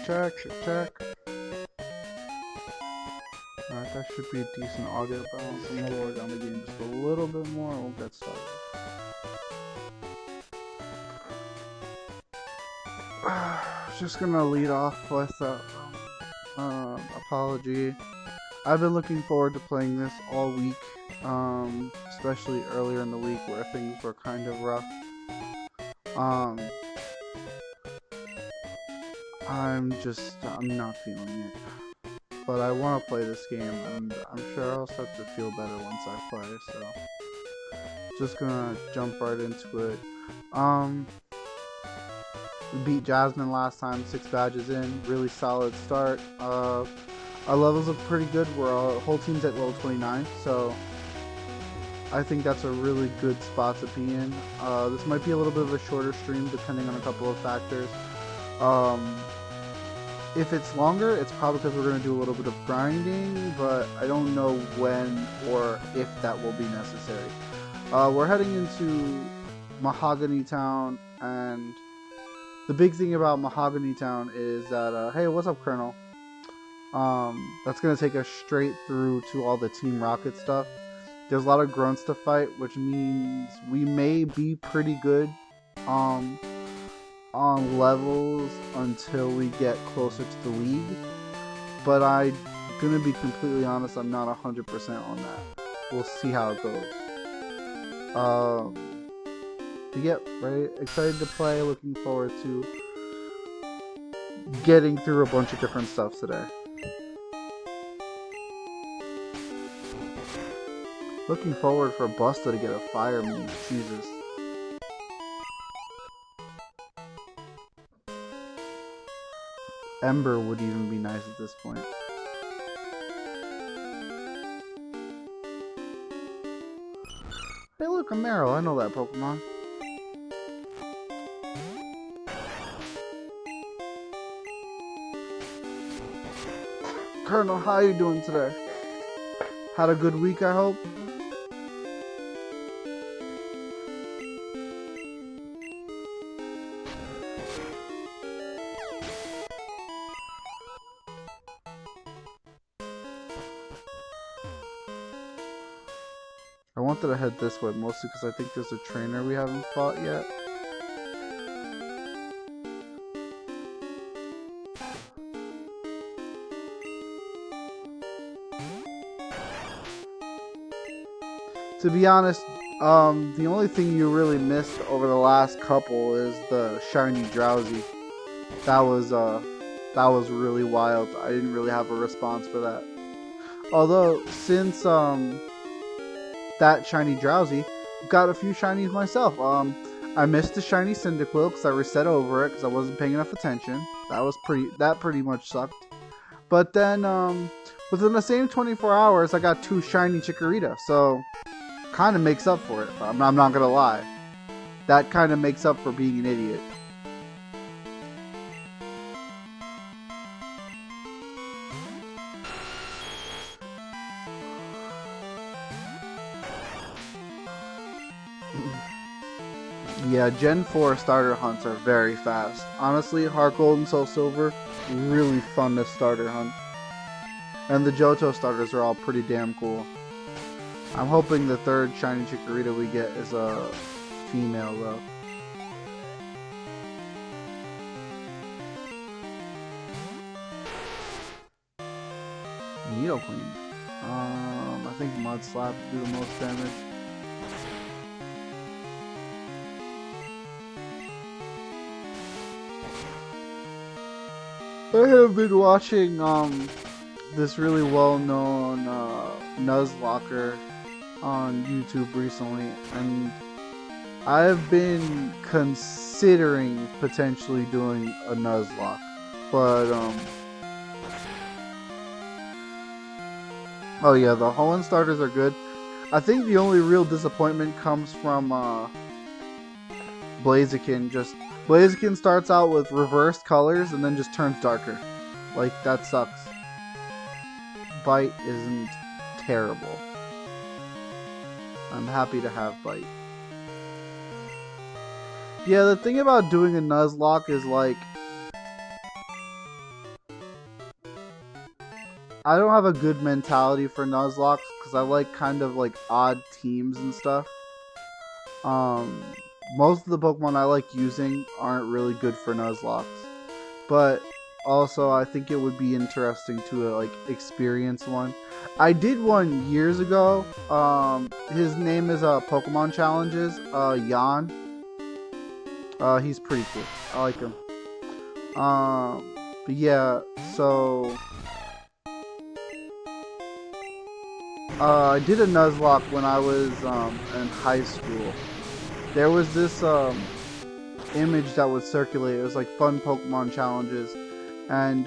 Check. Alright, that should be a decent audio balance. I'm gonna lower down the game just a little bit more and we'll get started. Just gonna lead off with an apology. I've been looking forward to playing this all week, especially earlier in the week where things were kind of rough. I'm not feeling it. But I want to play this game, and I'm sure I'll start to feel better once I play, so just gonna jump right into it. We beat Jasmine last time, 6 badges in, really solid start. Our levels look pretty good. Our whole team's at level 29, so I think that's a really good spot to be in. This might be a little bit of a shorter stream depending on a couple of factors. If it's longer, it's probably because we're going to do a little bit of grinding, but I don't know when or if that will be necessary. We're heading into Mahogany Town, and the big thing about Mahogany Town is that, hey, what's up, Colonel? That's going to take us straight through to all the Team Rocket stuff. There's a lot of grunts to fight, which means we may be pretty good on levels until we get closer to the league, but I'm gonna be completely honest, I'm not 100% on that. We'll see how it goes. But yep, right, excited to play, looking forward to getting through a bunch of different stuff today. Looking forward for Busta to get a fire move, Jesus. Ember would even be nice at this point. Hey look, a Meryl, I know that Pokemon. Colonel, how you doing today? Had a good week, I hope? I wanted to head this way, mostly because I think there's a trainer we haven't fought yet. To be honest, the only thing you really missed over the last couple is the shiny Drowsy. That was really wild. I didn't really have a response for that. Although, since that shiny Drowsy, got a few shinies myself. I missed the shiny Cyndaquil because I reset over it because I wasn't paying enough attention. That pretty much sucked. But then within the same 24 hours, I got 2 shiny Chikorita, so kind of makes up for it. I'm not gonna lie. That kind of makes up for being an idiot. Yeah, Gen 4 starter hunts are very fast. Honestly, Heart Gold and Soul Silver, really fun to starter hunt. And the Johto starters are all pretty damn cool. I'm hoping the 3rd shiny Chikorita we get is a female though. Nidoqueen. I think Mud Slap would do the most damage. I have been watching this really well-known Nuzlocker on YouTube recently, and I've been considering potentially doing a Nuzlocke, but oh yeah, the Hoenn starters are good. I think the only real disappointment comes from Blaziken. Blaziken starts out with reversed colors and then just turns darker. Like, that sucks. Bite isn't terrible. I'm happy to have Bite. Yeah, the thing about doing a Nuzlocke is like, I don't have a good mentality for Nuzlocks because I like kind of like odd teams and stuff. Most of the Pokemon I like using aren't really good for Nuzlocks, but also I think it would be interesting to like experience one. I did one years ago. His name is Pokemon Challenges. Jan. He's pretty cool. I like him. But yeah. So I did a Nuzlocke when I was in high school. There was this image that would circulate. It was like fun Pokemon challenges, and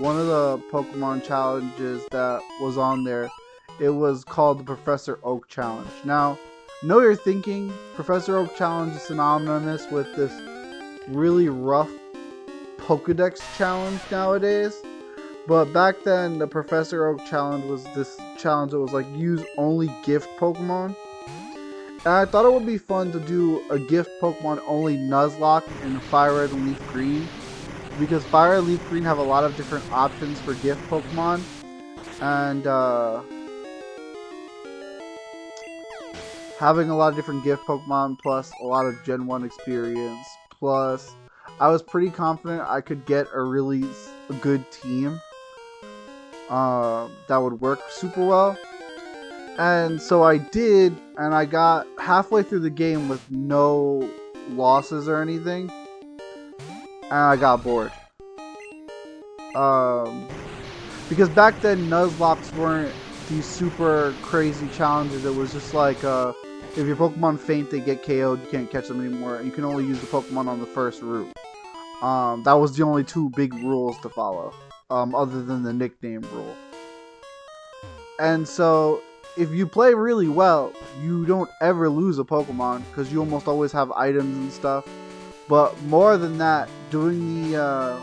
one of the Pokemon challenges that was on there, it was called the Professor Oak Challenge. Now, know you're thinking Professor Oak Challenge is synonymous with this really rough Pokedex challenge nowadays, but back then the Professor Oak Challenge was this challenge that was like use only gift Pokemon. And I thought it would be fun to do a gift Pokemon only Nuzlocke in Fire Red and Leaf Green, because Fire Red and Leaf Green have a lot of different options for gift Pokemon, and having a lot of different gift Pokemon plus a lot of Gen 1 experience, plus I was pretty confident I could get a really good team that would work super well. And so I did, and I got halfway through the game with no losses or anything, and I got bored. Because back then Nuzlocks weren't these super crazy challenges. It was just like, if your Pokemon faint, they get KO'd, you can't catch them anymore, and you can only use the Pokemon on the first route. That was the only two big rules to follow, other than the nickname rule. And so, if you play really well, you don't ever lose a Pokemon, because you almost always have items and stuff. But more than that, doing the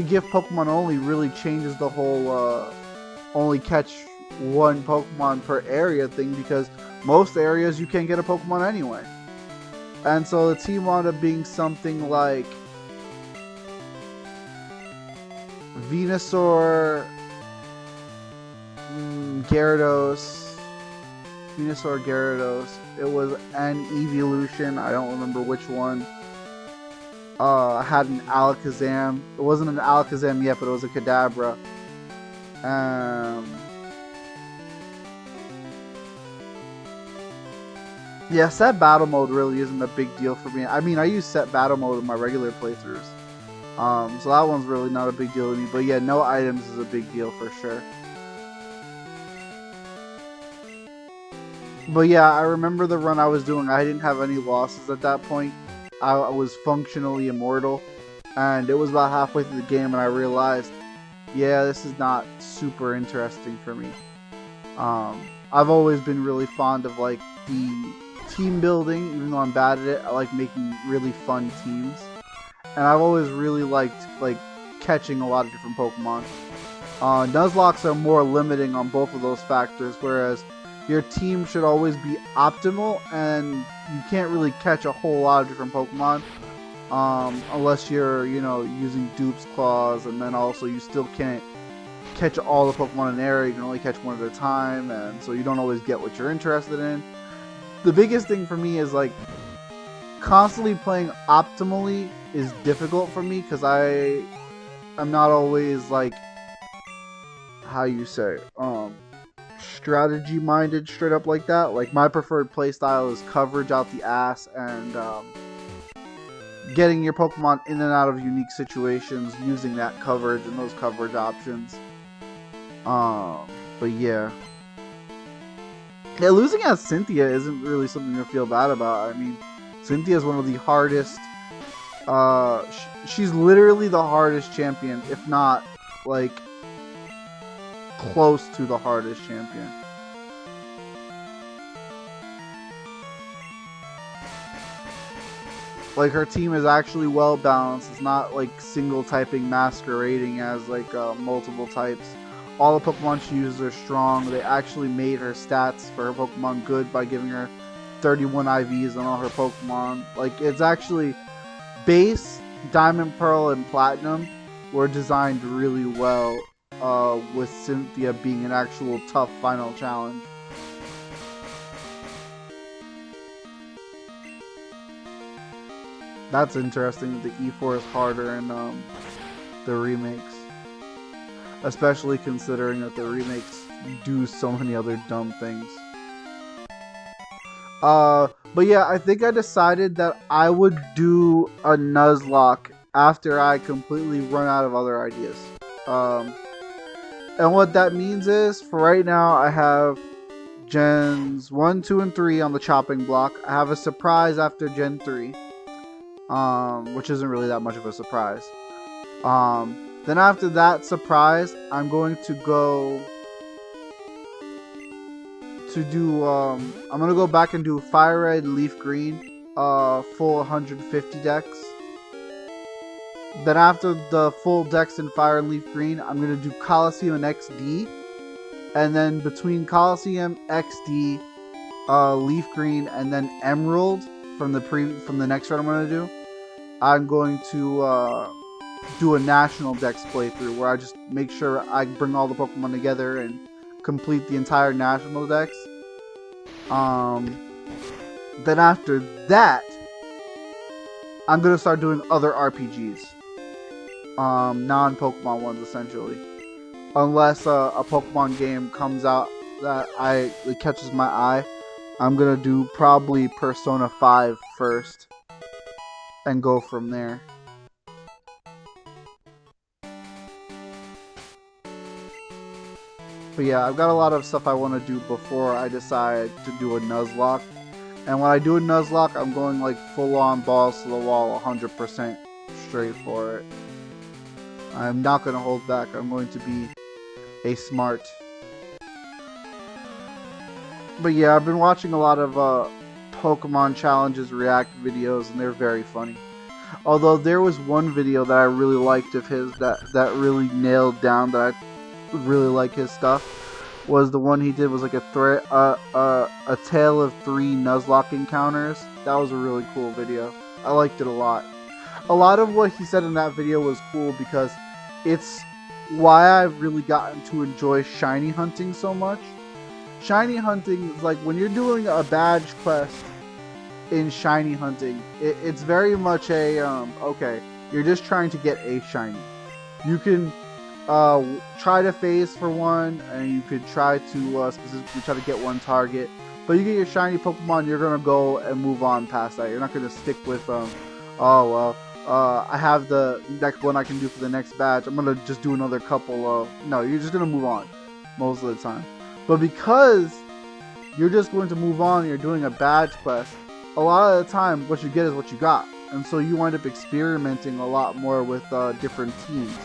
gift Pokemon only really changes the whole only catch one Pokemon per area thing, because most areas you can't get a Pokemon anyway. And so the team wound up being something like Venusaur, Gyarados. It was an evolution. I don't remember which one. I had an Alakazam. It wasn't an Alakazam yet, but it was a Kadabra. Yeah, set battle mode really isn't a big deal for me. I mean, I use set battle mode in my regular playthroughs. So that one's really not a big deal to me. But yeah, no items is a big deal for sure. But yeah, I remember the run I was doing. I didn't have any losses at that point. I was functionally immortal. And it was about halfway through the game and I realized, yeah, this is not super interesting for me. I've always been really fond of like the team building, even though I'm bad at it. I like making really fun teams. And I've always really liked like catching a lot of different Pokemon. Nuzlocks are more limiting on both of those factors, whereas your team should always be optimal, and you can't really catch a whole lot of different Pokemon unless you're, you know, using Dupe's Claws, and then also you still can't catch all the Pokemon in an area. You can only catch one at a time, and so you don't always get what you're interested in. The biggest thing for me is like constantly playing optimally is difficult for me because I'm not always like, how you say, strategy minded straight up like that. Like my preferred playstyle is coverage out the ass and getting your Pokemon in and out of unique situations using that coverage and those coverage options. But yeah, losing as Cynthia isn't really something to feel bad about. I mean, Cynthia is one of the hardest, she's literally the hardest champion, if not like close to the hardest champion. Like her team is actually well balanced. It's not like single typing masquerading as like multiple types. All the Pokemon she uses are strong. They actually made her stats for her Pokemon good by giving her 31 IVs on all her Pokemon. Like, it's actually base, Diamond, Pearl, and Platinum were designed really well, with Cynthia being an actual tough final challenge. That's interesting. The E4 is harder in the remakes, especially considering that the remakes do so many other dumb things. But yeah, I think I decided that I would do a Nuzlocke after I completely run out of other ideas. And what that means is, for right now, I have Gens 1, 2, and 3 on the chopping block. I have a surprise after Gen 3, which isn't really that much of a surprise. Then after that surprise, I'm going to go to do, I'm going to go back and do Fire Red, Leaf Green, full 150 decks. Then after the full decks in Fire and Leaf Green, I'm going to do Coliseum and XD. And then between Coliseum, XD, Leaf Green, and then Emerald from the next round I'm going to do, I'm going to do a National Dex playthrough where I just make sure I bring all the Pokemon together and complete the entire National Dex. Then after that, I'm going to start doing other RPGs. Non-Pokemon ones, essentially. Unless a Pokemon game comes out that it catches my eye, I'm going to do probably Persona 5 first and go from there. But yeah, I've got a lot of stuff I want to do before I decide to do a Nuzlocke. And when I do a Nuzlocke, I'm going like full on balls to the wall, 100% straight for it. I'm not going to hold back. I'm going to be a smart. But yeah, I've been watching a lot of Pokemon challenges react videos, and they're very funny. Although there was one video that I really liked of his that really nailed down that I really like his stuff, was the one he did was like a tale of 3 Nuzlocke encounters. That was a really cool video. I liked it a lot. A lot of what he said in that video was cool because it's why I've really gotten to enjoy shiny hunting so much. Shiny hunting is like when you're doing a badge quest in shiny hunting, it's very much a okay, you're just trying to get a shiny. You can try to phase for one, and you could try to specifically try to get one target, but you get your shiny Pokemon, you're gonna go and move on past that. You're not gonna stick with I have the next one I can do for the next badge, I'm gonna just do another couple of... No, you're just gonna move on most of the time. But because you're just going to move on and you're doing a badge quest, a lot of the time what you get is what you got, and so you wind up experimenting a lot more with different teams.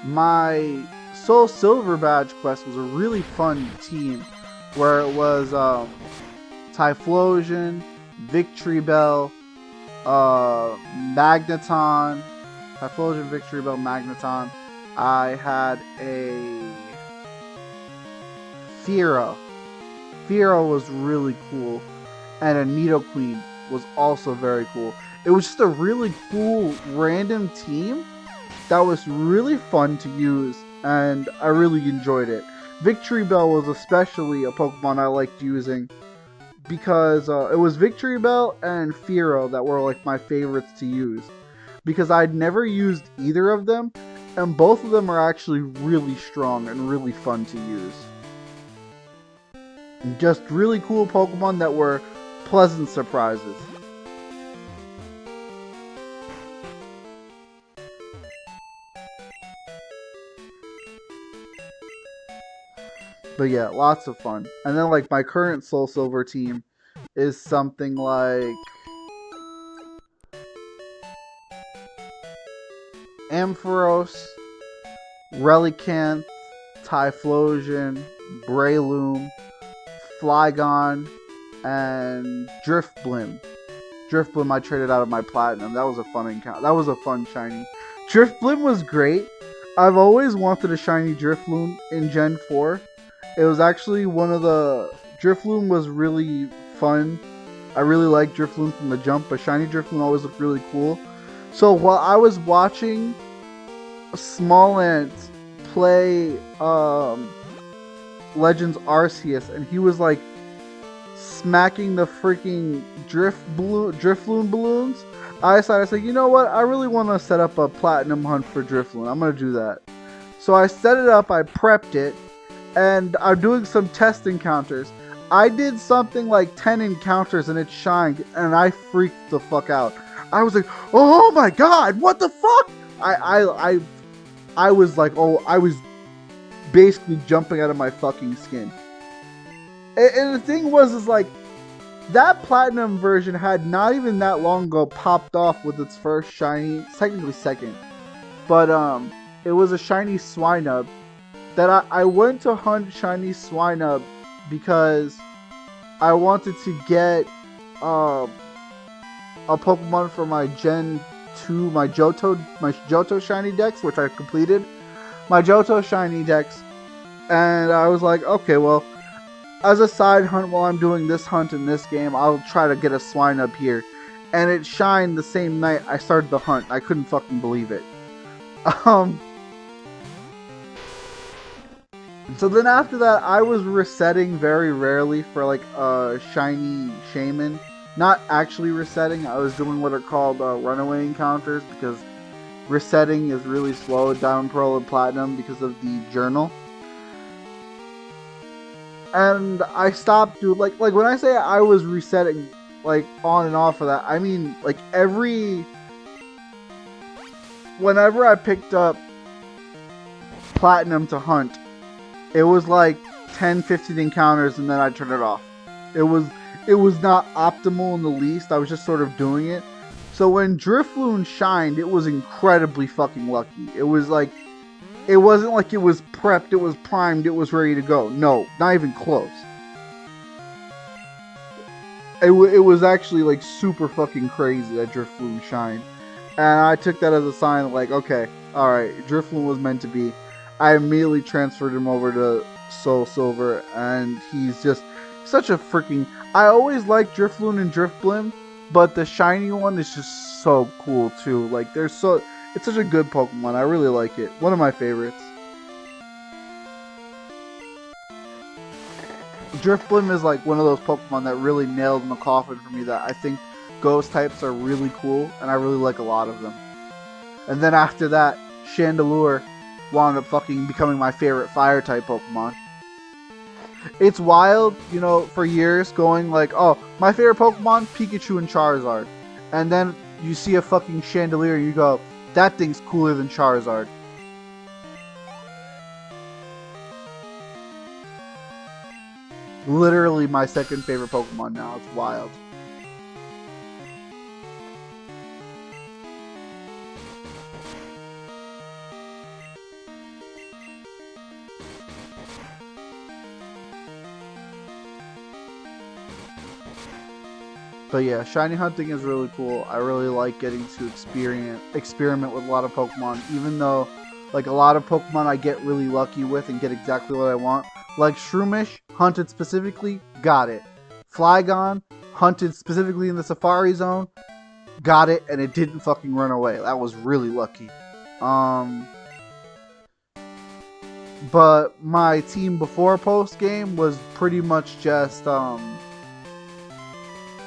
My Soul Silver badge quest was a really fun team where it was Typhlosion, Victory Bell, Magneton, Typhlosion, Victory Bell, Magneton. I had a Fearow. Fearow was really cool, and a Nidoqueen was also very cool. It was just a really cool random team that was really fun to use, and I really enjoyed it. Victory Bell was especially a Pokemon I liked using because it was Victory Bell and Fearow that were like my favorites to use, because I'd never used either of them, and both of them are actually really strong and really fun to use. And just really cool Pokemon that were pleasant surprises. But yeah, lots of fun. And then like my current Soul Silver team is something like Ampharos, Relicanth, Typhlosion, Breloom, Flygon, and Drifblim. Drifblim I traded out of my Platinum. That was a fun encounter. That was a fun shiny. Drifblim was great. I've always wanted a shiny Drifloon in Gen 4. It was actually one of the... Drifloon was really fun I really like Drifloon from the jump, but shiny Drifloon always looked really cool. So while I was watching Smallant play Legends Arceus, and he was like smacking the freaking Drifloon balloons, I decided, you know what, I really want to set up a platinum hunt for Drifloon. I'm going to do that. So I set it up, I prepped it, and I'm doing some test encounters. I did something like 10 encounters and it shined, and I freaked the fuck out. I was like, oh my god, what the fuck? I was like, oh, I was basically jumping out of my fucking skin. And the thing was, is like, that platinum version had not even that long ago popped off with its first shiny, technically second, but it was a shiny Swinub that I went to hunt shiny Swinub because I wanted to get a Pokemon for my Gen 2, my Johto shiny dex, which I completed. My Johto shiny dex, and I was like, okay, well, as a side hunt while I'm doing this hunt in this game, I'll try to get a Swinub here. And it shined the same night I started the hunt. I couldn't fucking believe it. So then after that, I was resetting very rarely for like a shiny Shaman. Not actually resetting, I was doing what are called runaway encounters, because resetting is really slowed down Pearl and Platinum because of the journal. And I stopped doing, like when I say I was resetting like on and off of that, I mean like whenever I picked up Platinum to hunt, it was like 10-15 encounters and then I turned it off. It was not optimal in the least. I was just sort of doing it. So when Drifloon shined, it was incredibly fucking lucky. It was like, it wasn't like it was prepped, it was primed, it was ready to go. No, not even close. It was actually like super fucking crazy that Drifloon shined. And I took that as a sign like, okay, alright, Drifloon was meant to be. I immediately transferred him over to Soul Silver, and he's just such a freaking... I always liked Drifloon and Drifblim, but the shiny one is just so cool too. Like, it's such a good Pokemon. I really like it. One of my favorites. Drifblim is like one of those Pokemon that really nailed in the coffin for me, that I think ghost types are really cool, and I really like a lot of them. And then after that, Chandelure wound up fucking becoming my favorite fire type Pokemon. It's wild, you know, for years going like, oh, my favorite Pokemon, Pikachu and Charizard. And then you see a fucking Chandelure and you go, that thing's cooler than Charizard. Literally my second favorite Pokemon now. It's wild. But yeah, shiny hunting is really cool. I really like getting to experiment with a lot of Pokemon, even though like a lot of Pokemon I get really lucky with and get exactly what I want. Like Shroomish, hunted specifically, got it. Flygon, hunted specifically in the Safari Zone, got it, and it didn't fucking run away. That was really lucky. But my team before post game was pretty much just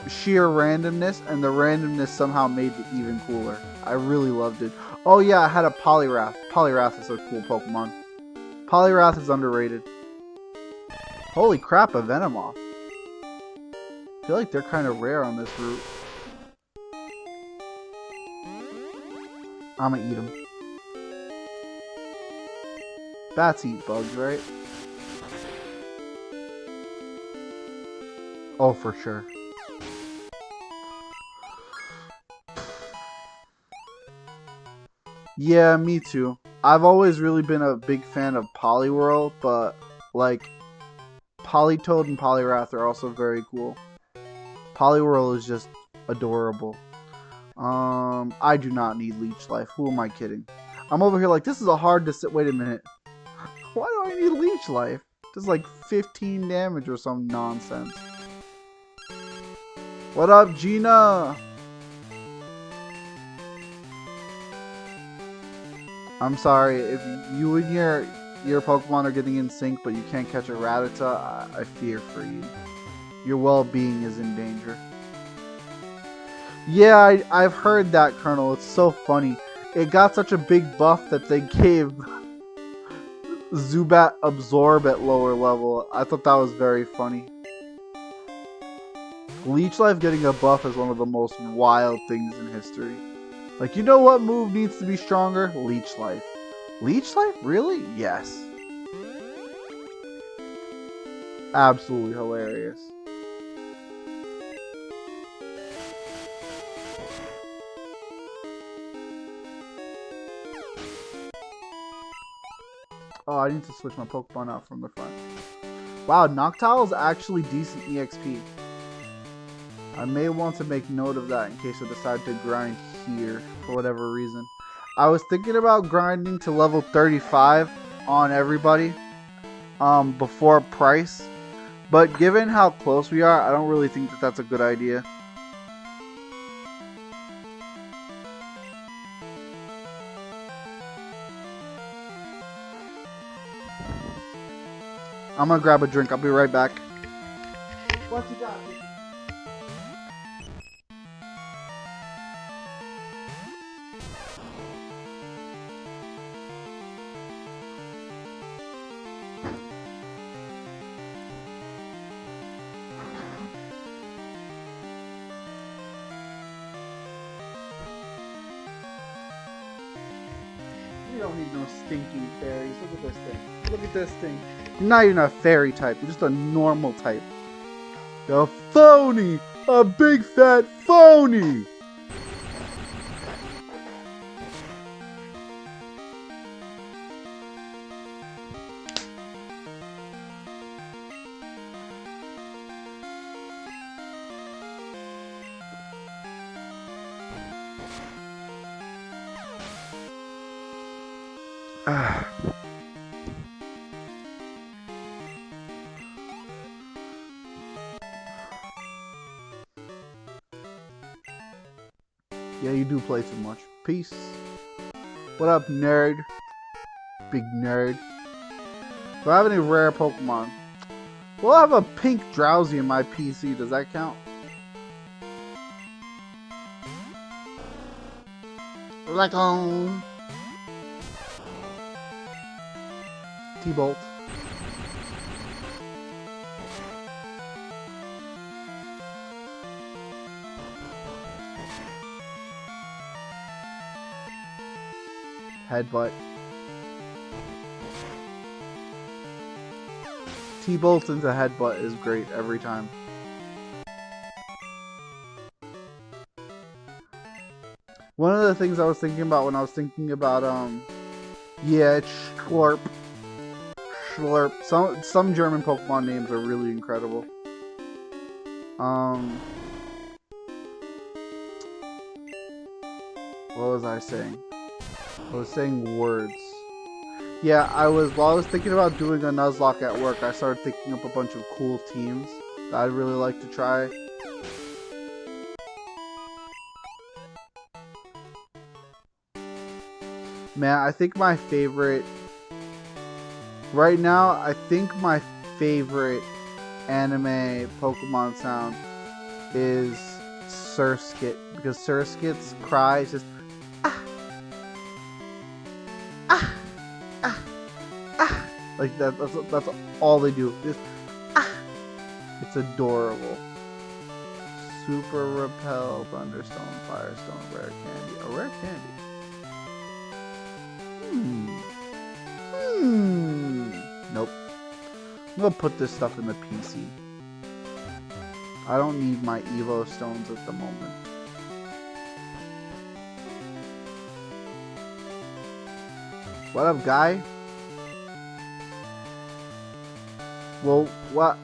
sheer randomness, and the randomness somehow made it even cooler. I really loved it. Oh yeah, I had a Poliwrath. Poliwrath is a cool Pokemon. Poliwrath is underrated. Holy crap, a Venomoth. I feel like they're kind of rare on this route. I'm gonna eat them. Bats eat bugs, right? Oh, for sure. Yeah, me too. I've always really been a big fan of Poliwhirl, but like Politoed and Poliwrath are also very cool. Poliwhirl is just adorable. I do not need Leech Life. Who am I kidding? I'm over here like, this is a hard to sit. Wait a minute. Why do I need Leech Life? Does like 15 damage or some nonsense. What up, Gina? I'm sorry if you and your Pokemon are getting in sync, but you can't catch a Rattata. I fear for you. Your well-being is in danger. Yeah, I've heard that, Colonel. It's so funny. It got such a big buff that they gave Zubat Absorb at lower level. I thought that was very funny. Leech Life getting a buff is one of the most wild things in history. Like, you know what move needs to be stronger? Leech Life. Leech Life? Really? Yes. Absolutely hilarious. Oh, I need to switch my Pokemon out from the front. Wow, Noctowl is actually decent EXP. I may want to make note of that in case I decide to grind here for whatever reason. I was thinking about grinding to level 35 on everybody before price, but given how close we are, I don't really think that that's a good idea. I'm gonna grab a drink. I'll be right back. What you got? You don't need no stinking fairies. Look at this thing. Look at this thing. You're not even a fairy type. You're just a normal type. A phony! A big fat phony! Yeah, you do play too much. Peace. What up, nerd? Big nerd. Do I have any rare Pokemon? Well, I have a pink Drowsy in my PC. Does that count? Like T-Bolt. Headbutt. T-Bolt into Headbutt is great every time. One of the things I was thinking about when I was thinking about yeah, it's Schlurp. Schlurp. Some German Pokemon names are really incredible. What was I saying? I was saying words. Yeah, while I was thinking about doing a Nuzlocke at work, I started thinking up a bunch of cool teams that I'd really like to try. Man, I think my favorite... Right now, I think my favorite anime Pokemon sound is Surskit. Because Surskit's cry is just... Like that's all they do. Just, it's adorable. Super Repel, Thunderstone, Firestone, Rare Candy. A rare candy. Nope. I'm gonna put this stuff in the PC. I don't need my Evo stones at the moment. What up, guy? Well, what?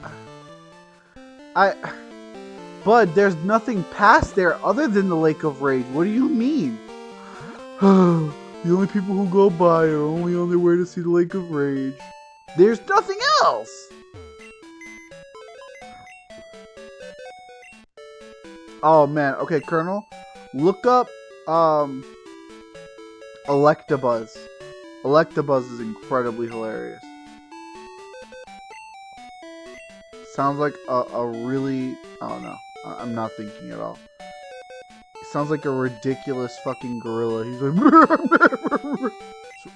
Bud, there's nothing past there other than the Lake of Rage. What do you mean? The only people who go by are only on their way to see the Lake of Rage. There's nothing else! Oh man, okay, Colonel, look up Electabuzz. Electabuzz is incredibly hilarious. Sounds like a really, oh no, I'm not thinking at all. It sounds like a ridiculous fucking gorilla. He's like,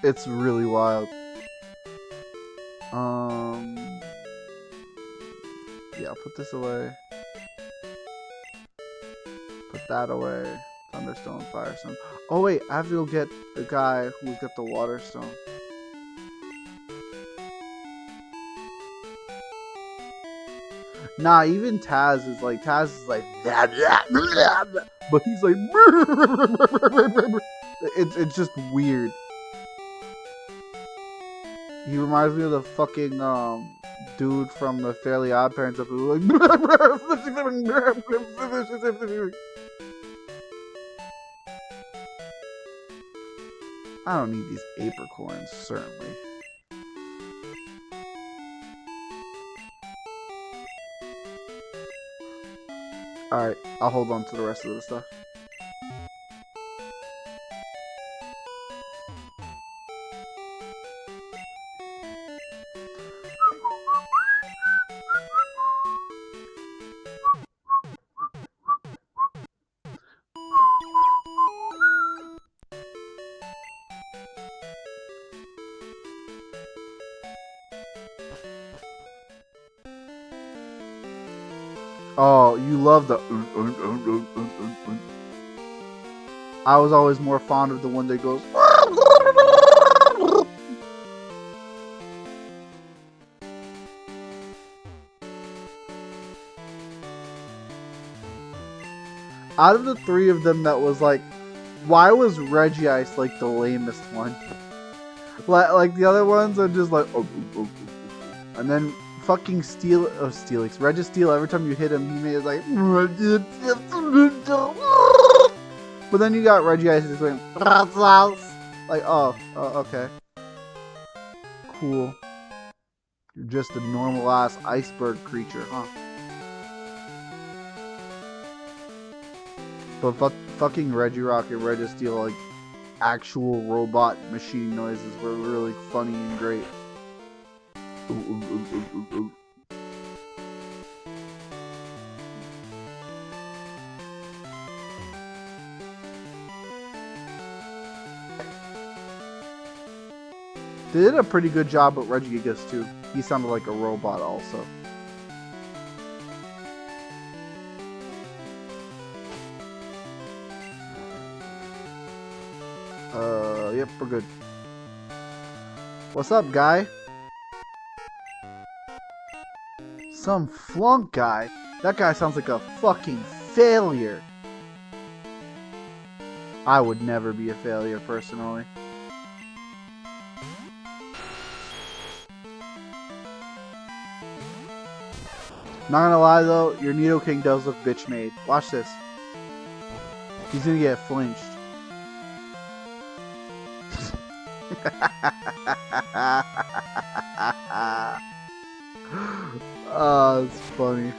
it's really wild. Yeah, I'll put this away. Put that away. Thunderstone, Firestone. Oh wait, I have to go get the guy who's got the Water Stone. Nah, even Taz is like blah, blah, blah, but he's like it's just weird. He reminds me of the fucking dude from the Fairly Odd Parents episode, like I don't need these apricorns, certainly. Alright, I'll hold on to the rest of the stuff. Oh, you love the I was always more fond of the one that goes out of the three of them that was like, why was Regice like the lamest one? Like the other ones are just like and then fucking Steelix. Registeel, every time you hit him, he made it like but then you got Regice just going like, oh, okay. Cool. You're just a normal ass iceberg creature, huh? But fucking Regirock and Registeel, like actual robot machine noises were really funny and great. They did a pretty good job with Regigigas too. He sounded like a robot also. Yep, we're good. What's up, guy? Some flunk guy? That guy sounds like a fucking failure. I would never be a failure, personally. Not gonna lie though, your Nidoking does look bitch made. Watch this. He's gonna get flinched. Oh, it's funny.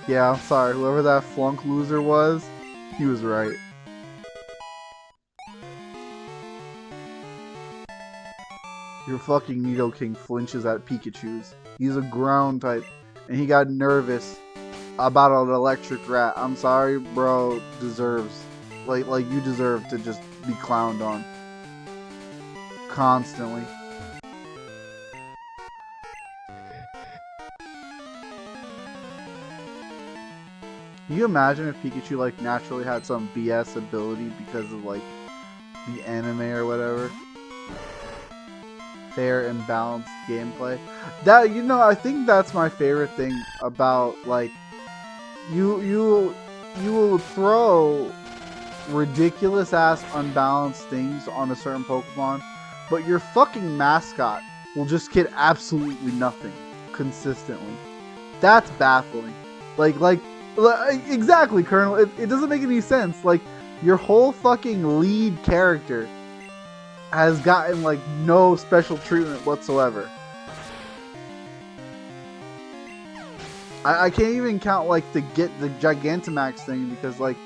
Yeah, I'm sorry. Whoever that flunk loser was, he was right. Your fucking Nidoking flinches at Pikachu's. He's a ground type, and he got nervous about an electric rat. I'm sorry, bro. Deserves, like you deserve to just be clowned on constantly. Can you imagine if Pikachu like naturally had some BS ability because of like the anime or whatever? Fair and balanced gameplay. That, you know, I think that's my favorite thing about, like, you will throw ridiculous ass unbalanced things on a certain Pokemon, but your fucking mascot will just get absolutely nothing consistently. That's baffling. Like exactly, Colonel. It doesn't make any sense. Like, Your whole fucking lead character has gotten like no special treatment whatsoever. I can't even count like the Gigantamax thing, because like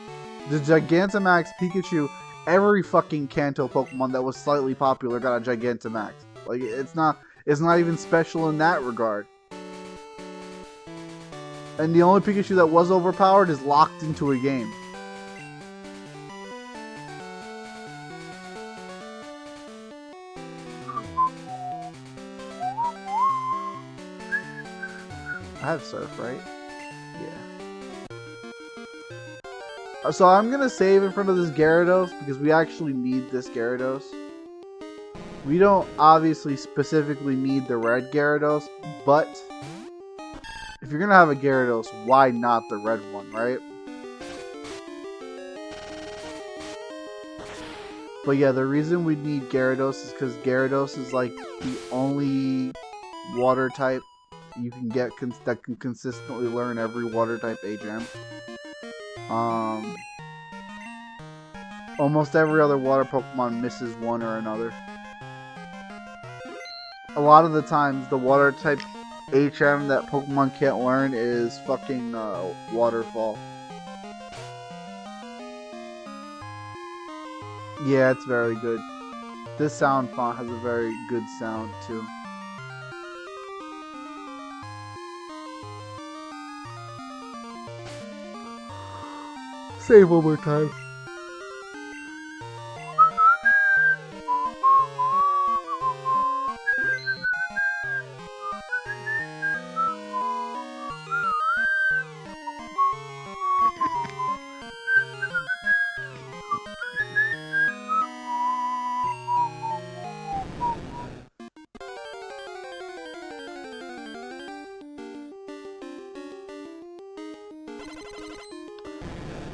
the Gigantamax Pikachu, every fucking Kanto Pokemon that was slightly popular got a Gigantamax. Like it's not even special in that regard. And the only Pikachu that was overpowered is locked into a game. I have Surf, right? Yeah. So I'm gonna save in front of this Gyarados because we actually need this Gyarados. We don't obviously specifically need the red Gyarados, but if you're gonna have a Gyarados, why not the red one, right? But yeah, the reason we need Gyarados is because Gyarados is like the only water type you can get that can consistently learn every water type HM. Almost every other water Pokemon misses one or another. A lot of the times, the water type HM that Pokemon can't learn is fucking Waterfall. Yeah, it's very good. This sound font has a very good sound too. Save one more time.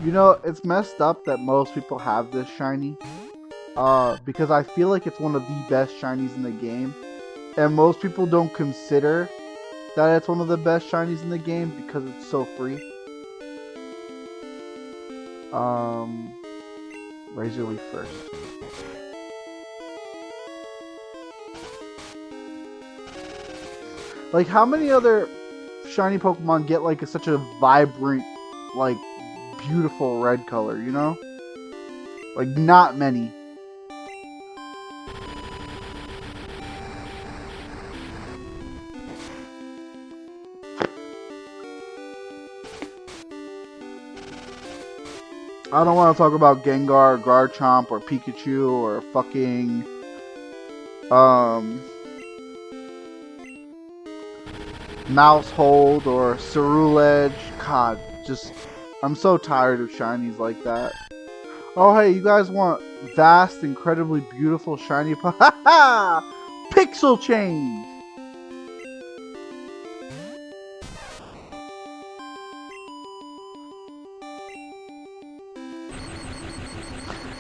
You know, it's messed up that most people have this shiny. Because I feel like it's one of the best shinies in the game. And most people don't consider that it's one of the best shinies in the game because it's so free. Razor Leaf first. Like, how many other shiny Pokemon get like such a vibrant, like, beautiful red color, you know? Like, not many. I don't want to talk about Gengar, or Garchomp, or Pikachu, or fucking Mousehold, or Ceruledge. God, just I'm so tired of shinies like that. Oh hey, you guys want vast, incredibly beautiful shiny Pixel change!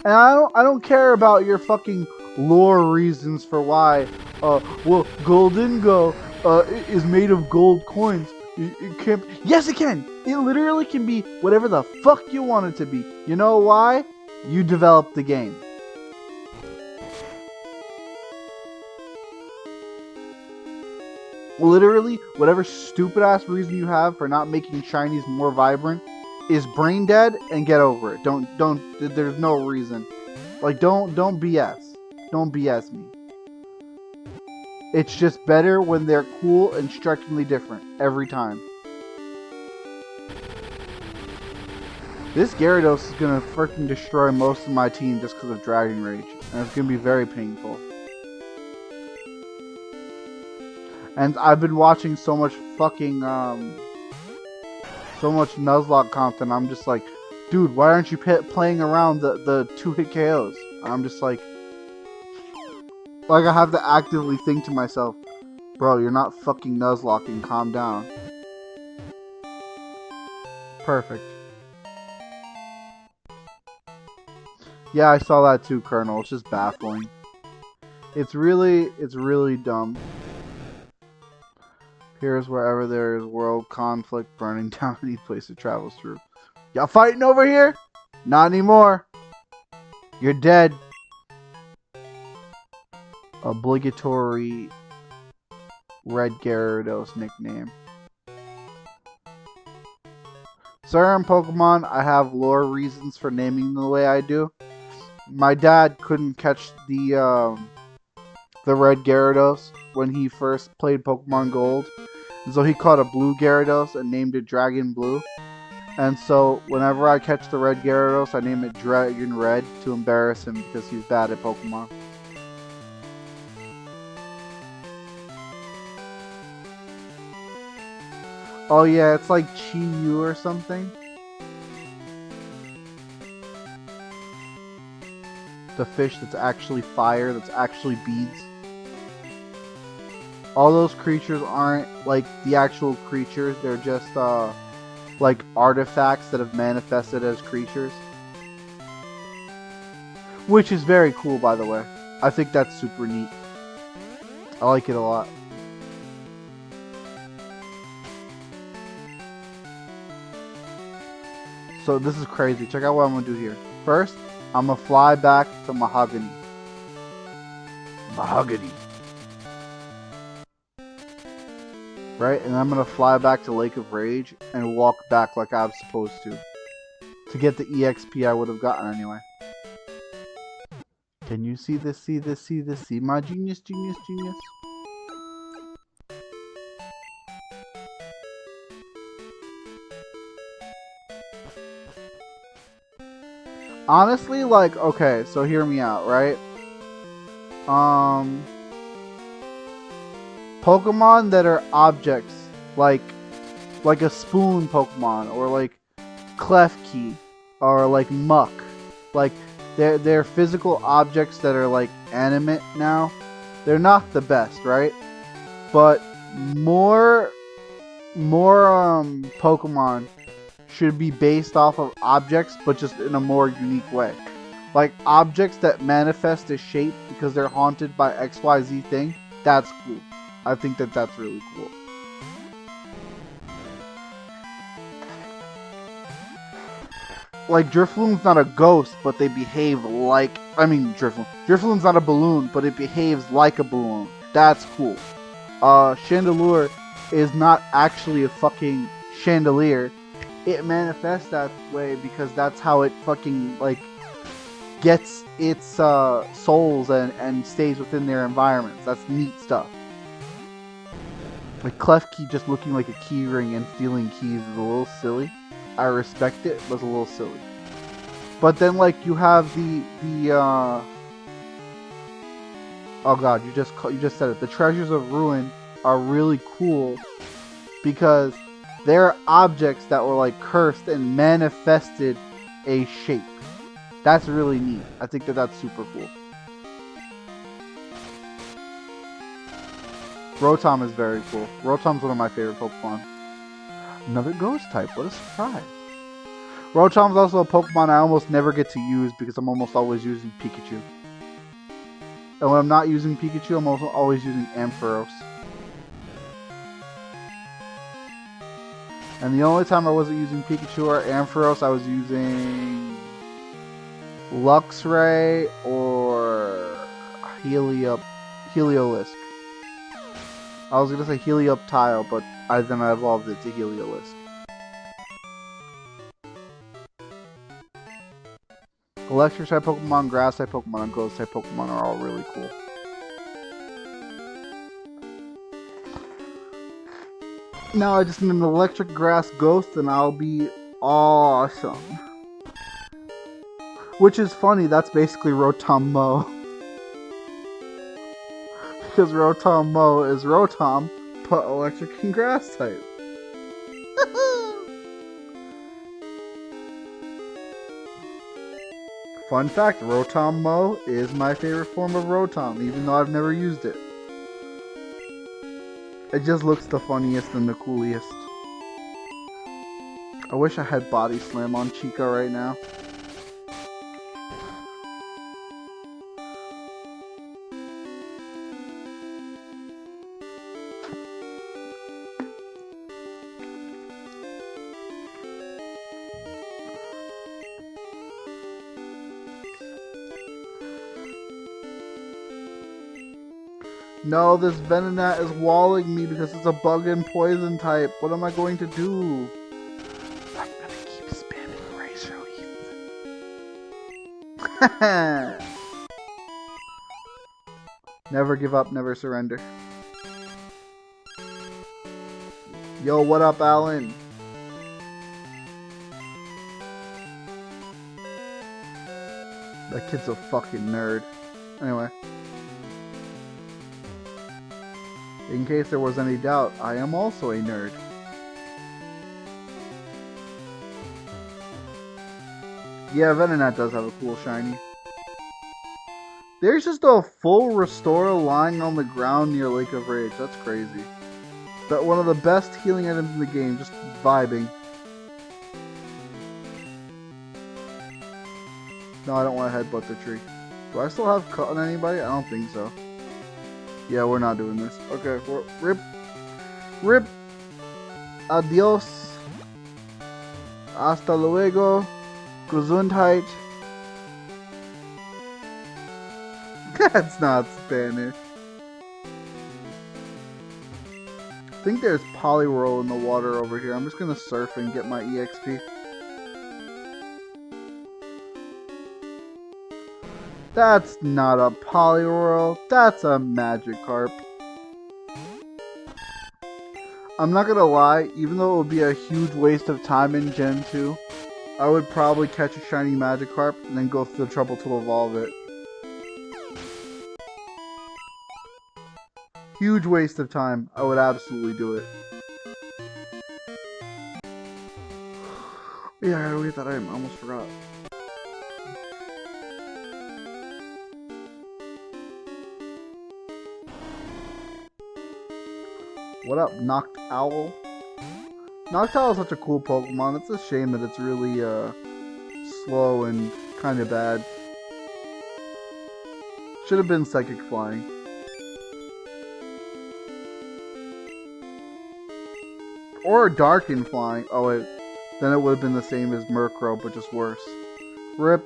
And I don't care about your fucking lore reasons for why. Well, Goldingo is made of gold coins. It can't. Yes, it can. It literally can be whatever the fuck you want it to be. You know why? You developed the game. Literally, whatever stupid ass reason you have for not making shinies more vibrant is brain dead, and get over it. Don't there's no reason. Like don't BS. Don't BS me. It's just better when they're cool and strikingly different every time. This Gyarados is gonna freaking destroy most of my team just because of Dragon Rage, and it's gonna be very painful. And I've been watching so much fucking so much Nuzlocke content. I'm just like, dude, why aren't you playing around the 2-hit KOs? I'm just like I have to actively think to myself, bro, you're not fucking Nuzlocking, calm down. Perfect. Yeah, I saw that too, Colonel. It's just baffling. It's really dumb. Here's wherever there is world conflict burning down any place it travels through. Y'all fighting over here? Not anymore. You're dead. Obligatory Red Gyarados nickname. Certain Pokemon, I have lore reasons for naming them the way I do. My dad couldn't catch the Red Gyarados when he first played Pokemon Gold. And so he caught a blue Gyarados and named it Dragon Blue. And so whenever I catch the Red Gyarados, I name it Dragon Red to embarrass him because he's bad at Pokemon. Oh yeah, it's like Chi-Yu or something. The fish that's actually fire, that's actually beads. All those creatures aren't like the actual creatures, they're just like artifacts that have manifested as creatures. Which is very cool, by the way. I think that's super neat. I like it a lot. So this is crazy. Check out what I'm going to do here. First, I'm going to fly back to Mahogany. Mahogany. Right? And I'm going to fly back to Lake of Rage and walk back like I'm supposed to get the EXP I would have gotten anyway. Can you see this? See this? See this? See my genius, genius, genius? Honestly, like, okay, so hear me out, right? Pokemon that are objects, like a spoon Pokemon, or like Klefki, or like Muck, like they're physical objects that are like animate now. They're not the best, right? But more Pokemon should be based off of objects, but just in a more unique way. Like objects that manifest as shape because they're haunted by XYZ thing. That's cool. I think that that's really cool. Like Drifloon's not a ghost, but they behave like... I mean, Drifloon's not a balloon, but it behaves like a balloon. That's cool. Chandelure is not actually a fucking chandelier. It manifests that way because that's how it fucking, like, gets its souls and stays within their environments. That's neat stuff. Like Klefki just looking like a key ring and stealing keys is a little silly. I respect it, but it's a little silly. But then, like, you have the oh god, you just said it. The Treasures of Ruin are really cool because they're objects that were like cursed and manifested a shape. That's really neat. I think that that's super cool. Rotom is very cool. Rotom's one of my favorite Pokemon. Another ghost type. What a surprise. Rotom's also a Pokemon I almost never get to use because I'm almost always using Pikachu. And when I'm not using Pikachu, I'm also always using Ampharos. And the only time I wasn't using Pikachu or Ampharos, I was using Luxray or Heliolisk. I was gonna say Helioptile, but then I evolved it to Heliolisk. Electric type Pokemon, Grass type Pokemon, and Ghost type Pokemon are all really cool. Now I just need an Electric Grass Ghost and I'll be awesome. Which is funny, that's basically Rotom Mo. Because Rotom Mo is Rotom, but Electric and Grass type. Fun fact, Rotom Mo is my favorite form of Rotom, even though I've never used it. It just looks the funniest and the coolest. I wish I had Body Slam on Chica right now. No, this Venonat is walling me because it's a bug and poison type. What am I going to do? I'm gonna keep spamming Razor Leaf. Never give up, never surrender. Yo, what up, Alan? That kid's a fucking nerd. Anyway. In case there was any doubt, I am also a nerd. Yeah, Venonat does have a cool shiny. There's just a full Restore lying on the ground near Lake of Rage. That's crazy. But one of the best healing items in the game, just vibing. No, I don't want to headbutt the tree. Do I still have cut on anybody? I don't think so. Yeah, we're not doing this. Okay, rip. Rip. Adios. Hasta luego. Gesundheit. That's not Spanish. I think there's Poliwhirl in the water over here. I'm just gonna surf and get my EXP. That's not a Poliwhirl. That's a Magikarp. I'm not gonna lie, even though it would be a huge waste of time in Gen 2, I would probably catch a shiny Magikarp and then go through the trouble to evolve it. Huge waste of time. I would absolutely do it. Yeah, I gotta get that item. I almost forgot. What up, Knocked Owl? Knocked Owl is such a cool Pokemon. It's a shame that it's really slow and kind of bad. Should have been Psychic Flying. Or Darken Flying. Oh wait, then it would have been the same as Murkrow, but just worse. Rip.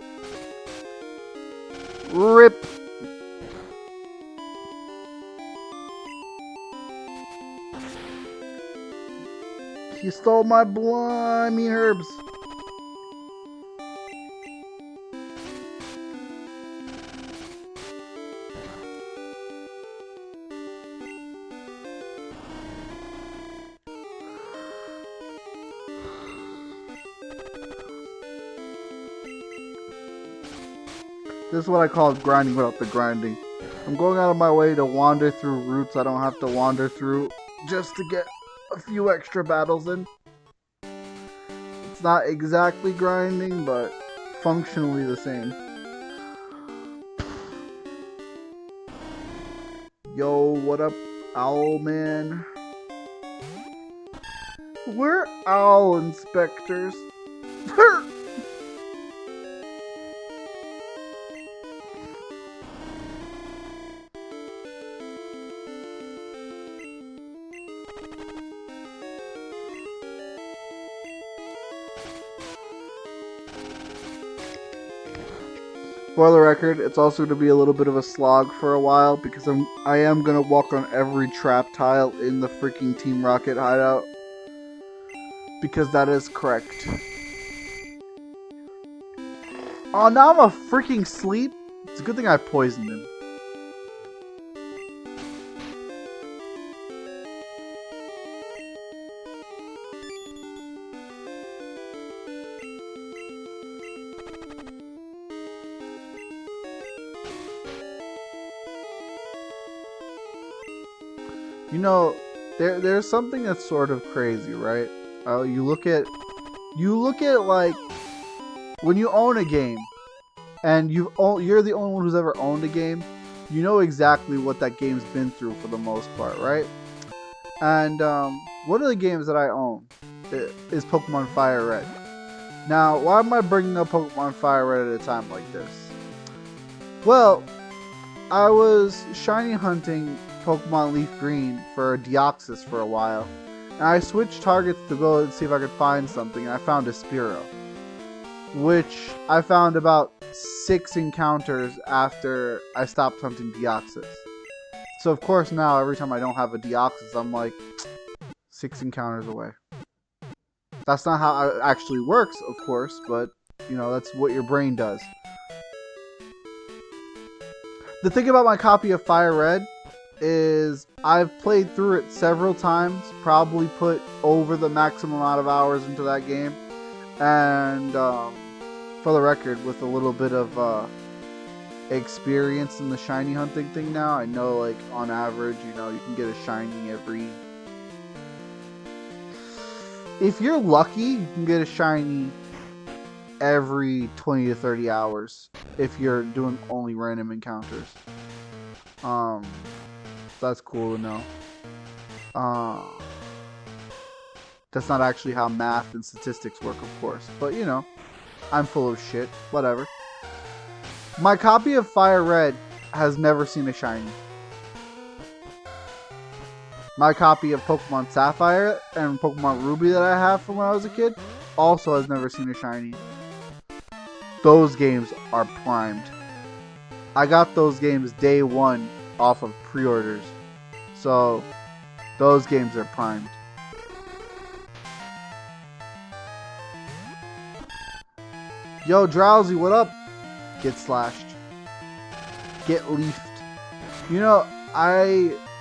Rip. He stole my blimey herbs. This is what I call grinding without the grinding. I'm going out of my way to wander through routes I don't have to wander through just to get a few extra battles in. It's not exactly grinding, but functionally the same. Yo, what up, Owl Man? We're owl inspectors. For the record, it's also going to be a little bit of a slog for a while because I am going to walk on every trap tile in the freaking Team Rocket hideout. Because that is correct. Oh, now I'm a freaking sleep? It's a good thing I poisoned him. You know, there's something that's sort of crazy, right? You look at like when you own a game, and you're the only one who's ever owned a game. You know exactly what that game's been through for the most part, right? And one of the games that I own is Pokemon Fire Red. Now, why am I bringing up Pokemon Fire Red at a time like this? Well, I was shiny hunting Pokemon Leaf Green for Deoxys for a while, and I switched targets to go and see if I could find something, and I found a Spearow, which I found about 6 encounters after I stopped hunting Deoxys. So of course now every time I don't have a Deoxys, I'm like 6 encounters away. That's not how it actually works, of course, but you know, that's what your brain does. The thing about my copy of Fire Red is I've played through it several times, probably put over the maximum amount of hours into that game, and for the record, with a little bit of experience in the shiny hunting thing now, I know, like, on average, you know, you can get a shiny every... If you're lucky, you can get a shiny every 20 to 30 hours if you're doing only random encounters. That's cool to know. That's not actually how math and statistics work, of course, but you know, I'm full of shit, whatever. My copy of Fire Red has never seen a shiny. My copy of Pokemon Sapphire and Pokemon Ruby that I have from when I was a kid also has never seen a shiny. Those games are primed. I got those games day one off of pre-orders. So, those games are primed. Yo, Drowsy, what up? Get slashed. Get leafed. You know,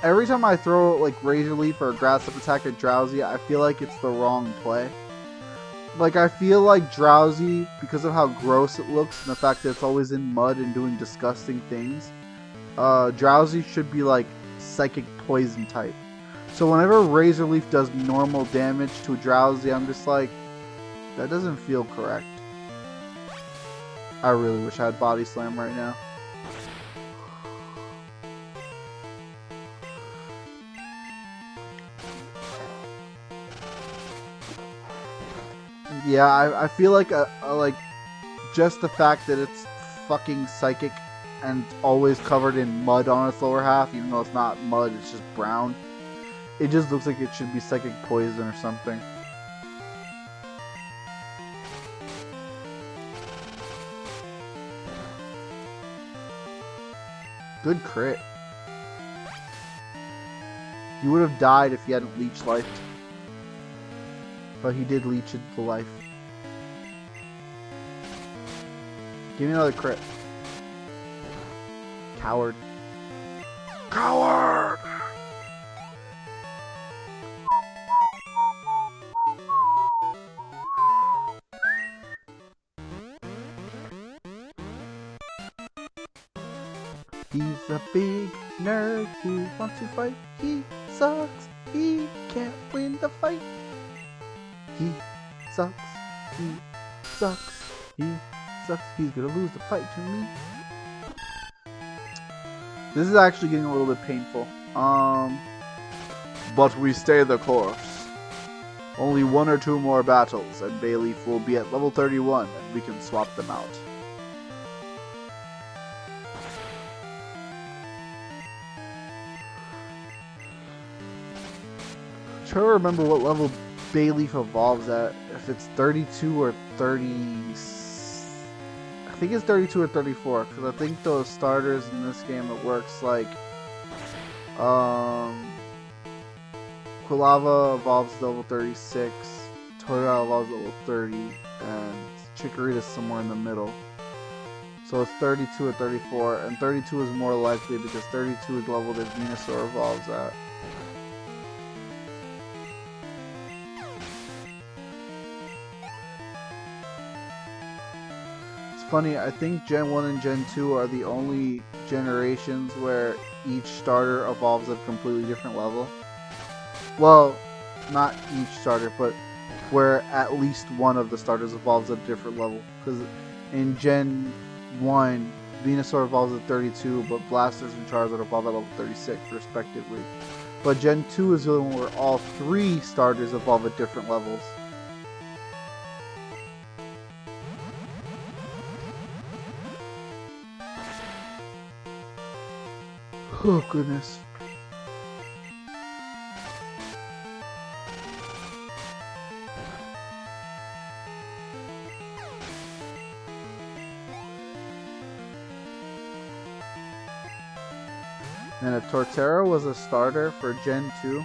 every time I throw like Razor Leaf or a Grass Up attack at Drowsy, I feel like it's the wrong play. Like, I feel like Drowsy, because of how gross it looks and the fact that it's always in mud and doing disgusting things, Drowsy should be like Psychic Poison type. So whenever Razor Leaf does normal damage to Drowsy, I'm just like, that doesn't feel correct. I really wish I had Body Slam right now. Yeah, I feel like like just the fact that it's fucking psychic and always covered in mud on its lower half, even though it's not mud, it's just brown. It just looks like it should be Psychic Poison or something. Good crit. You would have died if he hadn't leech lifed. But he did leech it to life. Give me another crit. Coward. Coward! He's a big nerd who wants to fight. He sucks. He can't win the fight. He sucks. He sucks. He sucks. He's gonna lose the fight to me. This is actually getting a little bit painful. But we stay the course. Only 1 or 2 more battles, and Bayleaf will be at level 31, and we can swap them out. I'm trying to remember what level Bayleaf evolves at. If it's 32 or 30... I think it's 32 or 34, because I think those starters in this game, it works like... Quilava evolves to level 36, Totodile evolves to level 30, and Chikorita's somewhere in the middle. So it's 32 or 34, and 32 is more likely because 32 is level that Venusaur evolves at. It's funny, I think Gen 1 and Gen 2 are the only generations where each starter evolves at a completely different level. Well, not each starter, but where at least one of the starters evolves at a different level. Because in Gen 1, Venusaur evolves at 32, but Blastoise and Charizard evolve at level 36, respectively. But Gen 2 is the only one where all 3 starters evolve at different levels. Oh, goodness. And if Torterra was a starter for Gen 2,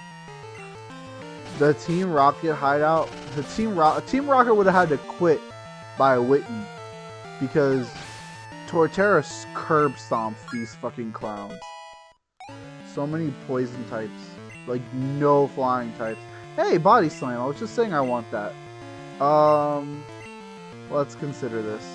the Team Rocket hideout, Team Rocket would have had to quit by Whitney because Torterra curb stomps these fucking clowns. So many poison types, like no flying types. Hey, body slam. I was just saying I want that. Let's consider this.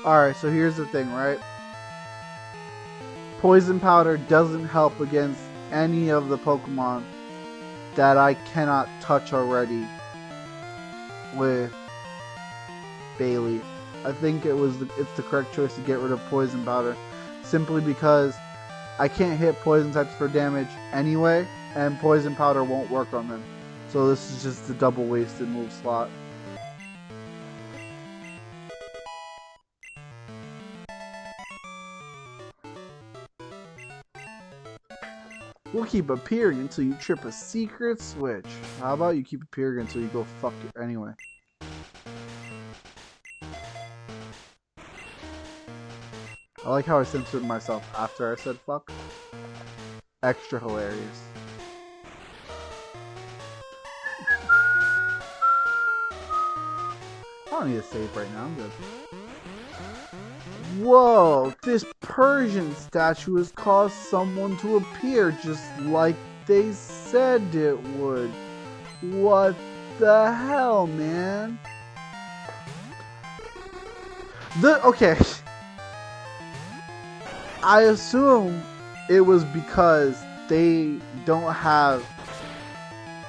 Alright, so here's the thing, right? Poison Powder doesn't help against any of the Pokemon that I cannot touch already with Bailey. I think it's the correct choice to get rid of Poison Powder, simply because I can't hit Poison types for damage anyway, and Poison Powder won't work on them. So this is just a double wasted move slot. We'll keep appearing until you trip a secret switch. How about you keep appearing until you go fuck it anyway? I like how I censored myself after I said fuck. Extra hilarious. I don't need to save right now, I'm good. Whoa, this Persian statue has caused someone to appear just like they said it would. What the hell, man? Okay. I assume it was because they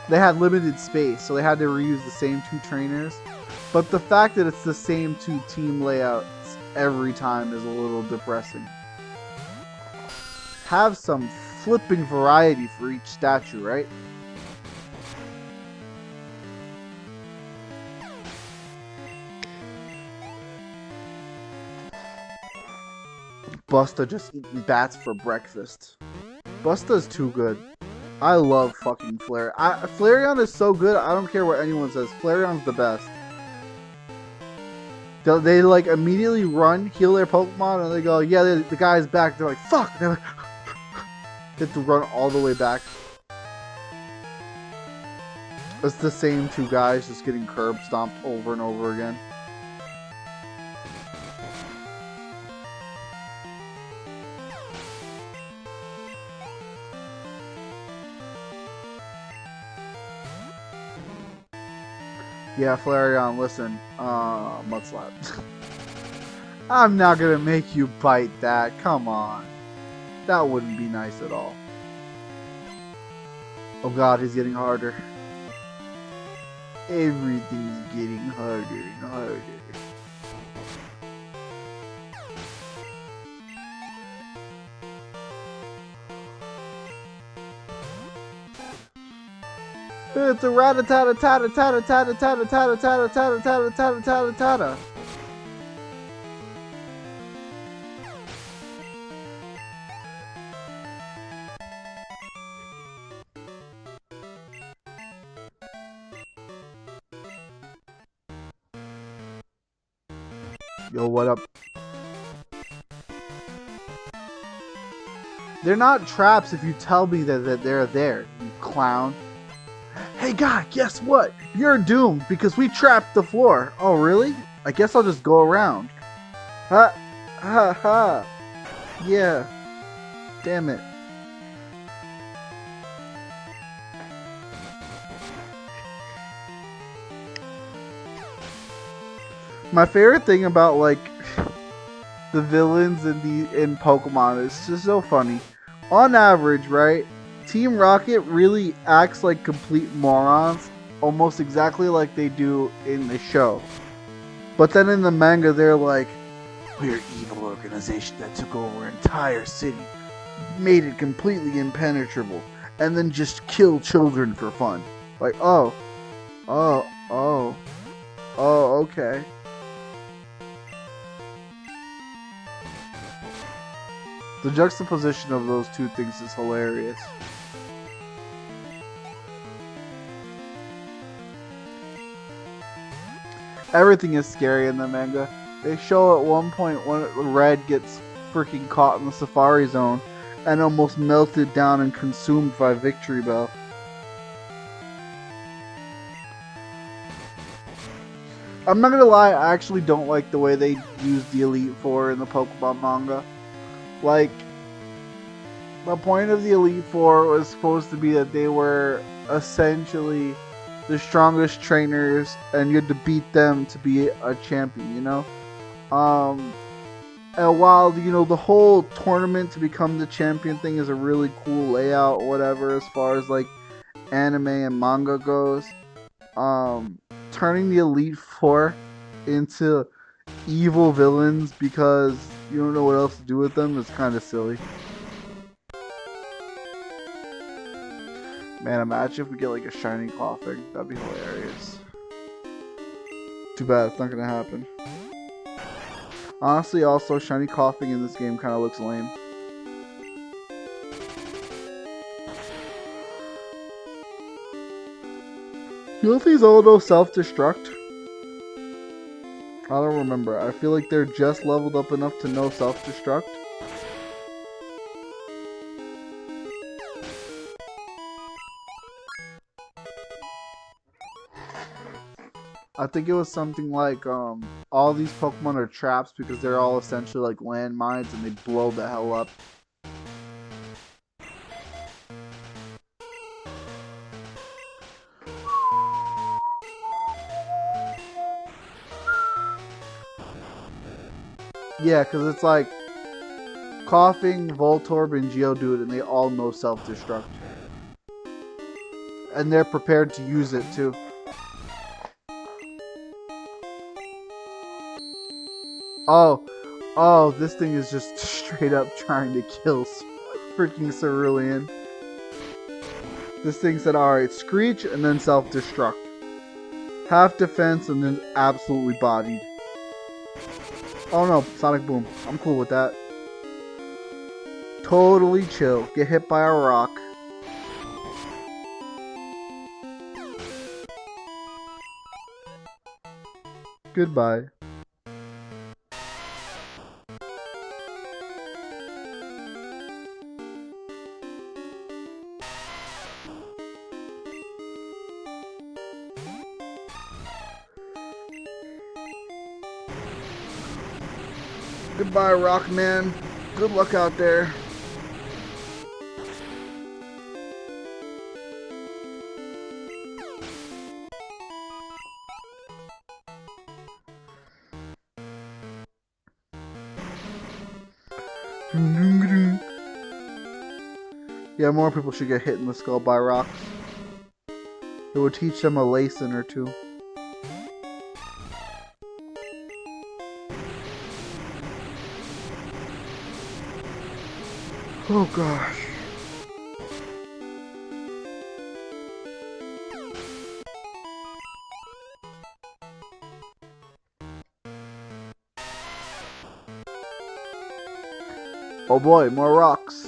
had limited space, so they had to reuse the same two trainers. But the fact that it's the same two team layouts every time is a little depressing. Have some flipping variety for each statue, right? Busta just eating bats for breakfast. Busta's too good. I love fucking Flareon is so good, I don't care what anyone says. Flareon's the best. They like immediately run, heal their Pokemon, and they go, yeah, the guy's back. They're like, fuck! They're like, they have to run all the way back. It's the same two guys just getting curb stomped over and over again. Yeah, Flareon, listen, Mudslap. I'm not gonna make you bite that, come on. That wouldn't be nice at all. Oh god, he's getting harder. Everything's getting harder and harder. It's a rat-a-tat-a-tat-a-tat-a-tat-a-tat-a-tat-a-tat-a-tat-a-tat-a-tat-a-tat-a. Yo, what up? They're not traps if you tell me that they're there, you clown. Hey guy, guess what? You're doomed because we trapped the floor. Oh really? I guess I'll just go around. Ha ha ha. Yeah. Damn it. My favorite thing about like the villains in Pokemon is just so funny. On average, right? Team Rocket really acts like complete morons, almost exactly like they do in the show. But then in the manga, they're like, we're an evil organization that took over an entire city, made it completely impenetrable, and then just kill children for fun. Like, oh, okay. The juxtaposition of those two things is hilarious. Everything is scary in the manga. They show at one point when Red gets freaking caught in the Safari Zone and almost melted down and consumed by Victory Bell. I'm not gonna lie, I actually don't like the way they use the Elite Four in the Pokemon manga. Like, the point of the Elite Four was supposed to be that they were essentially the strongest trainers and you had to beat them to be a champion, you know? And while, you know, the whole tournament to become the champion thing is a really cool layout or whatever as far as like anime and manga goes, turning the Elite Four into evil villains because you don't know what else to do with them is kind of silly. Man, imagine if we get like a shiny Coughing. That'd be hilarious. Too bad it's not gonna happen. Honestly, also, shiny Coughing in this game kind of looks lame. You know if these all know self-destruct? I don't remember. I feel like they're just leveled up enough to know self-destruct. I think it was something like, all these Pokemon are traps because they're all essentially like landmines and they blow the hell up. Yeah, because it's like Coughing, Voltorb, and Geodude, and they all know self-destruct. And they're prepared to use it too. Oh, this thing is just straight up trying to kill freaking Cerulean. This thing said, alright, Screech and then self-destruct. Half defense and then absolutely bodied. Oh no, Sonic Boom. I'm cool with that. Totally chill. Get hit by a rock. Goodbye. Goodbye, Rockman. Good luck out there. Yeah, more people should get hit in the skull by rocks. It would teach them a lesson or two. Oh gosh. Oh boy, more rocks.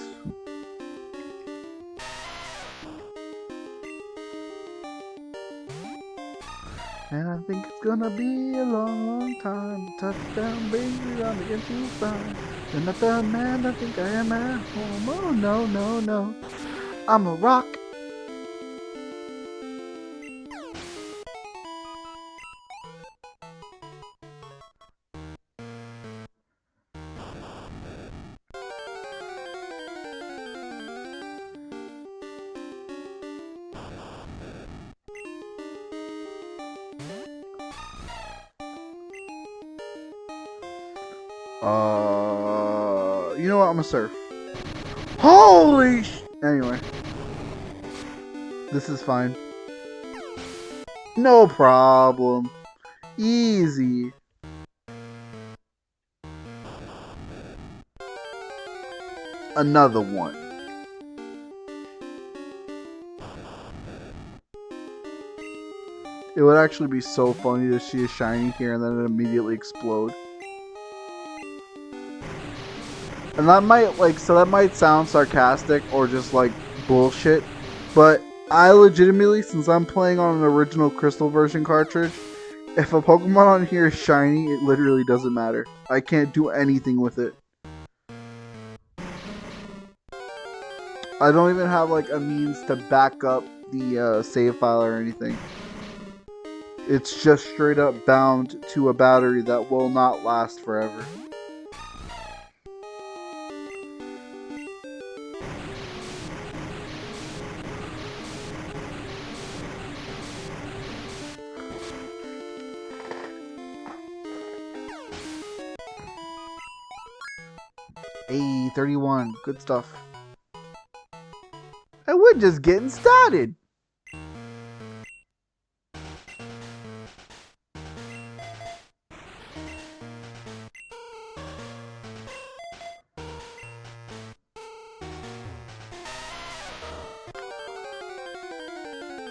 And I think it's gonna be a long, long time. Touchdown, baby, I'm against you fine. You're not the man I think I am at home. Oh no, no, no. I'm a rock. You know what? I'm gonna surf. Holy sh... Anyway. This is fine. No problem. Easy. Another one. It would actually be so funny to see a shiny here and then it immediately explode. And that might that might sound sarcastic or just like bullshit, but I legitimately, since I'm playing on an original Crystal version cartridge, if a Pokemon on here is shiny, it literally doesn't matter. I can't do anything with it. I don't even have like a means to back up the save file or anything. It's just straight up bound to a battery that will not last forever. Hey, 31. Good stuff. And we're just getting started.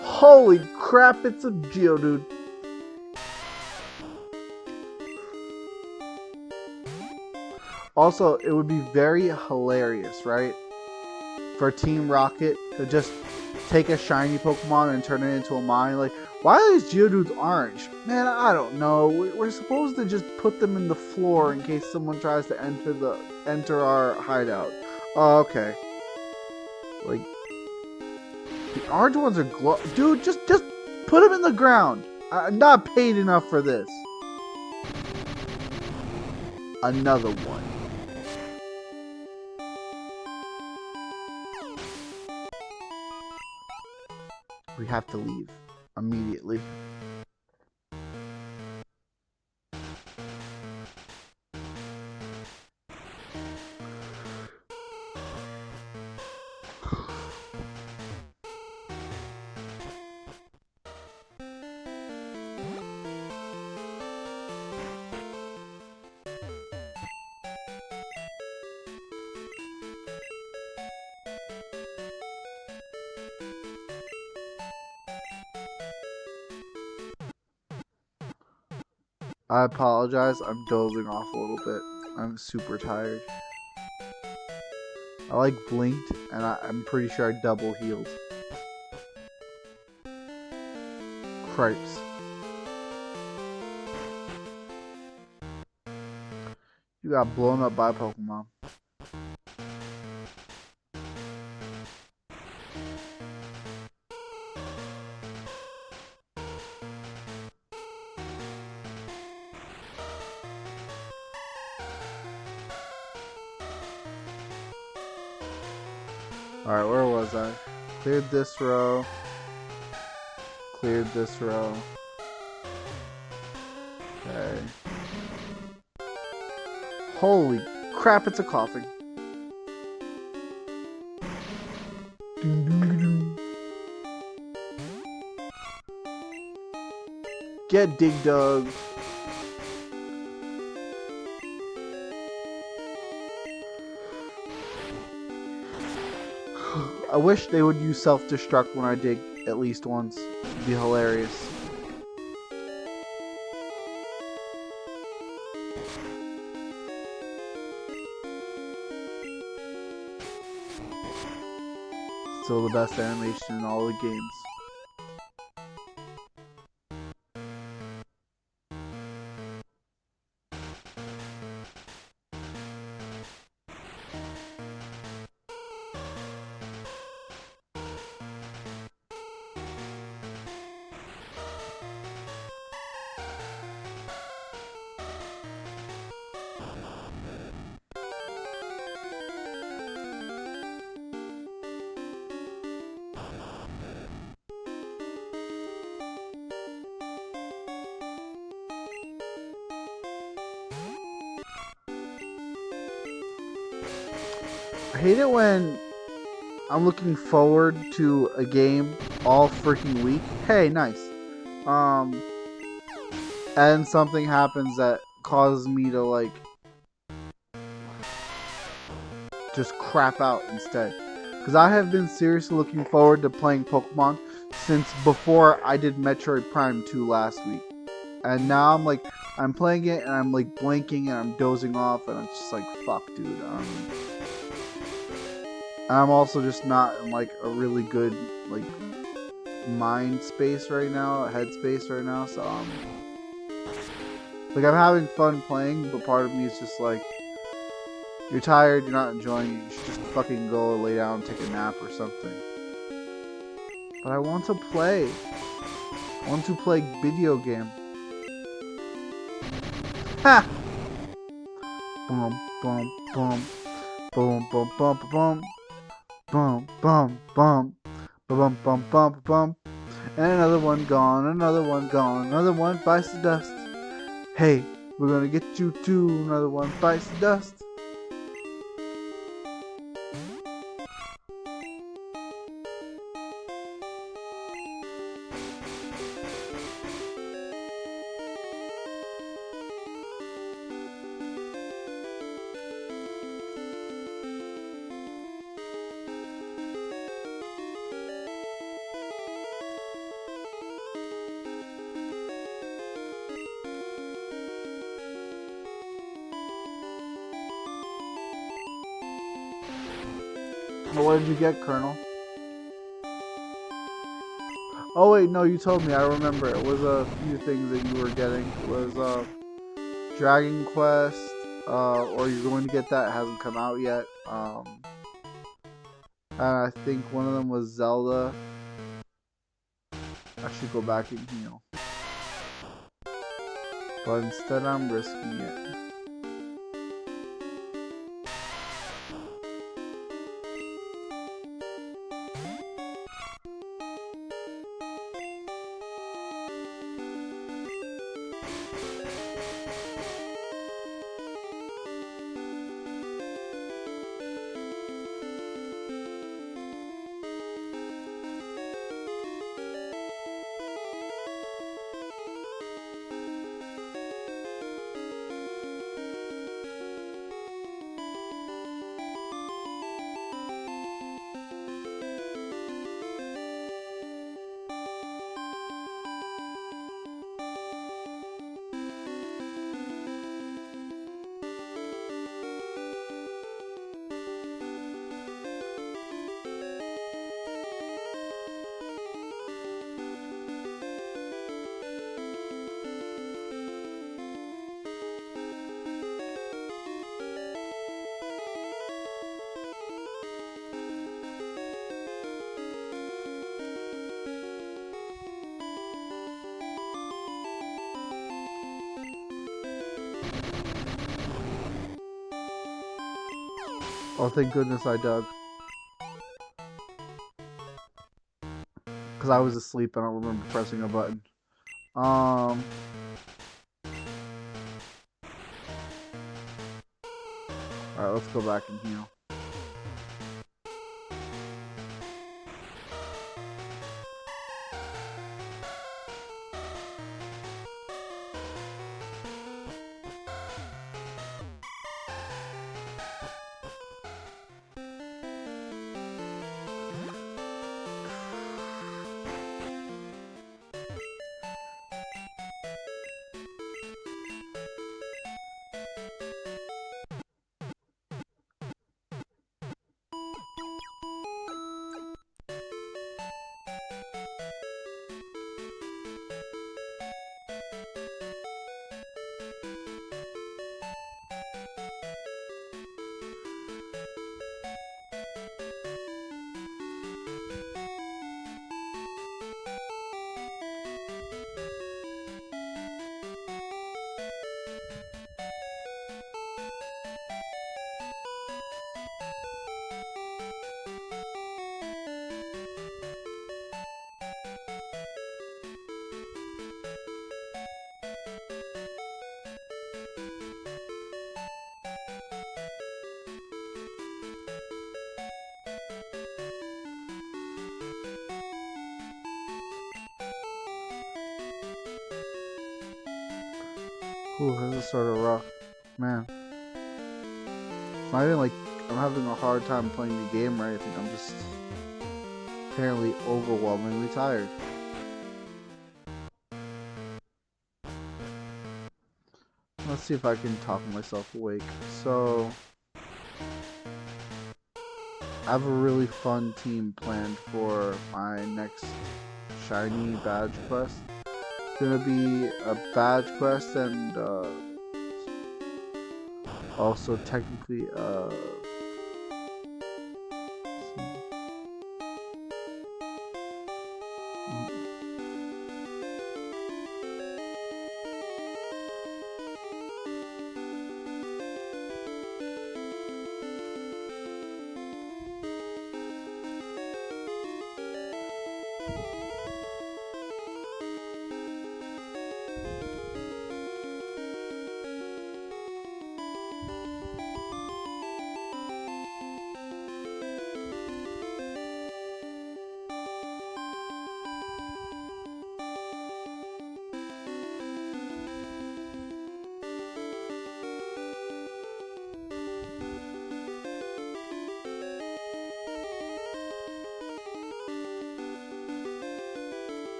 Holy crap, it's a Geodude. Also, it would be very hilarious, right? For Team Rocket to just take a shiny Pokemon and turn it into a mine. Like, why are these Geodudes orange? Man, I don't know. We're supposed to just put them in the floor in case someone tries to enter our hideout. Oh, okay. Like, the orange ones are dude, just put them in the ground. I'm not paid enough for this. Another one. We have to leave immediately. I apologize, I'm dozing off a little bit. I'm super tired. I like blinked, and I'm pretty sure I double healed. Cripes. You got blown up by Pokemon. Alright, where was I? Cleared this row. Cleared this row. Okay. Holy crap, it's a coughing. Get Dig Dug. I wish they would use self-destruct when I dig at least once. It'd be hilarious. Still the best animation in all the games. I hate it when I'm looking forward to a game all freaking week. Hey, nice. And something happens that causes me to like just crap out instead. Because I have been seriously looking forward to playing Pokemon since before I did Metroid Prime 2 last week. And now I'm playing it and I'm like blinking and I'm dozing off and I'm just like, fuck, dude. And I'm also just not in like a really good like mind space right now, head space right now. So like I'm having fun playing, but part of me is just like, you're tired, you're not enjoying it. You should just fucking go lay down, take a nap or something. But I want to play. I want to play video game. Ha! Boom, boom, boom, boom, boom, boom, boom, boom, boom, boom, boom, boom, boom, boom. And another one gone, another one gone, another one bites the dust. Hey, we're gonna get you too. Another one bites the dust. Well, what did you get, Colonel? Oh wait, no, you told me. I remember. It was a few things that you were getting. It was Dragon Quest, or you're going to get that. It hasn't come out yet. And I think one of them was Zelda. I should go back and heal. But instead I'm risking it. Oh, thank goodness I dug. Because I was asleep and I don't remember pressing a button. Alright, let's go back and heal. Ooh, this is sort of rough. Man. It's not even like I'm having a hard time playing the game or anything. I'm just apparently overwhelmingly tired. let's see if I can talk myself awake. So, I have a really fun team planned for my next shiny badge quest. It's gonna be a badge quest and also technically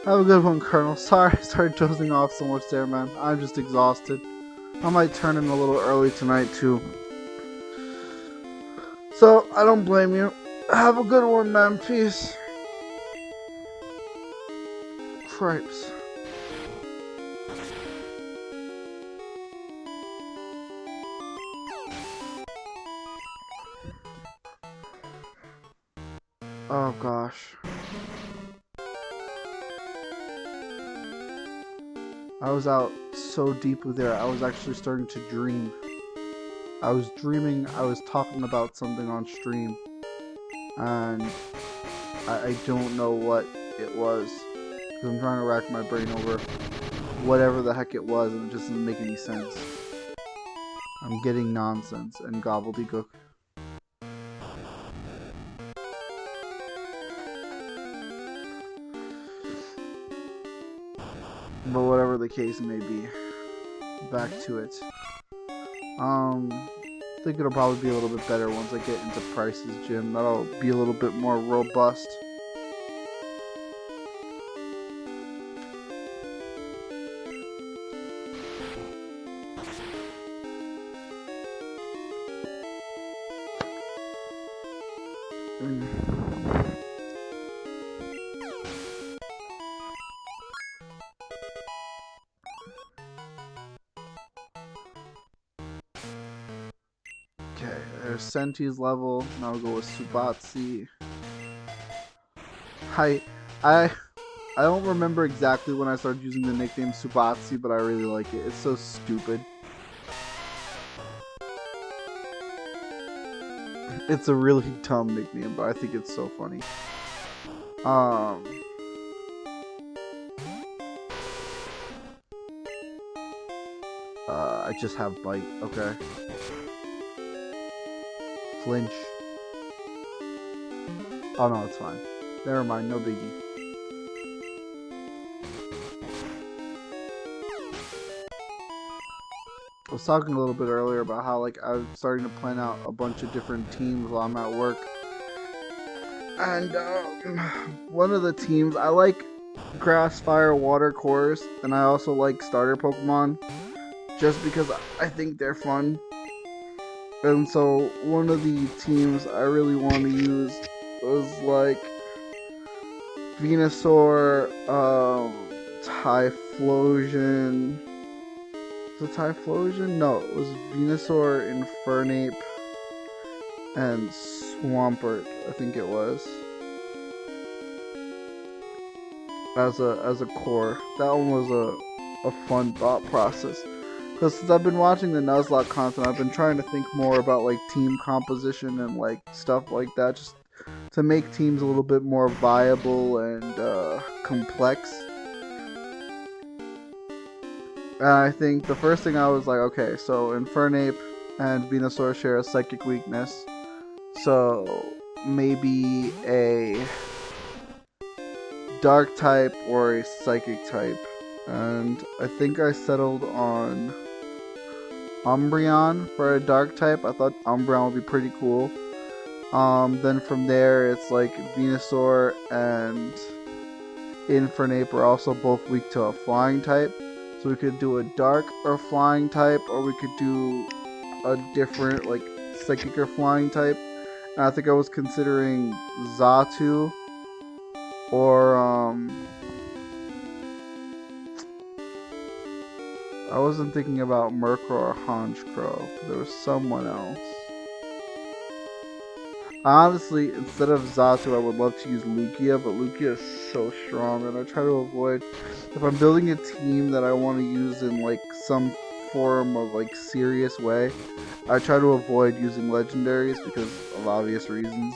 Have a good one, Colonel. Sorry I started dozing off so much there, man. I'm just exhausted. I might turn in a little early tonight, too. So, I don't blame you. Have a good one, man. Peace. Cripes. Oh, gosh. I was out so deeply there, I was actually starting to dream. I was dreaming I was talking about something on stream, and I don't know what it was, because I'm trying to rack my brain over whatever the heck it was, and it just doesn't make any sense. I'm getting nonsense and gobbledygook. But whatever the case may be, back to it. I think it'll probably be a little bit better once I get into Price's gym. That'll be a little bit more robust. Okay, there's Senti's level. Now we'll go with Subatsi. I don't remember exactly when I started using the nickname Subatsi, but I really like it. It's so stupid. It's a really dumb nickname, but I think it's so funny. I just have bite. Okay. Flinch. Oh no, it's fine. Never mind, no biggie. I was talking a little bit earlier about how like I was starting to plan out a bunch of different teams while I'm at work. And one of the teams, I like Grass, Fire, Water cores, and I also like starter Pokemon just because I think they're fun. And so one of the teams I really want to use was like Venusaur, Typhlosion. Was it Typhlosion? No, it was Venusaur, Infernape, and Swampert, I think it was. As a core. That one was a fun thought process. Because since I've been watching the Nuzlocke content, I've been trying to think more about like team composition and like stuff like that, just to make teams a little bit more viable and complex. And I think the first thing I was like, okay, so Infernape and Venusaur share a psychic weakness, so maybe a dark type or a psychic type. And I think I settled on Umbreon for a dark type. I thought Umbreon would be pretty cool. Then from there, it's like Venusaur and Infernape are also both weak to a flying type. So we could do a dark or flying type, or we could do a different, like, psychic or flying type. And I think I was considering Xatu or, I wasn't thinking about Murkrow or Honchkrow. There was someone else. Honestly, instead of Xatu, I would love to use Lugia, but Lugia is so strong, and I try to avoid... If I'm building a team that I want to use in, like, some form of, like, serious way, I try to avoid using legendaries because of obvious reasons.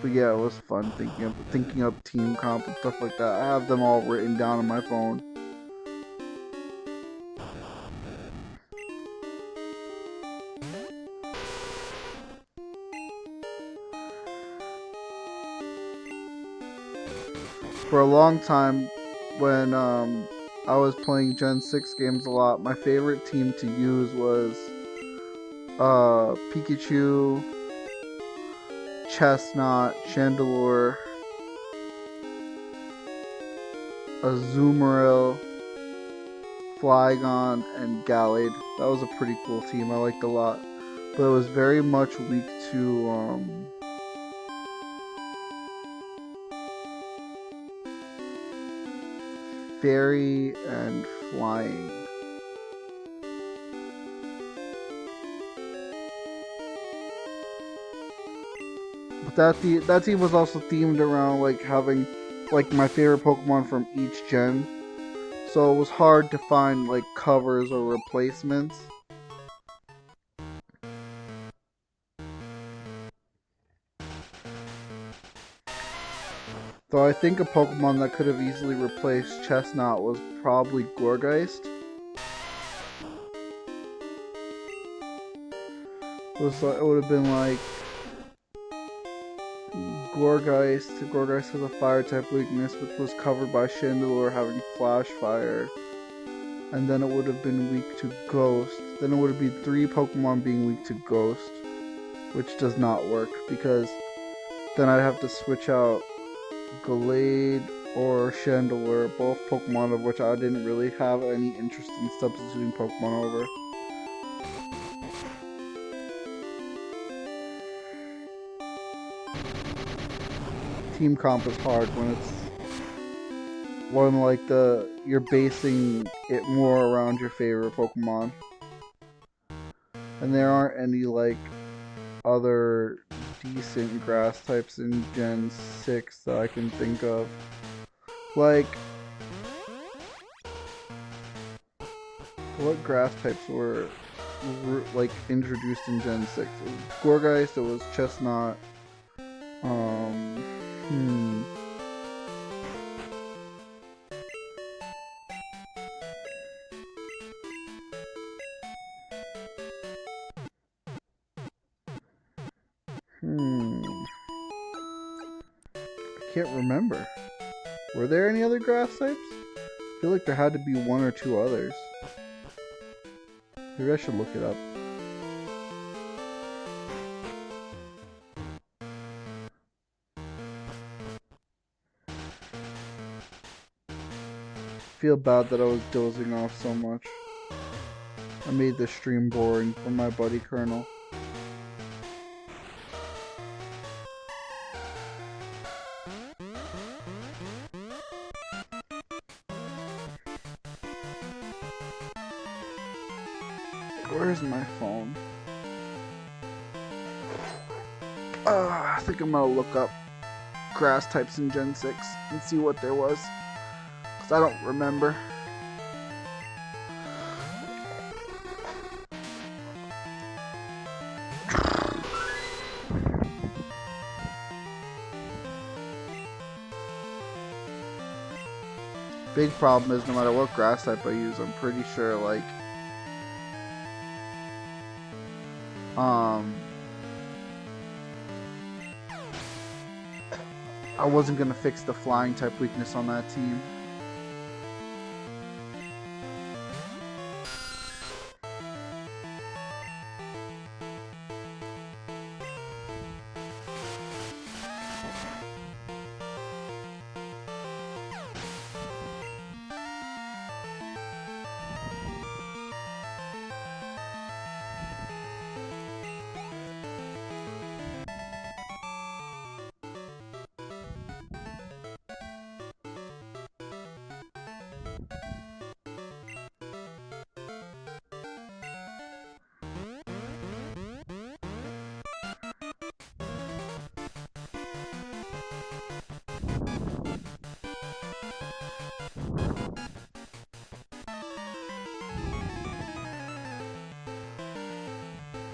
But yeah, it was fun thinking up team comp and stuff like that. I have them all written down on my phone. For a long time, when I was playing Gen 6 games a lot, my favorite team to use was Pikachu, Chestnut, Chandelure, Azumarill, Flygon, and Gallade. That was a pretty cool team. I liked a lot. But it was very much weak to Fairy and Flying. But that team was also themed around like having like my favorite Pokemon from each gen. So it was hard to find like covers or replacements. Though I think a Pokemon that could have easily replaced Chestnut was probably Gourgeist. It would have been like Gourgeist. Gourgeist has a fire type weakness, which was covered by Chandelure having Flash Fire. And then it would have been weak to Ghost. Then it would have been 3 Pokemon being weak to Ghost, which does not work because then I'd have to switch out Gallade or Chandelure, both Pokemon of which I didn't really have any interest in substituting Pokemon over. Team comp is hard when you're basing it more around your favorite Pokemon. And there aren't any like other decent grass types in Gen 6 that I can think of. Like, what grass types were like introduced in Gen 6? It was Gourgeist, it was Chestnut. I can't remember. Were there any other grass types? I feel like there had to be 1 or 2 others. Maybe I should look it up. I feel bad that I was dozing off so much. I made this stream boring for my buddy Colonel. Where's my phone? I think I'm gonna look up grass types in Gen 6 and see what there was. Because I don't remember. Big problem is no matter what grass type I use, I'm pretty sure like I wasn't gonna fix the flying type weakness on that team.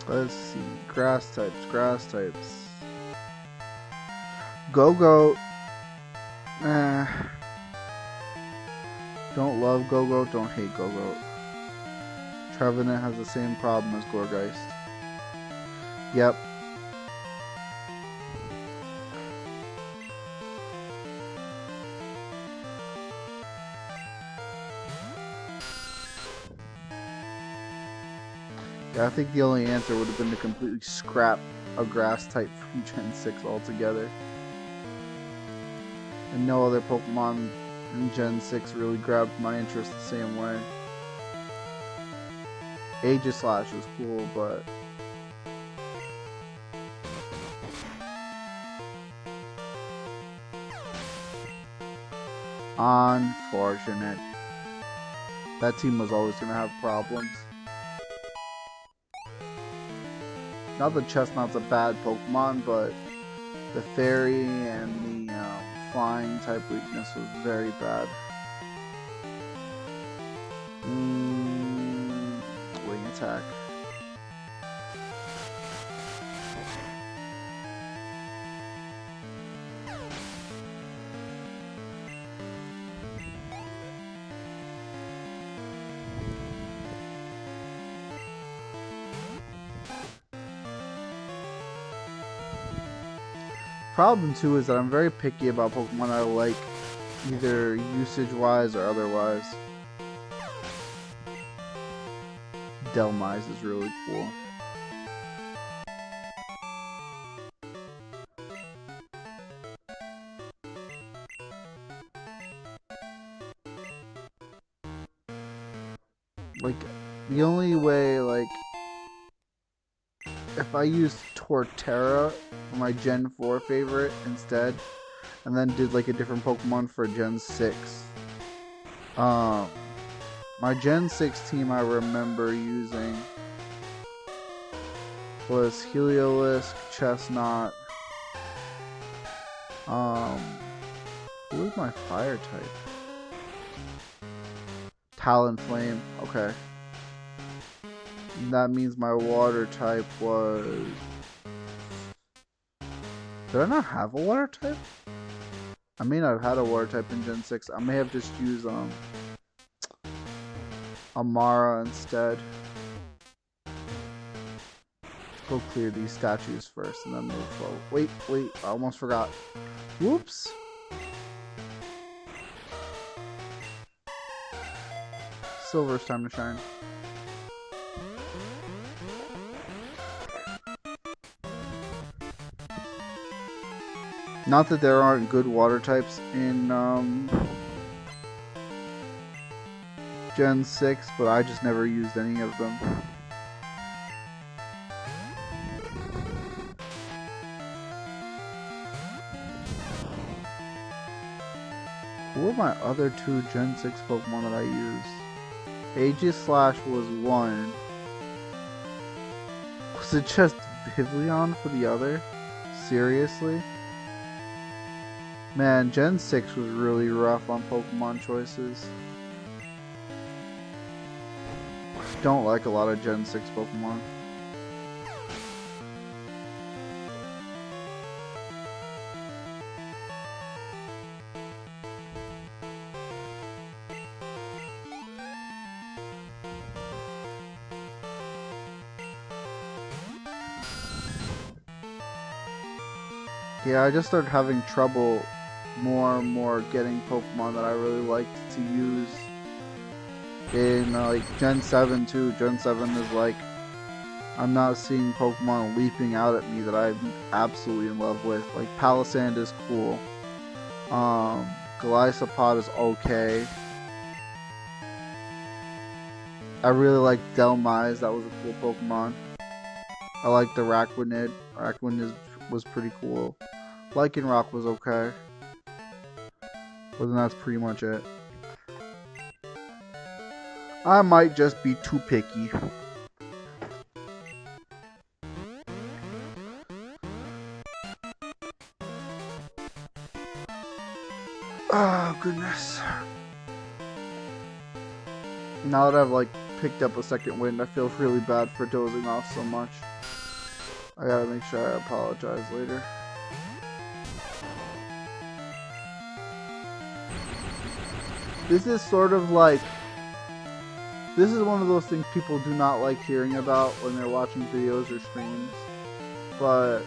Let's see. Grass types. Go-Go. Don't love Go-Go, don't hate Go-Go. Trevenant has the same problem as Gourgeist. Yep. Yeah, I think the only answer would have been to completely scrap a grass type from Gen 6 altogether. And no other Pokemon And Gen 6 really grabbed my interest the same way. Aegislash was cool, but unfortunate. That team was always going to have problems. Not that Chestnut's a bad Pokemon, but the Fairy and the flying type weakness was very bad. Wing attack. Problem too is that I'm very picky about Pokemon I like, either usage-wise or otherwise. Delmise is really cool. Like, the only way, like, if I used Torterra for my Gen 4 favorite instead, and then did like a different Pokemon for Gen 6. My Gen 6 team I remember using was Heliolisk, Chestnut. Who is my fire type? Talonflame, okay. That means my water type was... Did I not have a water type? I may not have had a water type in Gen 6. I may have just used Amara instead. Let's go clear these statues first and then move forward. Wait, I almost forgot. Whoops! Silver's time to shine. Not that there aren't good water types in Gen 6, but I just never used any of them. What were my other two Gen 6 Pokemon that I used? Aegislash was one. Was it just Vivillon for the other? Seriously? Man, Gen 6 was really rough on Pokemon choices. Don't like a lot of Gen 6 Pokemon. Yeah, I just started having trouble more and more getting Pokemon that I really liked to use in like Gen 7 too. Gen 7 is like, I'm not seeing Pokemon leaping out at me that I'm absolutely in love with. Like Palisand is cool. Golisopod is okay. I really like Delmise, that was a cool Pokemon. I like the Araquanid. Araquanid was pretty cool. Lycanroc was okay. But then that's pretty much it. I might just be too picky. Oh, goodness. Now that I've like picked up a second wind, I feel really bad for dozing off so much. I gotta make sure I apologize later. This is sort of like, this is one of those things people do not like hearing about when they're watching videos or streams. But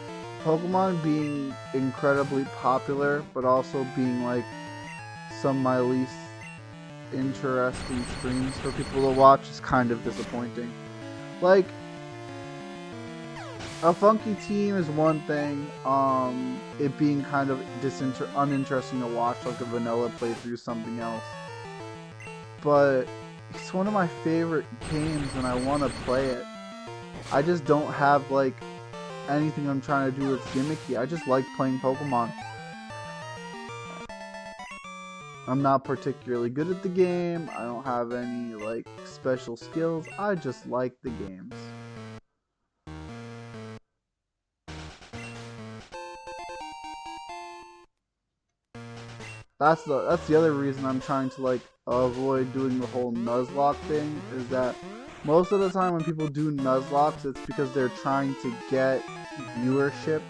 Pokemon being incredibly popular, but also being like some of my least interesting streams for people to watch is kind of disappointing. Like, A funky team is one thing. It being kind of uninteresting to watch, like a vanilla playthrough, something else. But it's one of my favorite games, and I want to play it. I just don't have like anything I'm trying to do that's gimmicky. I just like playing Pokemon. I'm not particularly good at the game. I don't have any like special skills. I just like the games. That's the other reason I'm trying to like avoid doing the whole Nuzlocke thing, is that most of the time when people do Nuzlocks, it's because they're trying to get viewership.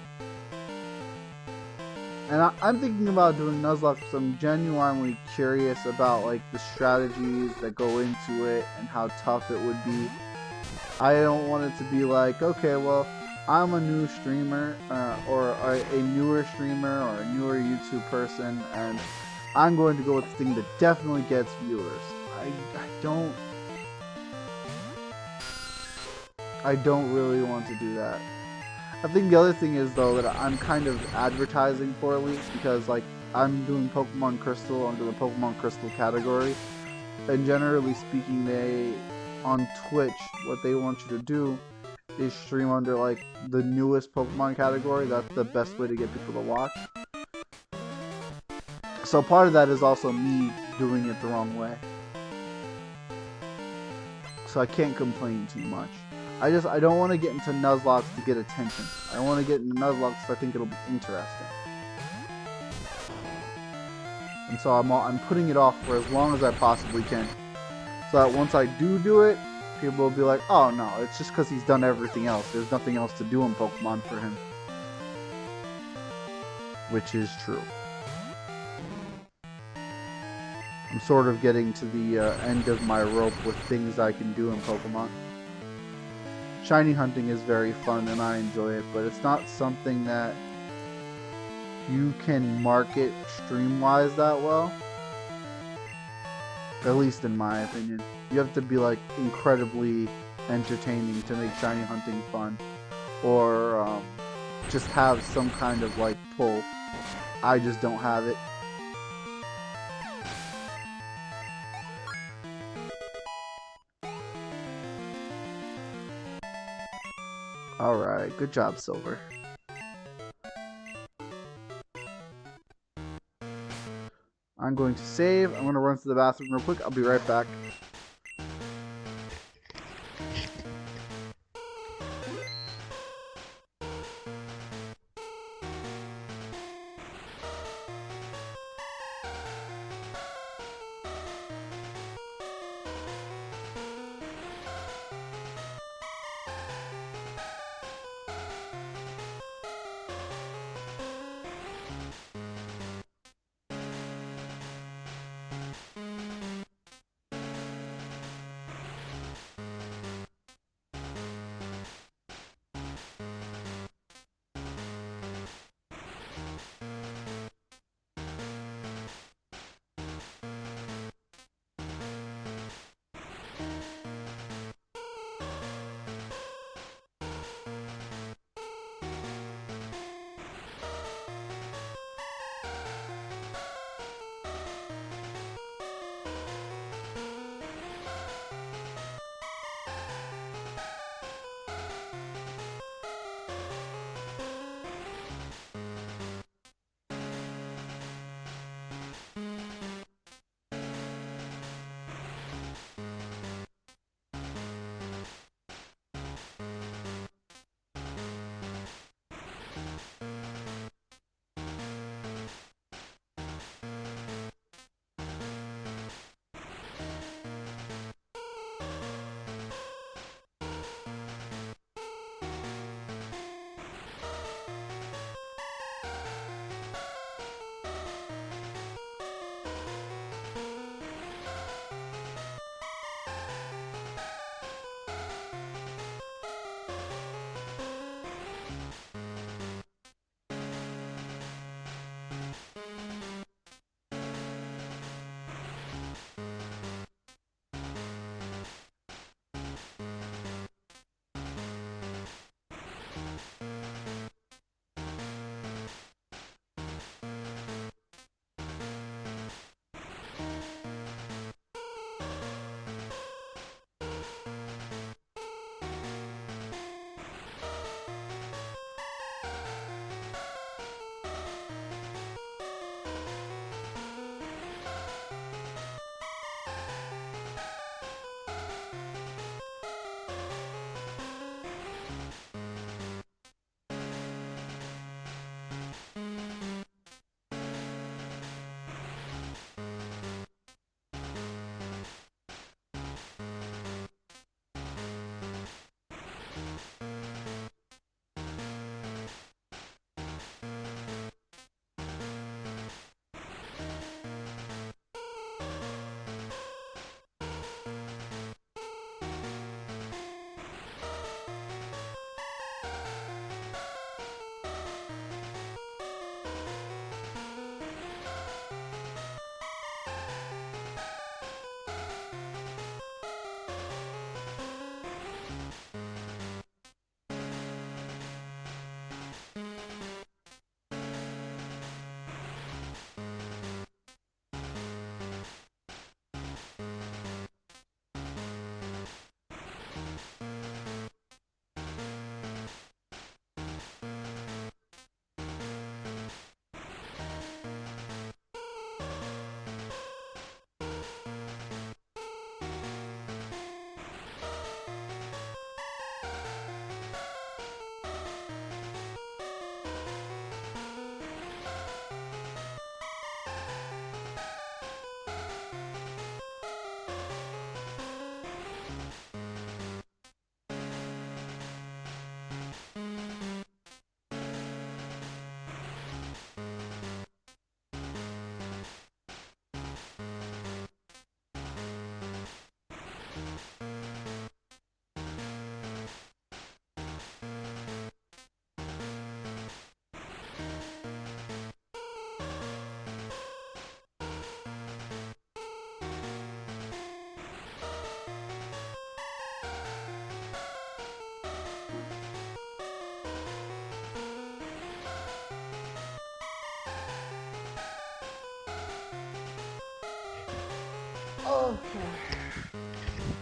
And I'm thinking about doing Nuzlocke because I'm genuinely curious about like the strategies that go into it and how tough it would be. I don't want it to be like, okay, well, I'm a new streamer or a newer streamer or a newer YouTube person, and I'm going to go with the thing that definitely gets viewers. I don't really want to do that. I think the other thing is though that I'm kind of advertising poorly, because like I'm doing Pokemon Crystal under the Pokemon Crystal category, and generally speaking, they on Twitch what they want you to do is stream under like the newest Pokemon category. That's the best way to get people to watch. So part of that is also me doing it the wrong way. So I can't complain too much. I don't want to get into Nuzlocke to get attention. I want to get into Nuzlocke because I think it'll be interesting. And so I'm putting it off for as long as I possibly can. So that once I do it, people will be like, oh no, it's just because he's done everything else. There's nothing else to do in Pokemon for him. Which is true. I'm sort of getting to the end of my rope with things I can do in Pokemon. Shiny hunting is very fun and I enjoy it, but it's not something that you can market stream-wise that well. At least in my opinion. You have to be like incredibly entertaining to make shiny hunting fun. Or just have some kind of like pull. I just don't have it. Alright, good job, Silver. I'm going to save. I'm going to run to the bathroom real quick. I'll be right back.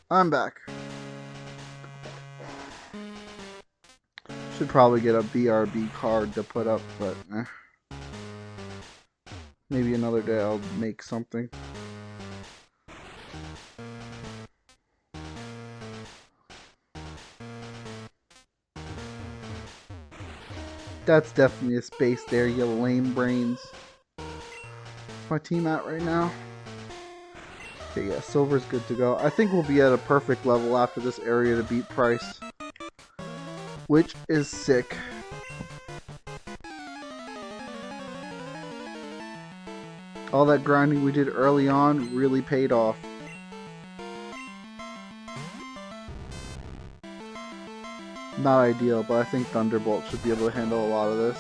I'm back. Should probably get a BRB card to put up, but maybe another day I'll make something. That's definitely a space there, you lame brains. Where's my team at right now? Okay, yeah, silver's good to go. I think we'll be at a perfect level after this area to beat Price, which is sick. All that grinding we did early on really paid off. Not ideal, but I think Thunderbolt should be able to handle a lot of this.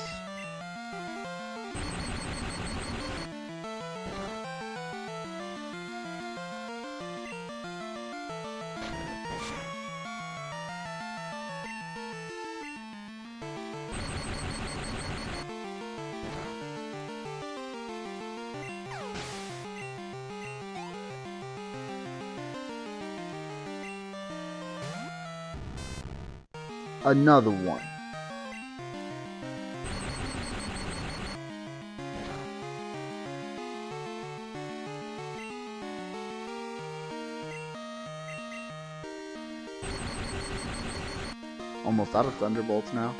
Another one. Almost out of Thunderbolts now.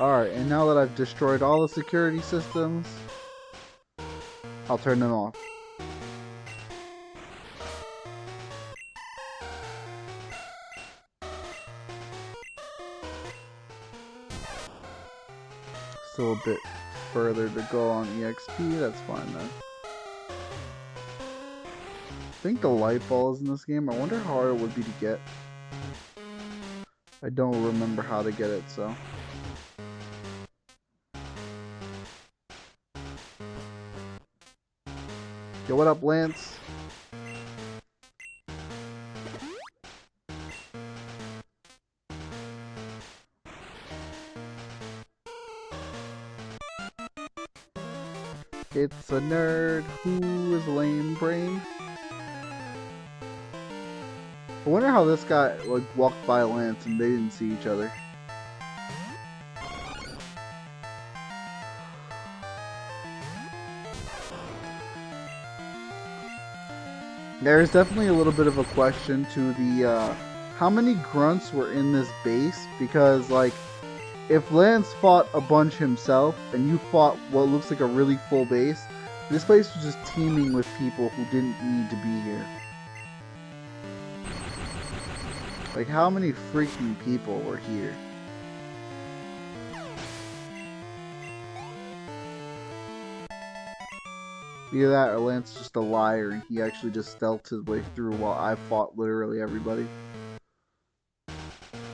Alright, and now that I've destroyed all the security systems, I'll turn them off. Still a bit further to go on EXP, that's fine then. I think the light ball is in this game. I wonder how hard it would be to get. I don't remember how to get it, so. Yo, what up, Lance? It's a nerd who is lame brain. I wonder how this guy like walked by Lance and they didn't see each other. There's definitely a little bit of a question to the how many grunts were in this base, because like if Lance fought a bunch himself and you fought what looks like a really full base, this place was just teeming with people who didn't need to be here. Like how many freaking people were here? Either that or Lance just a liar and he actually just stealthed his way through while I fought literally everybody.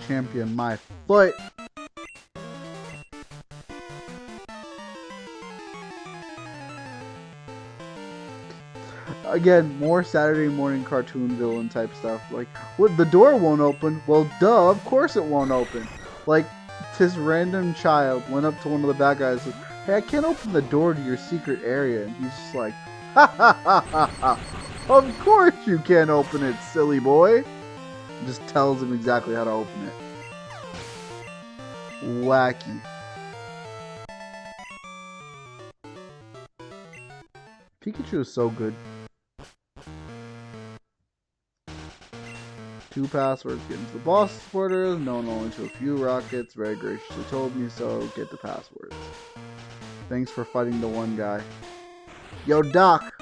Champion my foot! Again, more Saturday morning cartoon villain type stuff. Like, what? The door won't open? Well, duh, of course it won't open. Like, this random child went up to one of the bad guys and said, "Hey, I can't open the door to your secret area." And he's just like, "Ha ha ha ha ha! Of course you can't open it, silly boy!" And just tells him exactly how to open it. Wacky. Pikachu is so good. 2 passwords, get into the boss quarters, known only to a few rockets, very graciously told me so, get the passwords. Thanks for fighting the one guy. Yo, Doc.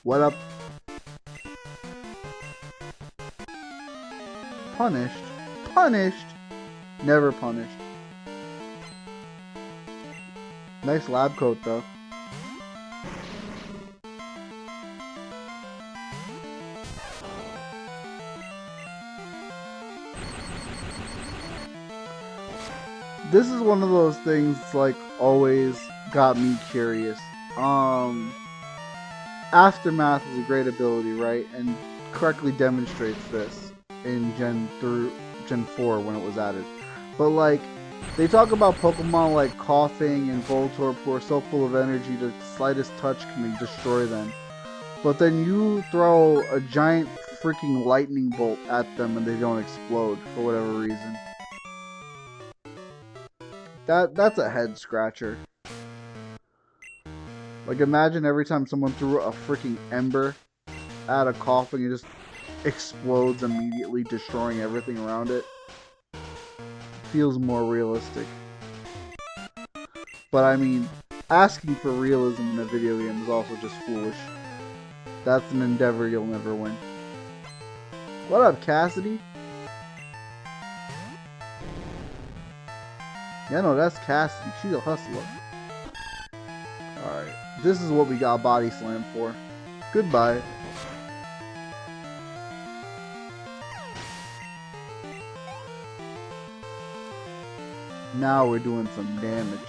What up? Punished? Punished? Never punished. Nice lab coat, though. This is one of those things, like, always got me curious. Aftermath is a great ability, right? And correctly demonstrates this in Gen 4 when it was added. But, like, they talk about Pokemon like coughing and Voltorb who are so full of energy the slightest touch can destroy them. But then you throw a giant freaking lightning bolt at them and they don't explode for whatever reason. That's a head scratcher. Like, imagine every time someone threw a freaking ember at a coughing, it just explodes immediately, destroying everything around it. Feels more realistic. But I mean, asking for realism in a video game is also just foolish. That's an endeavor you'll never win. What up, Cassidy? Yeah, no, that's Cassidy. She's a hustler. Alright. This is what we got Body Slam for. Goodbye. Now we're doing some damage.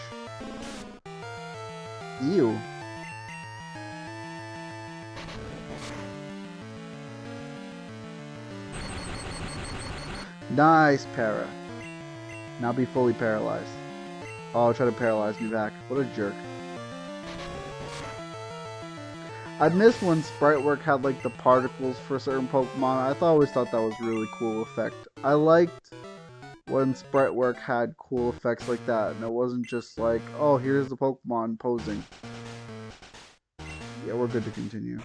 Ew. Nice para. Now be fully paralyzed. Oh, try to paralyze me back. What a jerk. I missed when Sprite Work had like the particles for certain Pokemon. I always thought that was a really cool effect. I liked when Sprite Work had cool effects like that, and it wasn't just like, oh, here's the Pokemon posing. Yeah, we're good to continue.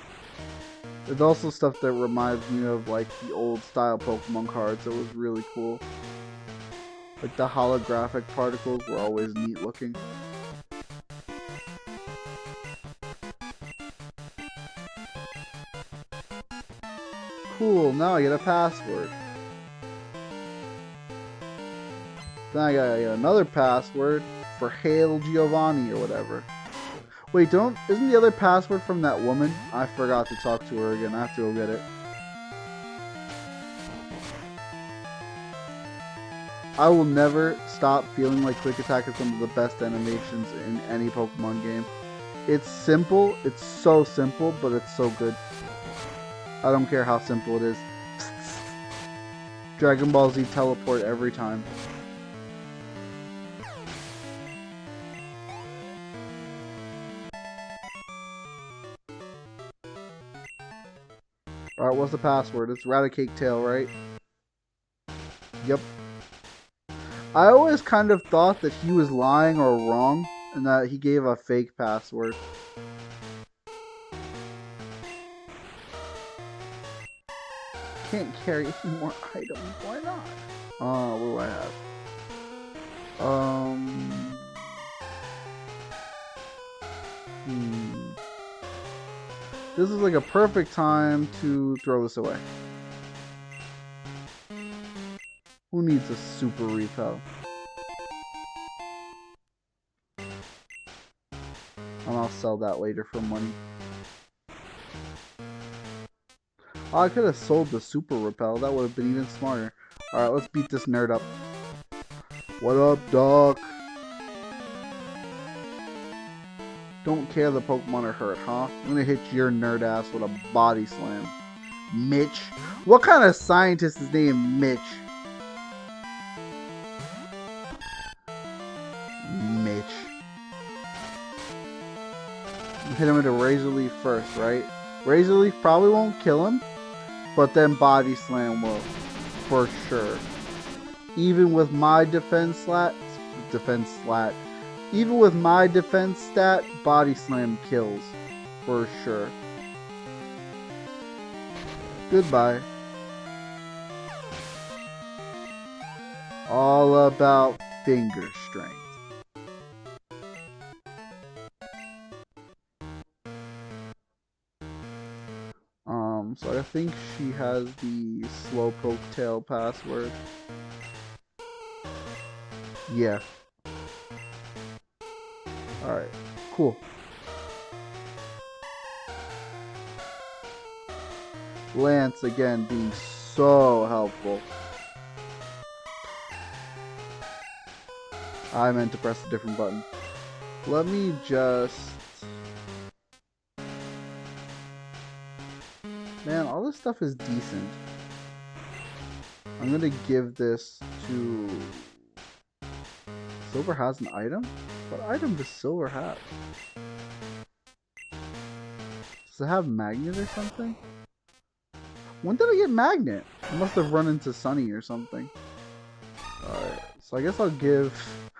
There's also stuff that reminds me of like the old style Pokemon cards that was really cool. Like the holographic particles were always neat looking. Cool, now I get a password. Then I gotta get another password for Hail Giovanni or whatever. Wait, isn't the other password from that woman? I forgot to talk to her again. I have to go get it. I will never stop feeling like Quick Attack is one of the best animations in any Pokemon game. It's simple, it's so simple, but it's so good. I don't care how simple it is. Dragon Ball Z teleport every time. Alright, what's the password? It's Raticate Tail, right? Yep. I always kind of thought that he was lying or wrong, and that he gave a fake password. Can't carry any more items. Why not? What do I have? This is like a perfect time to throw this away. Who needs a super repel? And I'll sell that later for money. Oh, I could have sold the super repel. That would have been even smarter. Alright, let's beat this nerd up. What up, Doc? Don't care the Pokemon are hurt, huh? I'm gonna hit your nerd ass with a body slam. Mitch? What kind of scientist is named Mitch? Mitch. Hit him with a Razor Leaf first, right? Razor Leaf probably won't kill him, but then Body Slam will, for sure. Even with my defense stat, even with my defense stat, Body Slam kills, for sure. Goodbye. All about finger strength. think she has the Slowpoke Tail password. Yeah. Alright, cool. Lance, again, being so helpful. I meant to press a different button. Let me just... Man, all this stuff is decent. I'm gonna give this to... Silver has an item? What item does Silver have? Does it have Magnet or something? When did I get Magnet? I must have run into Sunny or something. Alright, so I guess I'll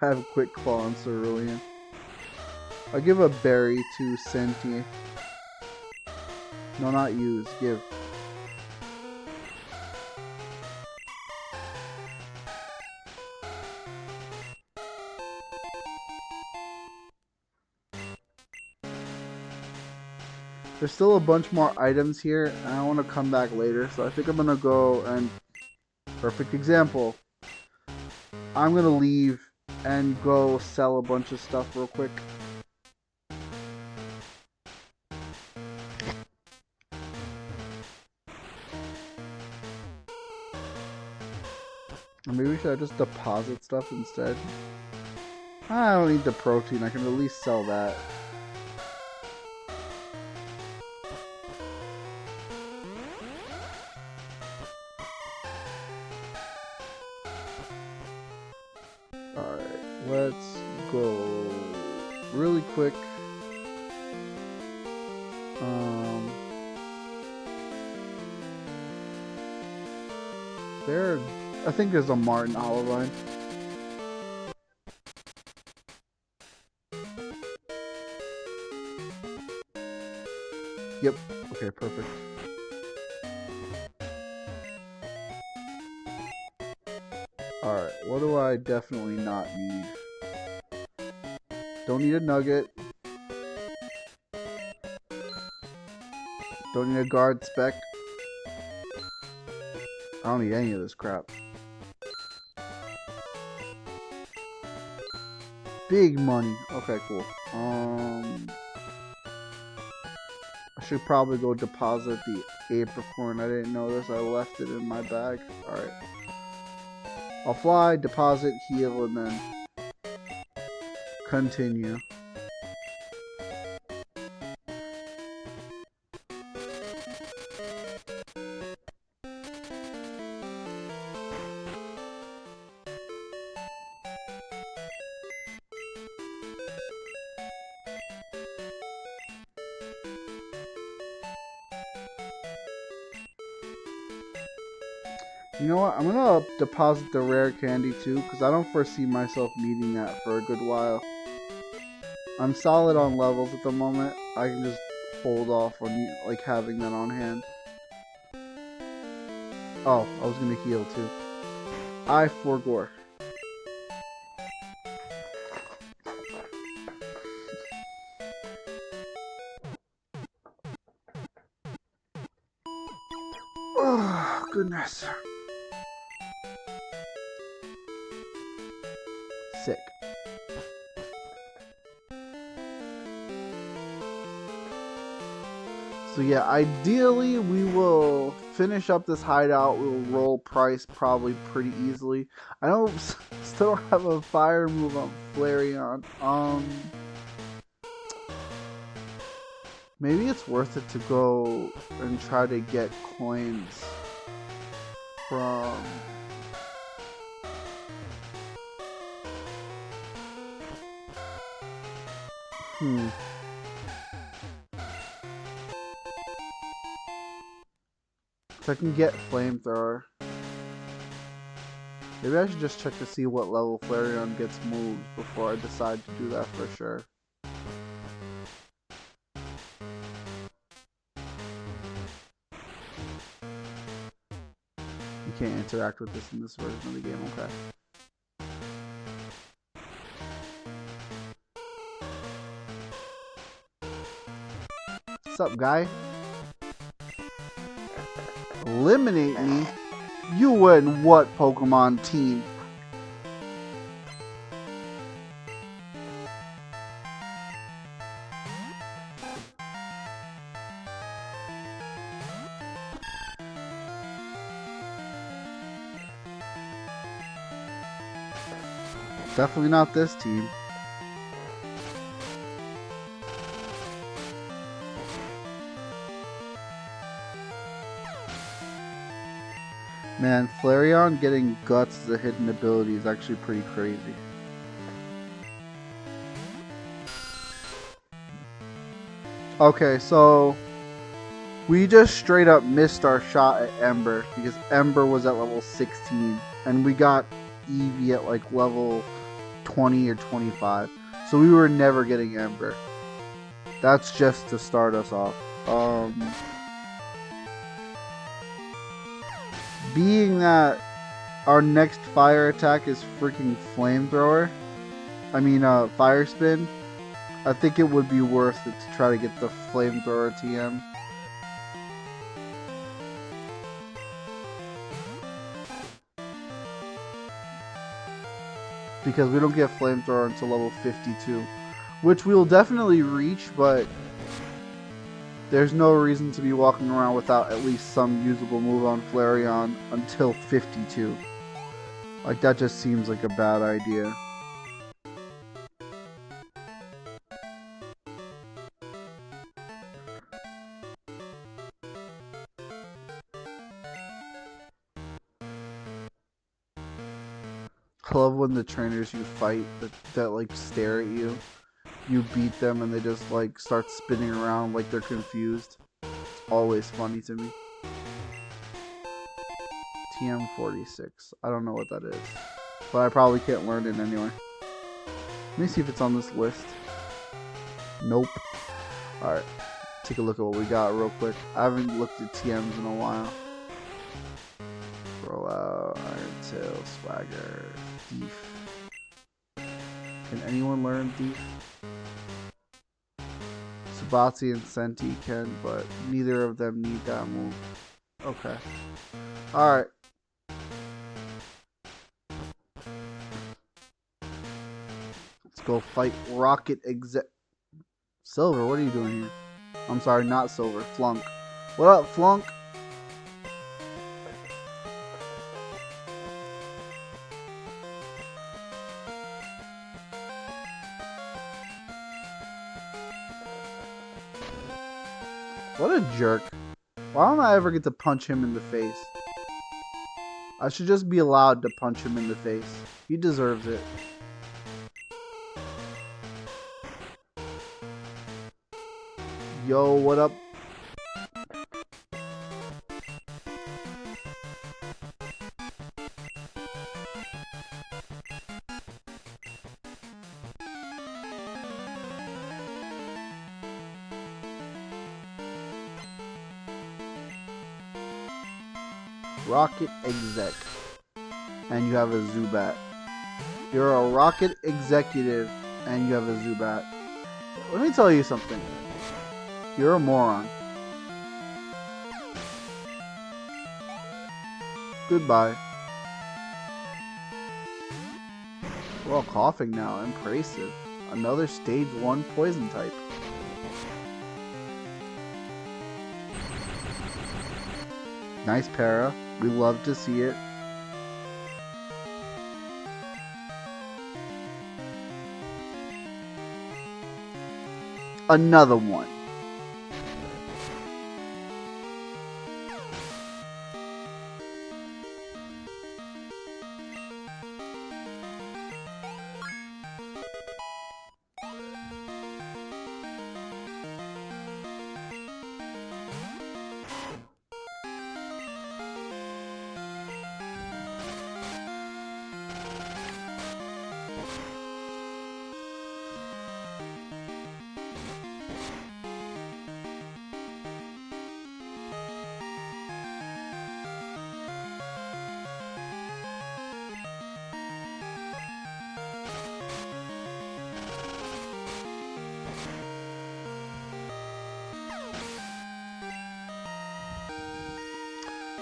have Quick Claw on Cerulean. I'll give a berry to Senti. No, not use, give. There's still a bunch more items here, and I want to come back later, so I think I'm going to go and... Perfect example. I'm going to leave and go sell a bunch of stuff real quick. Or maybe should I just deposit stuff instead? I don't need the protein, I can at least sell that. Alright, let's go really quick. I think there's a Martin Olivine. Yep, okay, perfect. Alright, what do I definitely not need? Don't need a nugget. Don't need a guard spec. I don't need any of this crap. Big money. Okay, cool. I should probably go deposit the apricorn. I didn't know this. I left it in my bag. Alright. I'll fly, deposit, heal, and then continue. You know what? I'm gonna deposit the rare candy too, because I don't foresee myself needing that for a good while. I'm solid on levels at the moment. I can just hold off on like having that on hand. Oh, I was gonna heal too. I forgot. Oh, goodness. Sick. So yeah, ideally we will finish up this hideout. We'll roll price probably pretty easily. I don't still don't have a fire move on Flareon. Maybe it's worth it to go and try to get coins from... If I can get Flamethrower. Maybe I should just check to see what level Flareon gets moved before I decide to do that for sure. You can't interact with this in this version of the game, okay. What's up, guy? Eliminate me? You were in what Pokemon team? Definitely not this team. Man, Flareon getting Guts as a hidden ability is actually pretty crazy. Okay, so we just straight up missed our shot at Ember because Ember was at level 16 and we got Eevee at like level 20 or 25. So we were never getting Ember. That's just to start us off. Being that our next fire attack is freaking Flamethrower, Fire Spin, I think it would be worth it to try to get the Flamethrower TM. Because we don't get Flamethrower until level 52, which we'll definitely reach, but there's no reason to be walking around without at least some usable move on Flareon until 52. Like, that just seems like a bad idea. I love when the trainers you fight that like stare at you. You beat them and they just like start spinning around like they're confused. It's always funny to me. TM46. I don't know what that is. But I probably can't learn it anyway. Let me see if it's on this list. Nope. Alright. Take a look at what we got real quick. I haven't looked at TMs in a while. Roll out, Iron Tail, Swagger, Thief. Can anyone learn Thief? Subatsi and Senti can, but neither of them need that move. Okay. Alright. Let's go fight Rocket Exec. Silver, what are you doing here? I'm sorry, not Silver. Flunk. What up, Flunk? What a jerk. Why don't I ever get to punch him in the face? I should just be allowed to punch him in the face. He deserves it. Yo, what up? Rocket Exec. And you have a Zubat. You're a Rocket Executive and you have a Zubat. Let me tell you something. You're a moron. Goodbye. We're all coughing now. Impressive. Another stage 1 poison type. Nice para. We love to see it. Another one.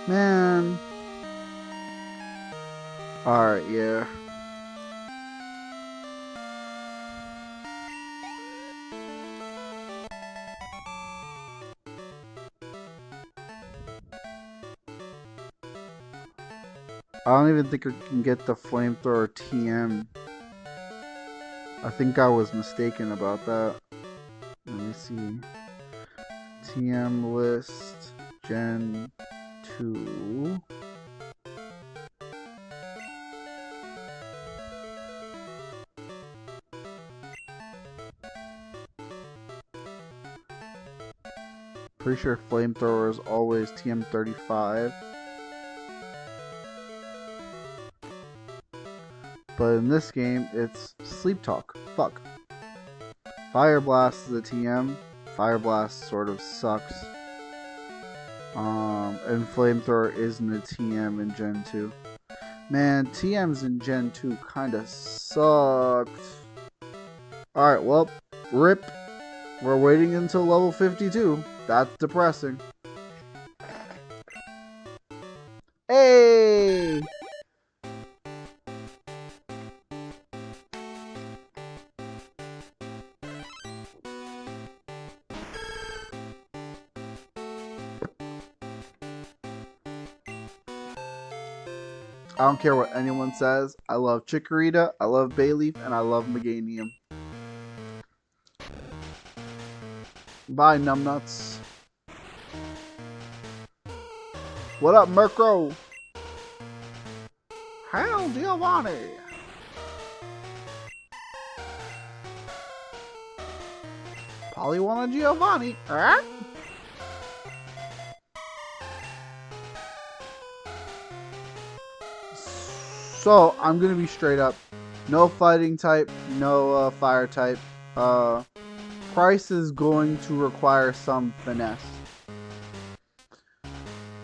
Man. Alright, yeah. I don't even think I can get the flamethrower TM. I think I was mistaken about that. Let me see. TM list Gen 2. Pretty sure flamethrower is always TM35. But in this game, it's Sleep Talk. Fuck. Fire Blast is a TM. Fire Blast sort of sucks. And Flamethrower isn't a TM in Gen 2. Man, TMs in Gen 2 kinda sucked. Alright, well, RIP. We're waiting until level 52. That's depressing. Hey! I don't care what anyone says. I love Chikorita, I love Bayleaf, and I love Meganium. Bye, numbnuts. What up, Murkrow? How do you want it? Polywana Giovanni, alright? So, I'm gonna be straight up. No fighting type, no fire type. Price is going to require some finesse.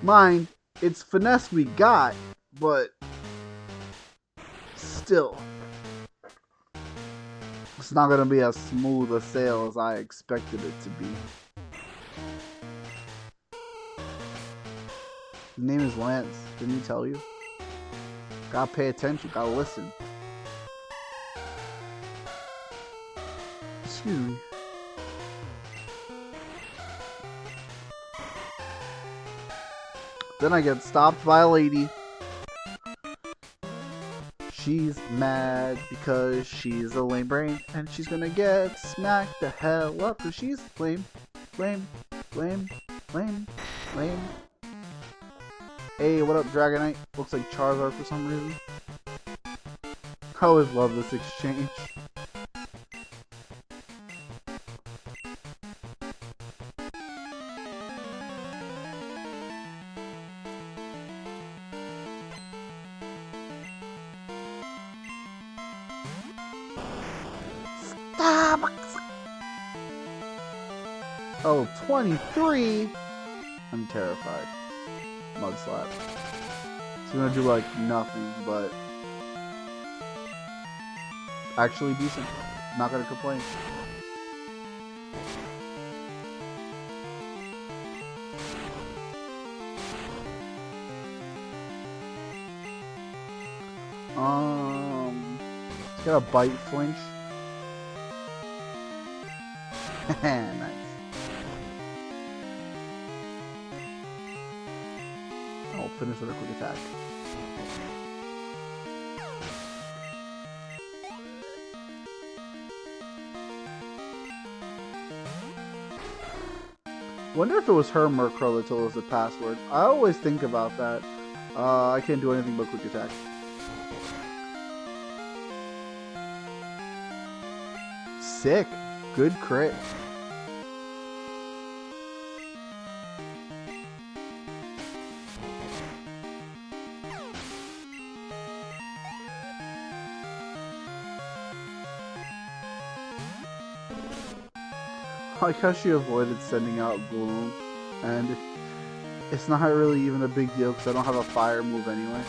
Mind, it's finesse we got, but still. It's not gonna be as smooth a sail as I expected it to be. His name is Lance, didn't he tell you? Gotta pay attention, gotta listen. Excuse me. Then I get stopped by a lady. She's mad because she's a lame brain and she's gonna get smacked the hell up because she's lame, lame, lame, lame, lame. Hey, what up, Dragonite? Looks like Charizard for some reason. I always love this exchange. Stop! Oh, 23? I'm terrified. Mud slap. It's gonna do like nothing, but actually decent. Not gonna complain. It's got a bite flinch. Nice. I'll finish with a quick attack. Wonder if it was her Murkrow that told us the password. I always think about that. I can't do anything but quick attack. Sick. Good crit. I like how she avoided sending out Gloom, and it's not really even a big deal because I don't have a fire move anyway.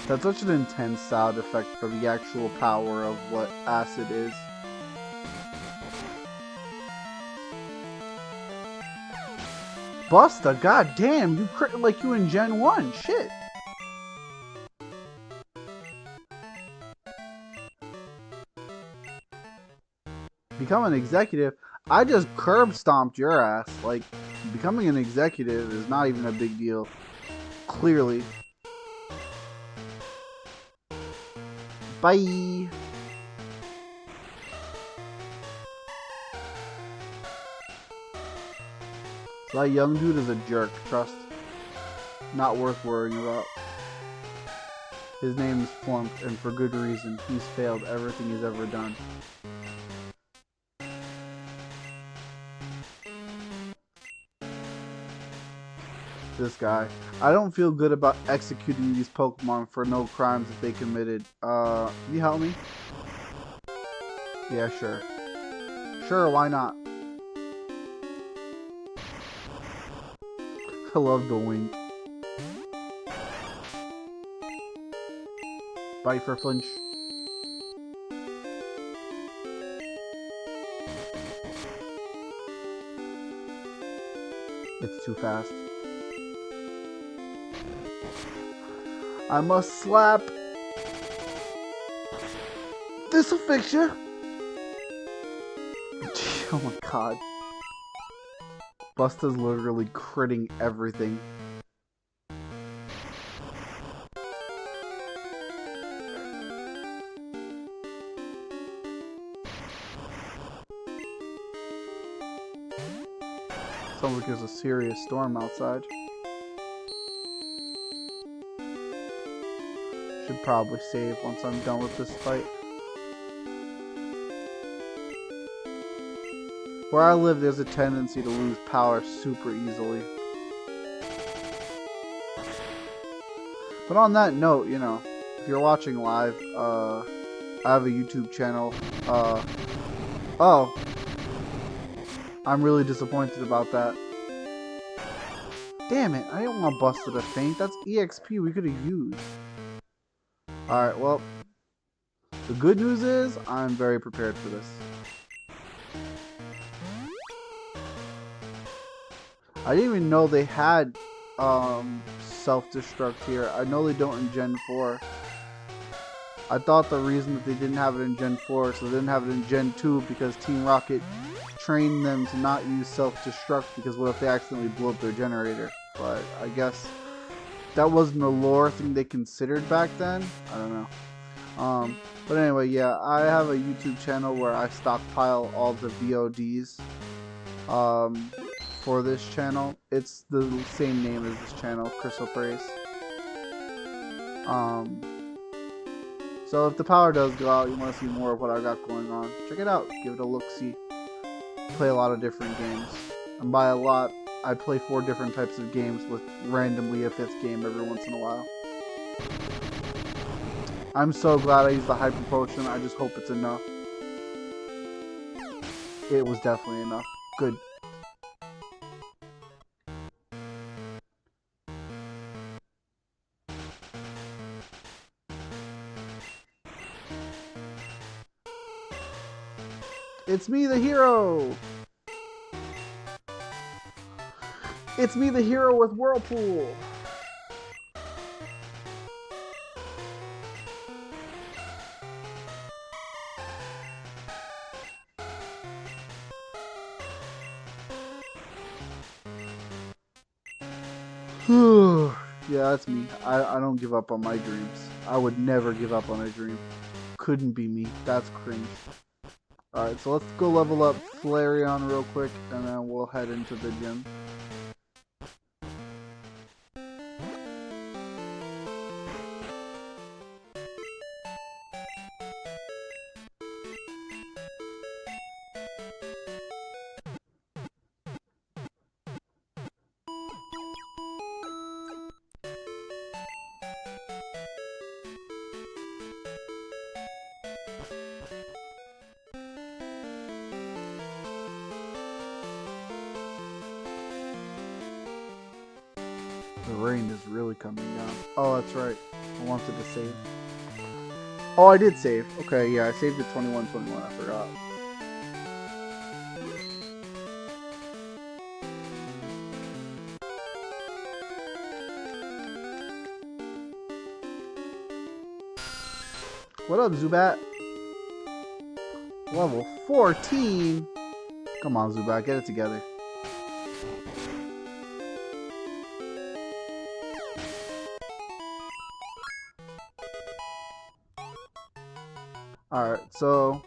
That's such an intense sound effect for the actual power of what acid is. Busta, goddamn, you crit like you in Gen 1, shit. Become an executive? I just curb stomped your ass. Like, becoming an executive is not even a big deal. Clearly. Bye. So that young dude is a jerk, trust. Not worth worrying about. His name is Flunked, and for good reason. He's failed everything he's ever done. This guy. I don't feel good about executing these Pokemon for no crimes that they committed. Can you help me? Yeah, sure. Sure, why not? I love the wink. Bite for flinch. It's too fast. I must slap. This'll fix you. Oh my god. Busta's literally critting everything. Sounds like there's a serious storm outside. Should probably save once I'm done with this fight. Where I live, there's a tendency to lose power super easily. But on that note, you know, if you're watching live, I have a YouTube channel. Oh. I'm really disappointed about that. Damn it, I didn't want Busta to faint. That's EXP we could have used. Alright, well, the good news is I'm very prepared for this. I didn't even know they had self-destruct here. I know they don't in Gen 4. I thought the reason that they didn't have it in Gen 4 so they didn't have it in Gen 2 because Team Rocket trained them to not use self-destruct because what if they accidentally blew up their generator? But I guess that wasn't a lore thing they considered back then. I don't know. But anyway, yeah, I have a YouTube channel where I stockpile all the VODs for this channel. It's the same name as this channel, Crystal Praise. So if the power does go out, you want to see more of what I got going on, check it out. Give it a look-see. Play a lot of different games. And by a lot, I play 4 different types of games with randomly a 5th game every once in a while. I'm so glad I used the Hyper Potion. I just hope it's enough. It was definitely enough. Good. It's me, the hero! It's me, the hero with Whirlpool! Yeah, that's me. I don't give up on my dreams. I would never give up on a dream. Couldn't be me. That's cringe. Alright, so let's go level up Flareon real quick, and then we'll head into the gym. The rain is really coming down. Oh, that's right. I wanted to save. Oh, I did save. Okay, yeah, I saved at 21:21. I forgot. What up, Zubat? Level 14? Come on, Zubat, get it together. Alright, so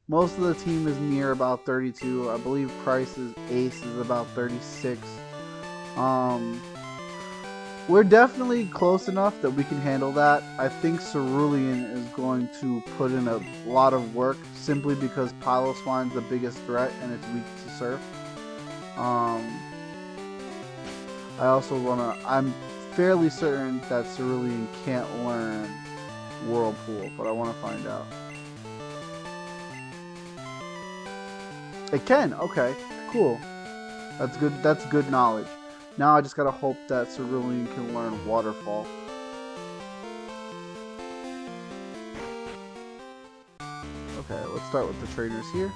most of the team is near about 32. I believe Price's ace is about 36. We're definitely close enough that we can handle that. I think Cerulean is going to put in a lot of work simply because Piloswine's the biggest threat and it's weak to Surf. I also I'm fairly certain that Cerulean can't learn Whirlpool, but I want to find out. It can, okay, cool. That's good. That's good knowledge. Now I just gotta hope that Cerulean can learn Waterfall. Okay, let's start with the trainers here.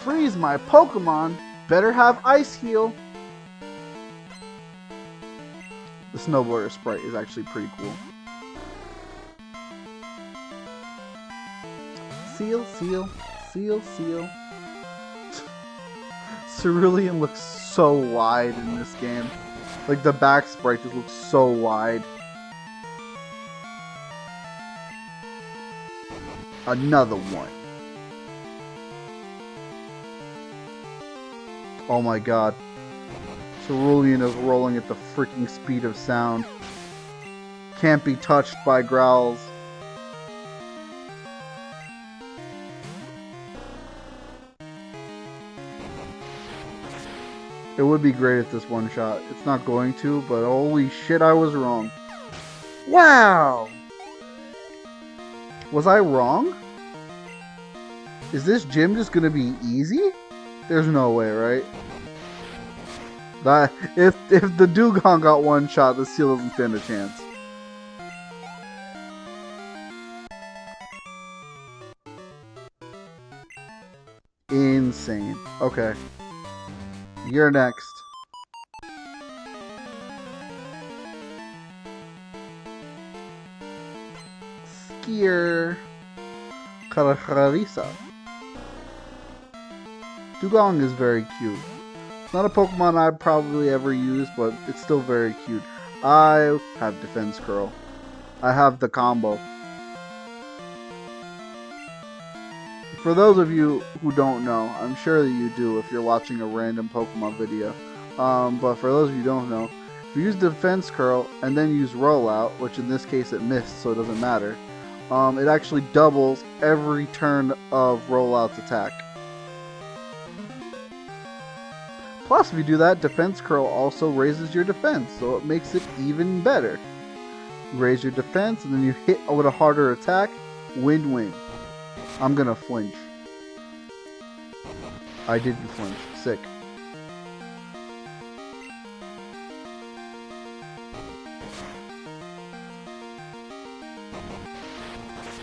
Freeze my Pokemon! Better have Ice Heal! The Snowboarder sprite is actually pretty cool. Seal, seal, seal, seal. Cerulean looks so wide in this game. Like, the back sprite just looks so wide. Another one. Oh my god. Cerulean is rolling at the freaking speed of sound. Can't be touched by growls. It would be great if this one shot. It's not going to, but holy shit, I was wrong. Wow! Was I wrong? Is this gym just gonna be easy? There's no way, right? That if the Dugong got one shot, the Seal doesn't stand a chance. Insane. Okay. You're next. Skier. Caracharisa. Dugong is very cute. It's not a Pokemon I'd probably ever use, but it's still very cute. I have Defense Curl. I have the combo. For those of you who don't know, I'm sure that you do if you're watching a random Pokemon video. But for those of you who don't know, if you use Defense Curl and then use Rollout, which in this case it missed, so it doesn't matter, it actually doubles every turn of Rollout's attack. Plus, if you do that, Defense Curl also raises your defense, so it makes it even better. You raise your defense, and then you hit with a harder attack. Win-win. I'm gonna flinch. I didn't flinch. Sick.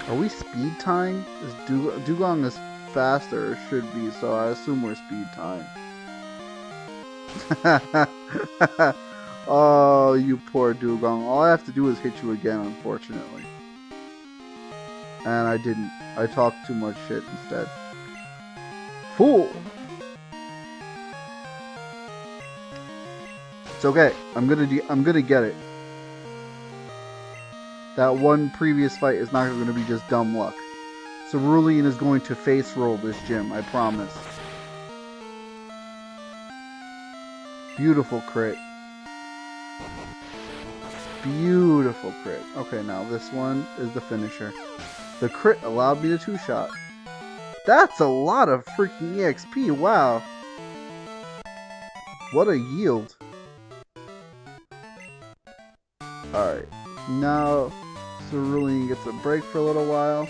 Are we speed tying? Dugong is faster, or should be, so I assume we're speed tying. Oh, you poor Dugong. All I have to do is hit you again, unfortunately. And I didn't. I talked too much shit instead. Fool! It's okay. I'm gonna get it. That one previous fight is not gonna be just dumb luck. Cerulean is going to face roll this gym, I promise. Beautiful crit. Beautiful crit. Okay, now this one is the finisher. The crit allowed me to two-shot. That's a lot of freaking EXP, wow. What a yield. Alright, now Cerulean gets a break for a little while.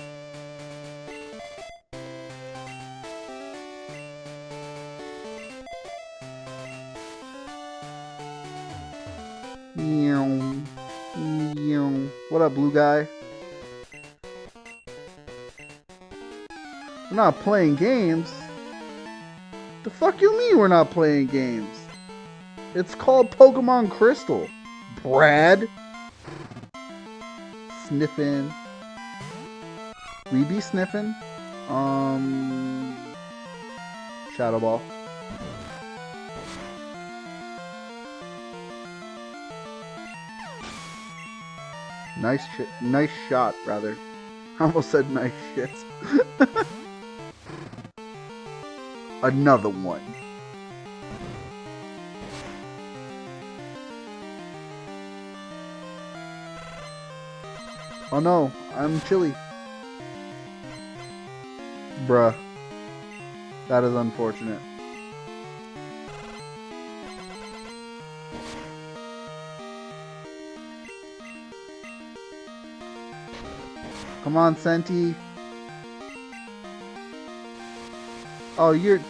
What up, blue guy? We're not playing games. The fuck you mean we're not playing games? It's called Pokemon Crystal. Brad. Sniffing. We be sniffing. Shadow Ball. Nice shot, rather. I almost said nice shit. Another one. Oh no, I'm chilly. Bruh. That is unfortunate. Come on, Senti. Oh, you're...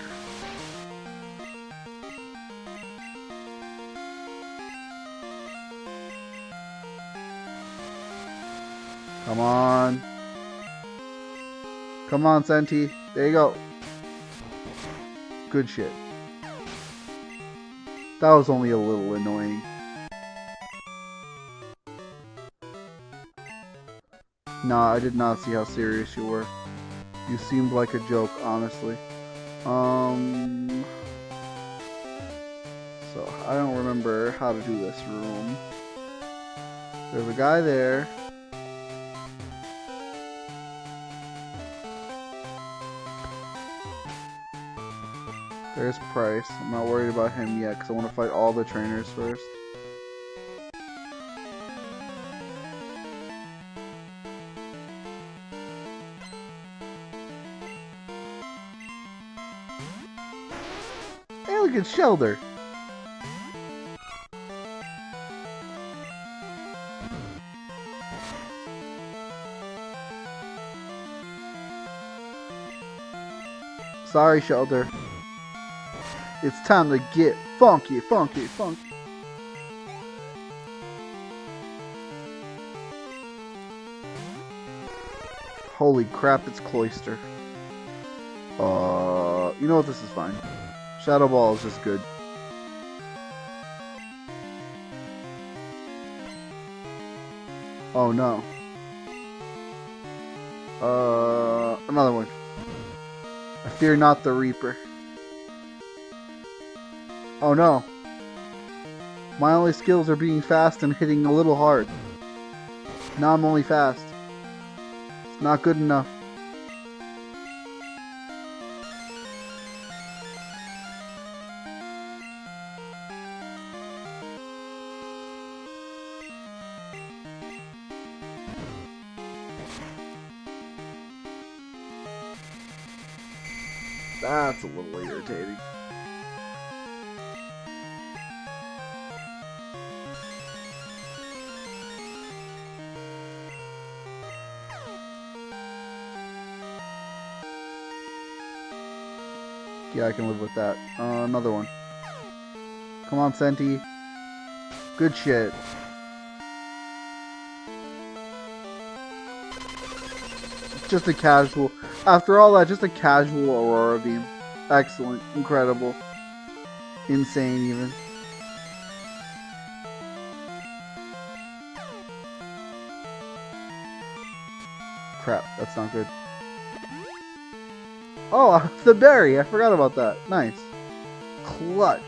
Come on. Come on, Senti. There you go. Good shit. That was only a little annoying. Nah, I did not see how serious you were. You seemed like a joke, honestly. So, I don't remember how to do this room. There's a guy there. There's Price. I'm not worried about him yet because I want to fight all the trainers first. Hey, look at Shelter. Sorry, Shelter. It's time to get funky, funky, funky. Holy crap, it's Cloyster. You know what, this is fine. Shadow Ball is just good. Oh no. Another one. I fear not the Reaper. Oh no. My only skills are being fast and hitting a little hard. Now I'm only fast. It's not good enough. That's a little irritating. Yeah, I can live with that. Another one. Come on, Senti. Good shit. Just a casual... After all that, just a casual Aurora Beam. Excellent. Incredible. Insane, even. Crap, that's not good. Oh, the berry! I forgot about that. Nice. Clutch.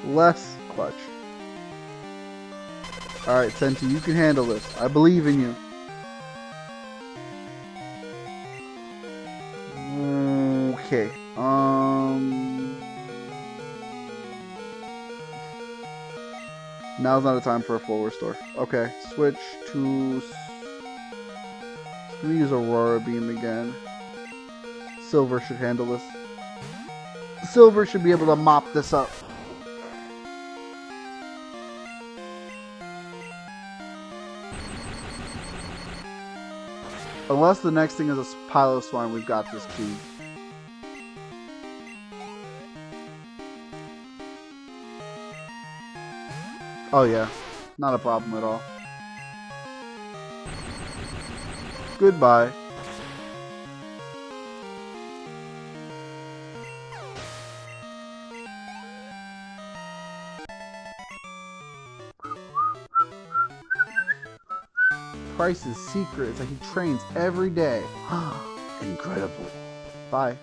Less clutch. Alright, Senti, you can handle this. I believe in you. Okay. Now's not a time for a full restore. Okay, switch to... Let me use Aurora Beam again. Silver should handle this. Silver should be able to mop this up. Unless the next thing is a Piloswine, we've got this key. Oh yeah, not a problem at all. Goodbye. Price's secret is that he trains every day. Incredible. Bye.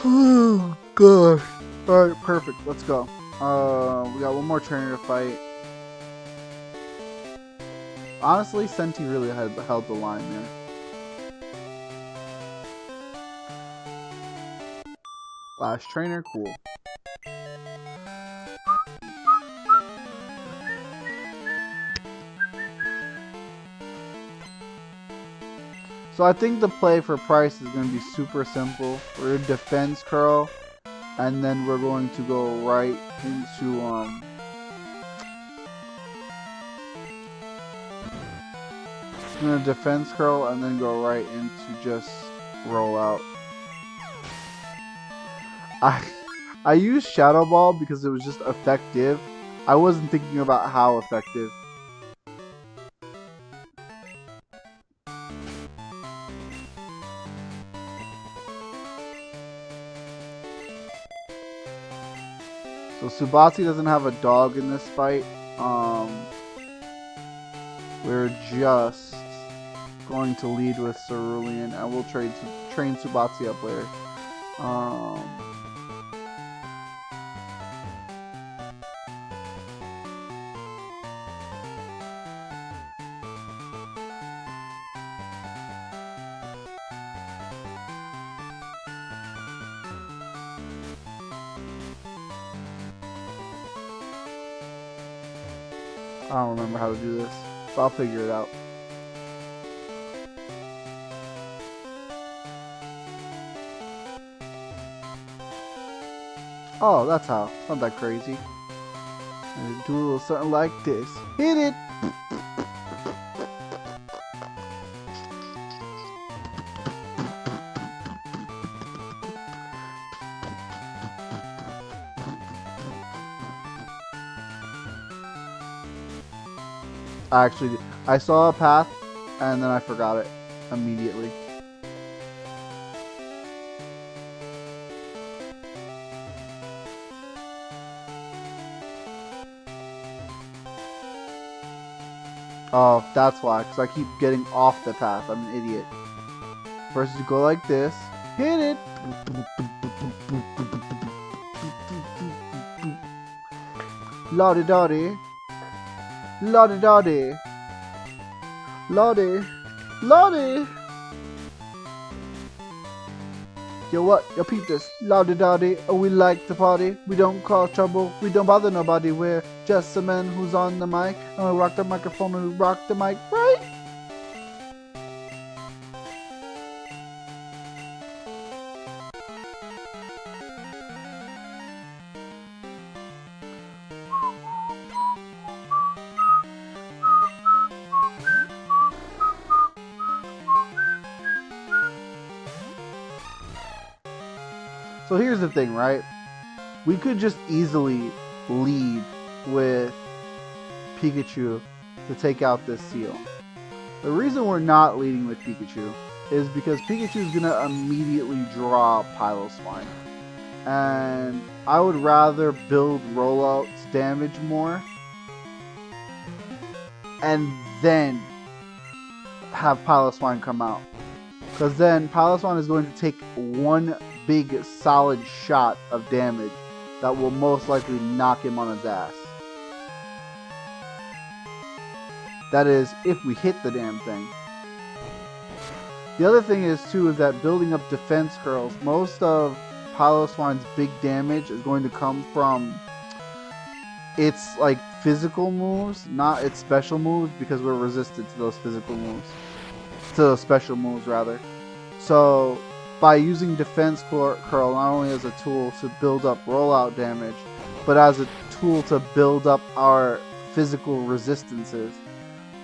Oh gosh. Alright, perfect. Let's go. We got one more trainer to fight. Honestly, Senti really held the line there. Last trainer, cool. So I think the play for Price is going to be super simple. We're going to defense curl, and then we're going to go right into I'm going to defense curl and then go right into just roll out. I used Shadow Ball because it was just effective. I wasn't thinking about how effective. So Subatsi doesn't have a dog in this fight. We're just going to lead with Cerulean, and we'll train Subatsi up later. I don't remember how to do this, but I'll figure it out. Oh, that's how. It's not that crazy. Do a little something like this. Hit it! I saw a path, and then I forgot it immediately. Oh, that's why, because I keep getting off the path. I'm an idiot. First you go like this. Hit it! Lottie-dottie. Lottie-dottie. Lottie. Lottie! Yo, what? Yo, peep this. Lottie-dottie. Oh, we like to party. We don't cause trouble. We don't bother nobody. We're just a man who's on the mic. And we rock the microphone and we rock the mic, right? So here's the thing, right? We could just easily lead with Pikachu to take out this seal. The reason we're not leading with Pikachu is because Pikachu is going to immediately draw Piloswine. And I would rather build rollouts damage more and then have Piloswine come out. Because then Piloswine is going to take one big solid shot of damage that will most likely knock him on his ass. That is, if we hit the damn thing. The other thing is too is that building up defense curls, most of Piloswine's big damage is going to come from its like physical moves, not its special moves, because we're resistant to those physical moves. to special moves rather. So by using defense curl not only as a tool to build up rollout damage, but as a tool to build up our physical resistances,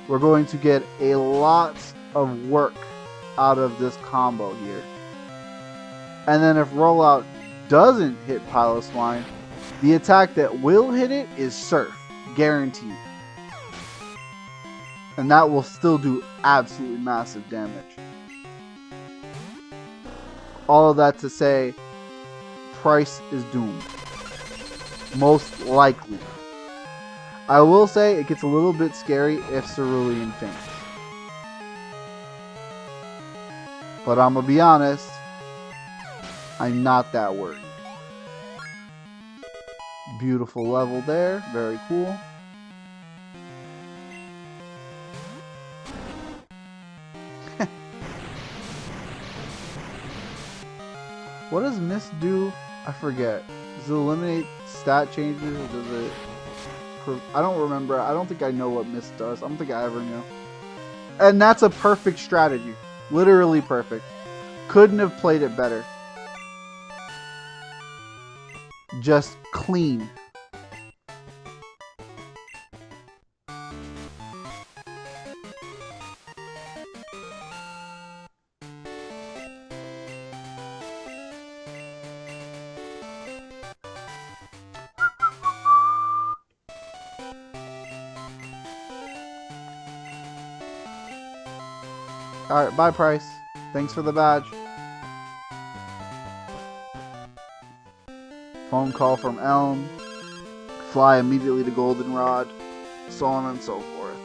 we're going to get a lot of work out of this combo here. And then if rollout doesn't hit Piloswine, the attack that will hit it is Surf, guaranteed. And that will still do absolutely massive damage. All of that to say, Price is doomed. Most likely. I will say it gets a little bit scary if Cerulean faints. But I'm gonna be honest, I'm not that worried. Beautiful level there, very cool. What does Mist do? I forget. Does it eliminate stat changes or does it... I don't remember. I don't think I know what Mist does. I don't think I ever knew. And that's a perfect strategy. Literally perfect. Couldn't have played it better. Just clean. Alright, bye Price. Thanks for the badge. Phone call from Elm. Fly immediately to Goldenrod. So on and so forth.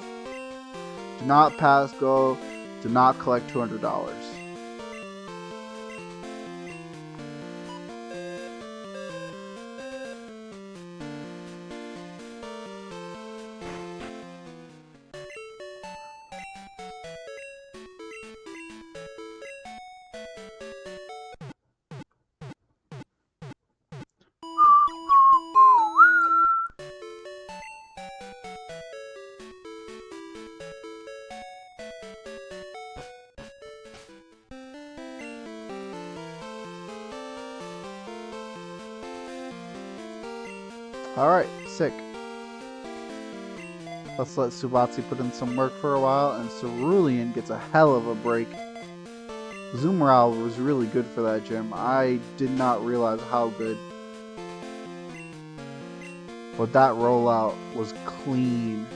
Do not pass go. Do not collect $200. Alright, sick. Let's let Subatsi put in some work for a while, and Cerulean gets a hell of a break. Zoomeral was really good for that gym. I did not realize how good. But that rollout was clean.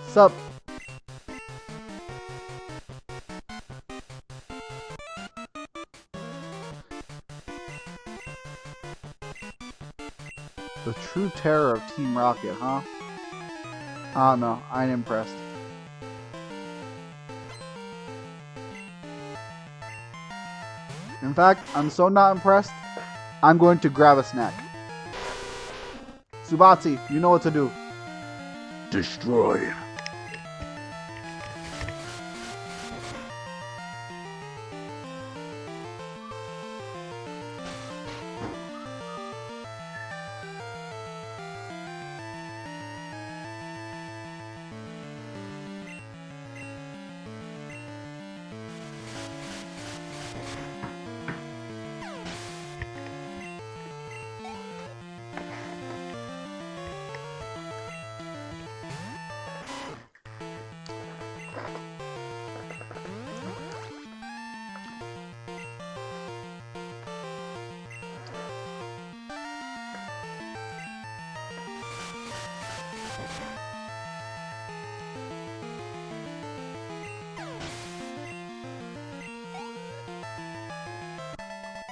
Sup? The true terror of Team Rocket, huh? I don't know. I ain't impressed. In fact, I'm so not impressed, I'm going to grab a snack. Subatsi, you know what to do. Destroy.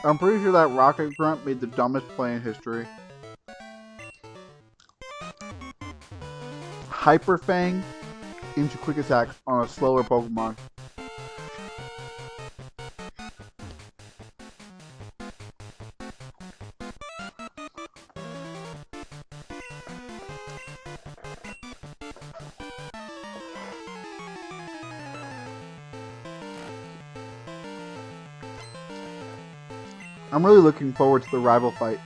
I'm pretty sure that Rocket Grunt made the dumbest play in history. Hyper Fang into Quick Attack on a slower Pokemon. I'm really looking forward to the rival fight.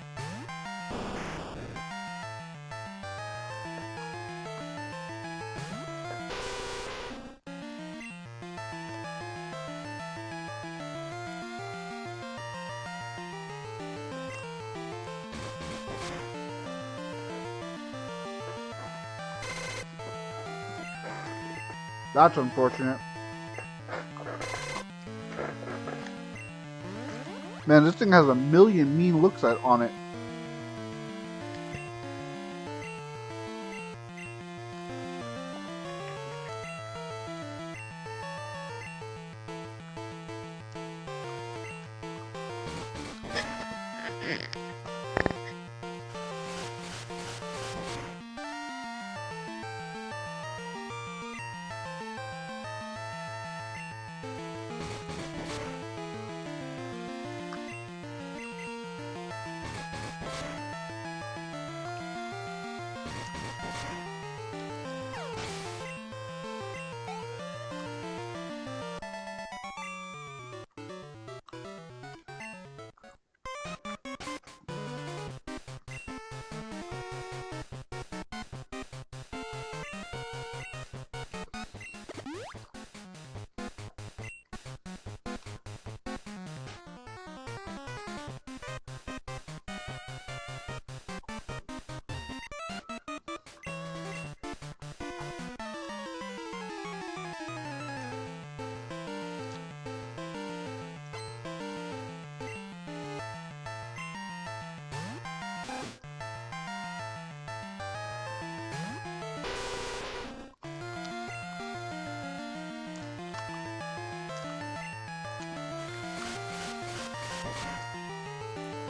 That's unfortunate. Man, this thing has a million mean looks on it.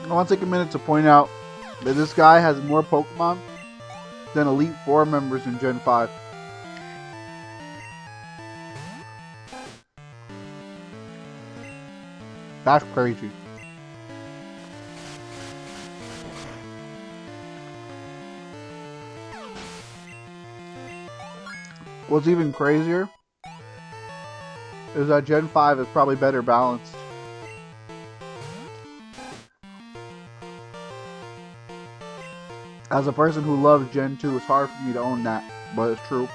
I want to take a minute to point out that this guy has more Pokemon than Elite Four members in Gen 5. That's crazy. What's even crazier is that Gen 5 is probably better balanced. As a person who loves Gen 2, it's hard for me to own that, but it's true.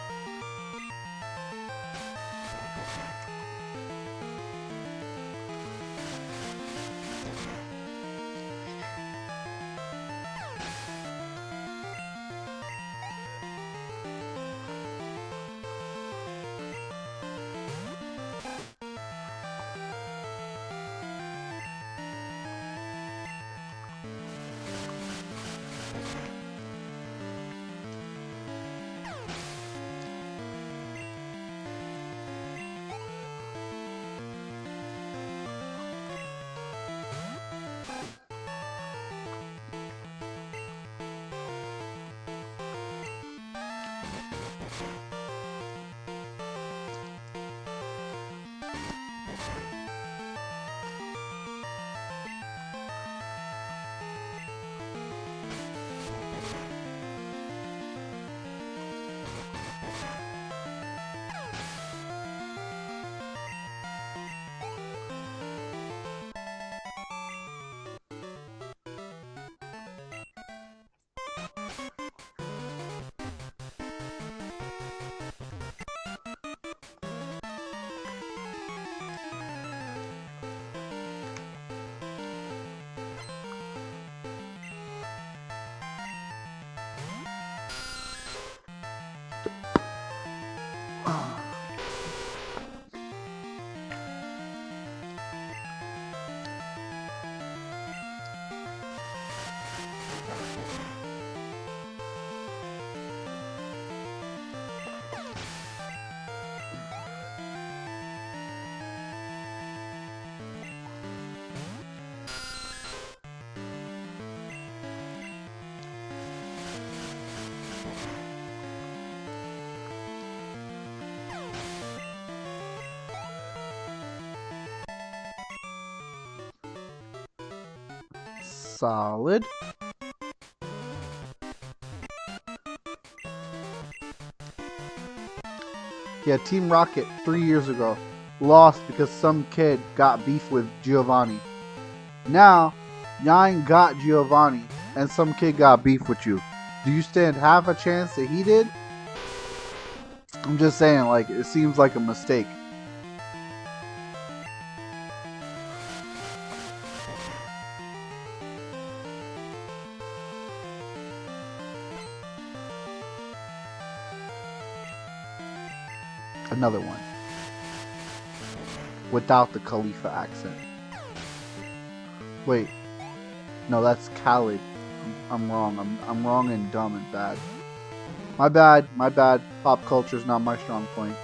Solid. Yeah, Team Rocket 3 years ago lost because some kid got beef with Giovanni. Now, Yang got Giovanni, and some kid got beef with you. Do you stand half a chance that he did? I'm just saying, like, it seems like a mistake. Another one. Without the Khalifa accent. Wait. No, that's Khalid. I'm wrong. I'm wrong and dumb and bad. My bad. My bad. Pop culture's not my strong point.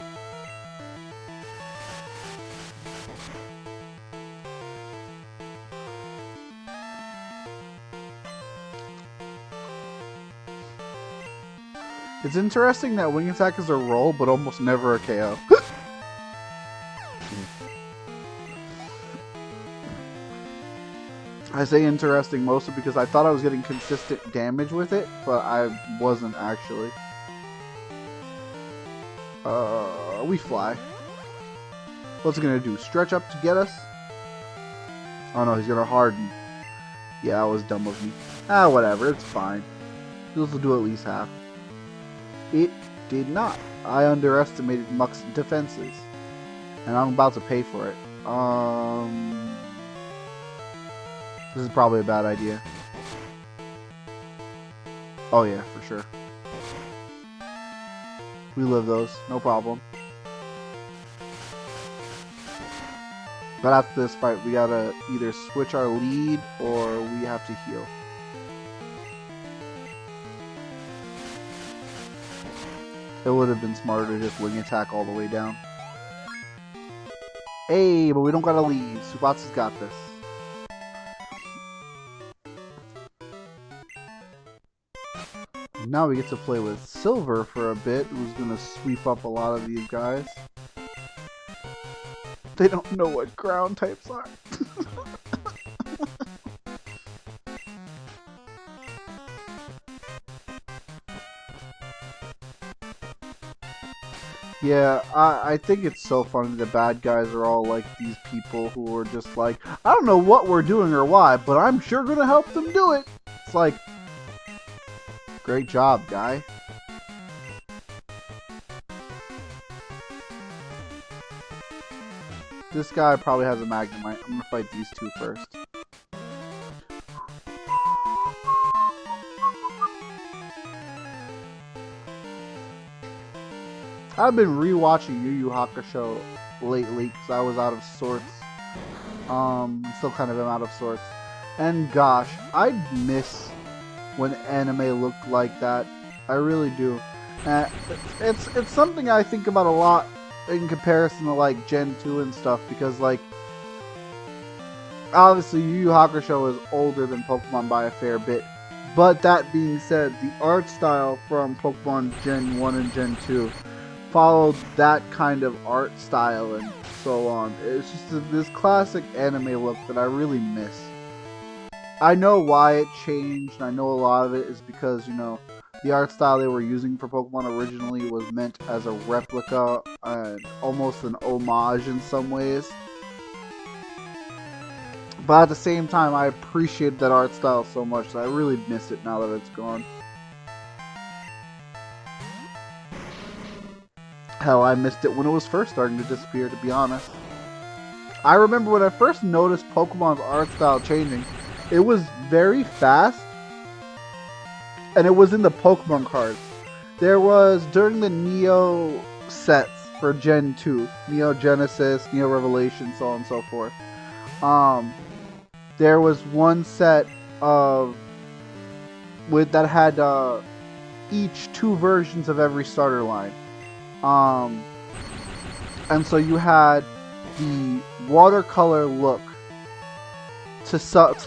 It's interesting that wing attack is a roll, but almost never a KO. I say interesting mostly because I thought I was getting consistent damage with it, but I wasn't actually. We fly. What's it gonna do? Stretch up to get us? Oh no, he's gonna harden. Yeah, that was dumb of me. Ah, whatever, it's fine. This will do at least half. It did not. I underestimated Muck's defenses. And I'm about to pay for it. This is probably a bad idea. Oh yeah, for sure. We live those, no problem. But after this fight, we gotta either switch our lead or we have to heal. It would have been smarter to just wing attack all the way down. Hey, but we don't gotta leave. Subatsu's got this. Now we get to play with Silver for a bit, who's gonna sweep up a lot of these guys. They don't know what ground types are. Yeah, I think it's so funny the bad guys are all like these people who are just like, I don't know what we're doing or why, but I'm sure gonna help them do it. It's like, great job, guy. This guy probably has a Magnemite. I'm gonna fight these two first. I've been rewatching Yu Yu Hakusho lately because I was out of sorts. Still kind of am out of sorts. And gosh, I miss when anime looked like that. I really do. It's something I think about a lot in comparison to like Gen 2 and stuff, because like obviously Yu Yu Hakusho is older than Pokemon by a fair bit. But that being said, the art style from Pokemon Gen 1 and Gen 2 followed that kind of art style and so on. It's just this classic anime look that I really miss. I know why it changed, and I know a lot of it is because, you know, the art style they were using for Pokemon originally was meant as a replica and almost an homage in some ways. But at the same time, I appreciate that art style so much that I really miss it now that it's gone. Hell, I missed it when it was first starting to disappear, to be honest. I remember when I first noticed Pokemon's art style changing, it was very fast, and it was in the Pokemon cards. There was, during the Neo sets for Gen 2, Neo Genesis, Neo Revelation, so on and so forth, there was one set of, that had each 2 versions of every starter line. And so you had the watercolor look to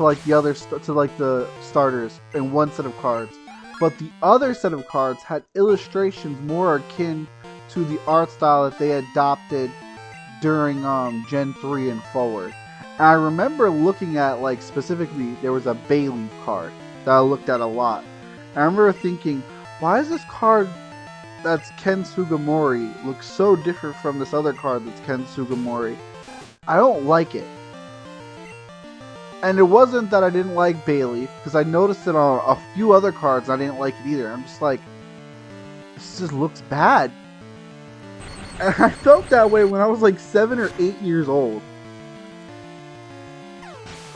like the other the starters in one set of cards, but the other set of cards had illustrations more akin to the art style that they adopted during Gen 3 and forward. And I remember looking at, like, specifically there was a Bayleaf card that I looked at a lot. And I remember thinking, why is this card that's Ken Sugimori looks so different from this other card that's Ken Sugimori? I don't like it. And it wasn't that I didn't like Bayleaf, because I noticed it on a few other cards and I didn't like it either. I'm just like, this just looks bad. And I felt that way when I was like 7 or 8 years old.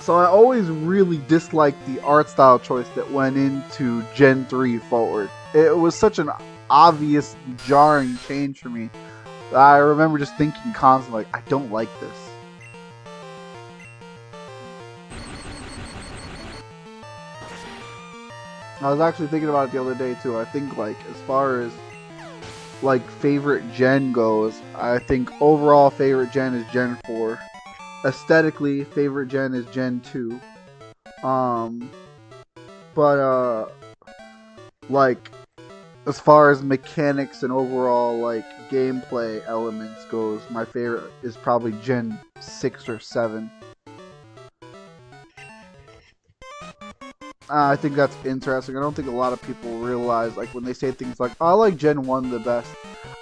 So I always really disliked the art style choice that went into Gen 3 forward. It was such an obvious, jarring change for me. I remember just thinking constantly, like, I don't like this. I was actually thinking about it the other day too. I think, like, as far as like favorite gen goes, I think overall favorite gen is Gen 4. Aesthetically, favorite gen is Gen 2. Like, as far as mechanics and overall like gameplay elements goes, my favorite is probably Gen 6 or 7. I think that's interesting. I don't think a lot of people realize, like, when they say things like, oh, I like Gen 1 the best,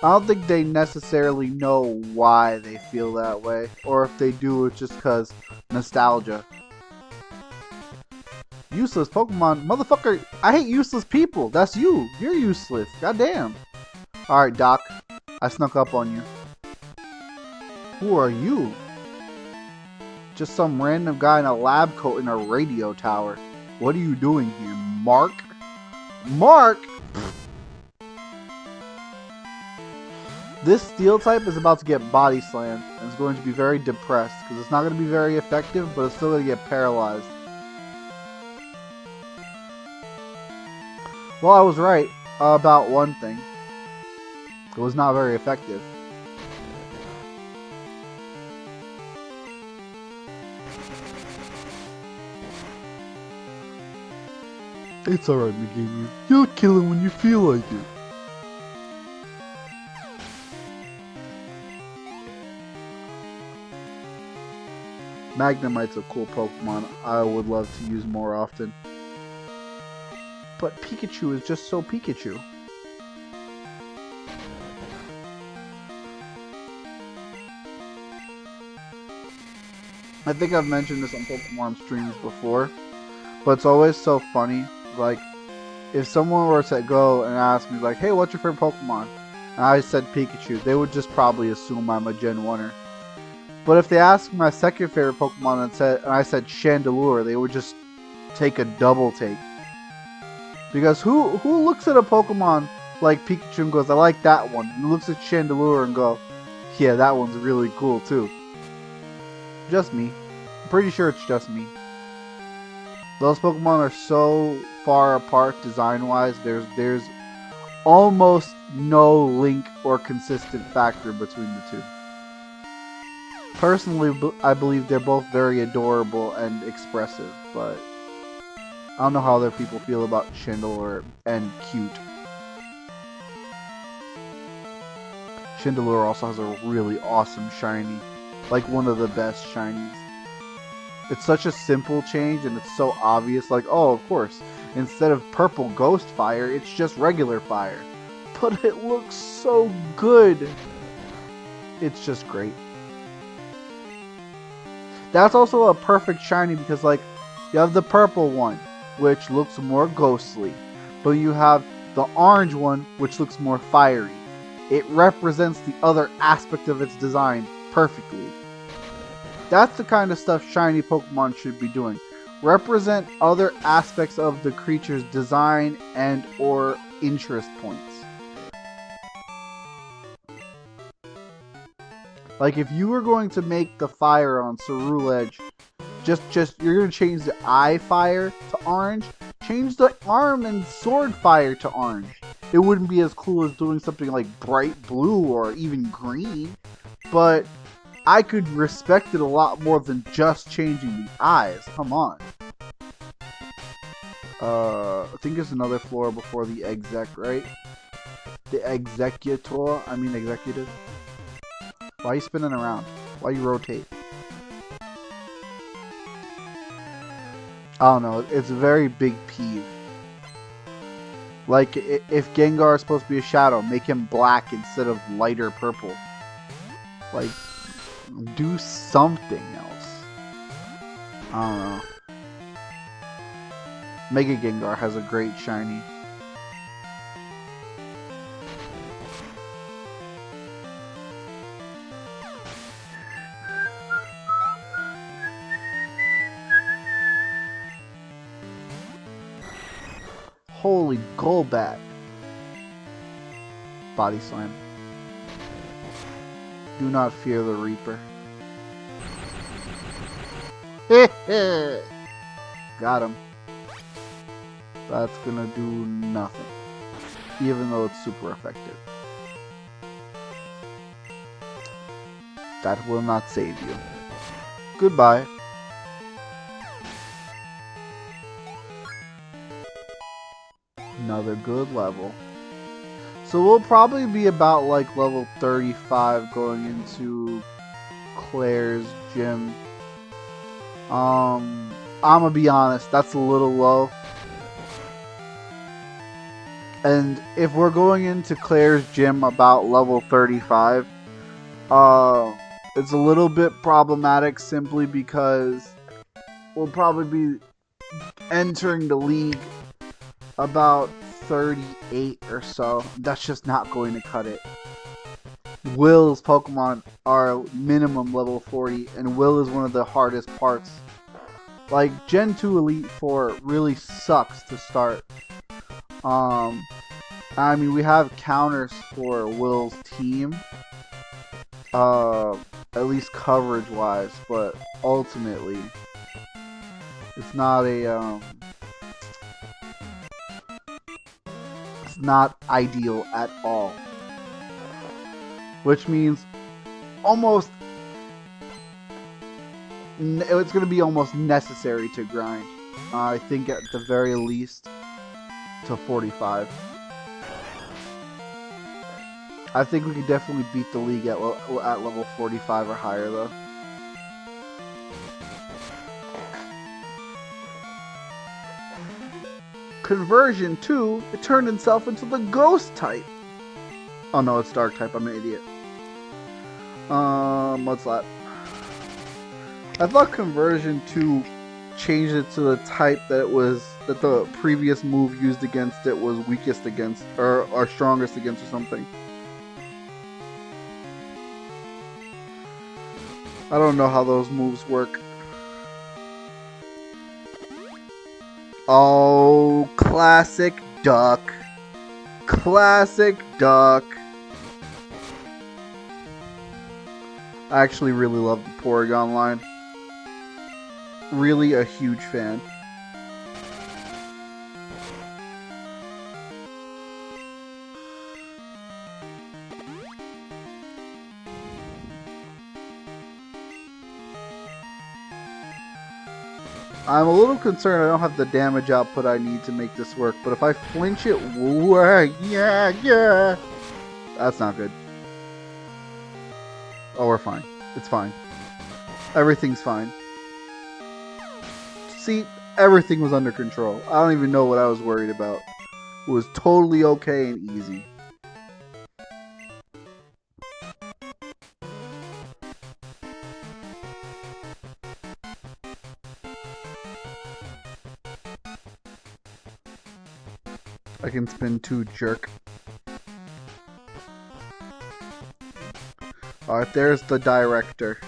I don't think they necessarily know why they feel that way. Or if they do, it's just because nostalgia. Useless Pokemon. Motherfucker, I hate useless people. That's you. You're useless. Goddamn. Alright, Doc. I snuck up on you. Who are you? Just some random guy in a lab coat in a radio tower. What are you doing here, Mark? Mark? This steel type is about to get body slammed and it's going to be very depressed because it's not going to be very effective, but it's still going to get paralyzed. Well, I was right about one thing. It was not very effective. It's alright, Meganium. You'll kill him when you feel like it. Magnemite's a cool Pokemon I would love to use more often. But Pikachu is just so Pikachu. I think I've mentioned this on Pokemon streams before, but it's always so funny. Like, if someone were to go and ask me, like, hey, what's your favorite Pokemon? And I said Pikachu, they would just probably assume I'm a Gen 1er. But if they asked me my second favorite Pokemon and I said Chandelure, they would just take a double take. Because who looks at a Pokemon like Pikachu and goes, I like that one, and looks at Chandelure and go, yeah, that one's really cool too. Just me. I'm pretty sure it's just me. Those Pokemon are so far apart design-wise. There's almost no link or consistent factor between the two. Personally, I believe they're both very adorable and expressive, but I don't know how other people feel about Chandelure and cute. Chandelure also has a really awesome shiny, like one of the best shinies. It's such a simple change and it's so obvious, like, oh, of course, instead of purple ghost fire, it's just regular fire. But it looks so good. It's just great. That's also a perfect shiny because, like, you have the purple one, which looks more ghostly, but you have the orange one, which looks more fiery. It represents the other aspect of its design perfectly. That's the kind of stuff shiny Pokemon should be doing. Represent other aspects of the creature's design and or interest points. Like, if you were going to make the fire on Ceruledge, you're going to change the eye fire to orange, change the arm and sword fire to orange. It wouldn't be as cool as doing something like bright blue or even green, but I could respect it a lot more than just changing the eyes. Come on. I think there's another floor before the exec, right? The executor, I mean executive. Why are you spinning around? Why you rotate? I don't know, it's a very big peeve. Like, if Gengar is supposed to be a shadow, make him black instead of lighter purple. Like, do something else. I don't know. Mega Gengar has a great shiny. Holy Golbat. Body Slam. Do not fear the Reaper. Got him. That's gonna do nothing. Even though it's super effective. That will not save you. Goodbye. Another good level. So we'll probably be about like level 35 going into Claire's gym. I'm gonna be honest, that's a little low. And if we're going into Claire's gym about level 35, it's a little bit problematic simply because we'll probably be entering the league about 38 or so. That's just not going to cut it. Will's Pokemon are minimum level 40, and Will is one of the hardest parts. Like, Gen 2 Elite Four really sucks to start. I mean, we have counters for Will's team, at least coverage-wise, but ultimately, it's not a, it's not ideal at all. Which means almost, it's going to be almost necessary to grind. I think at the very least to 45. I think we could definitely beat the league at level 45 or higher though. Conversion 2, it turned itself into the ghost type. Oh no, it's dark type, I'm an idiot. Mudslap. I thought conversion 2 changed it to the type that it was, that the previous move used against it was weakest against, or strongest against or something. I don't know how those moves work. Oh, classic duck. Classic duck. I actually really love the Porygon line. Really a huge fan. I'm a little concerned I don't have the damage output I need to make this work, but if I flinch it, yeah, that's not good. Oh, we're fine. It's fine. Everything's fine. See, everything was under control. I don't even know what I was worried about. It was totally okay and easy. I can spin 2, jerk. Alright, there's the director.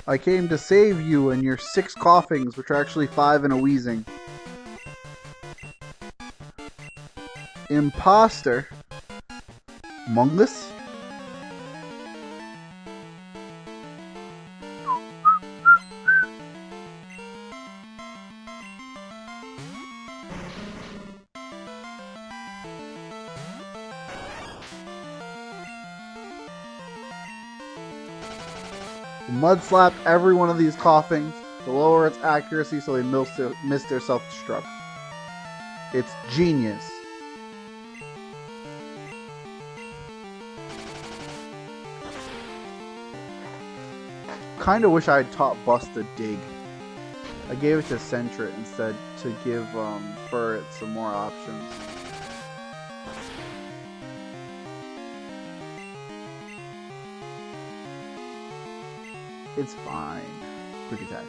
I came to save you and your 6 coughings, which are actually 5 and a wheezing. Imposter. Mungus? Mudslap every one of these coughings to lower its accuracy so they miss their self-destruct. It's genius. Kinda wish I had taught Busta Dig. I gave it to Centret instead to give Furret some more options. It's fine. Quick attack.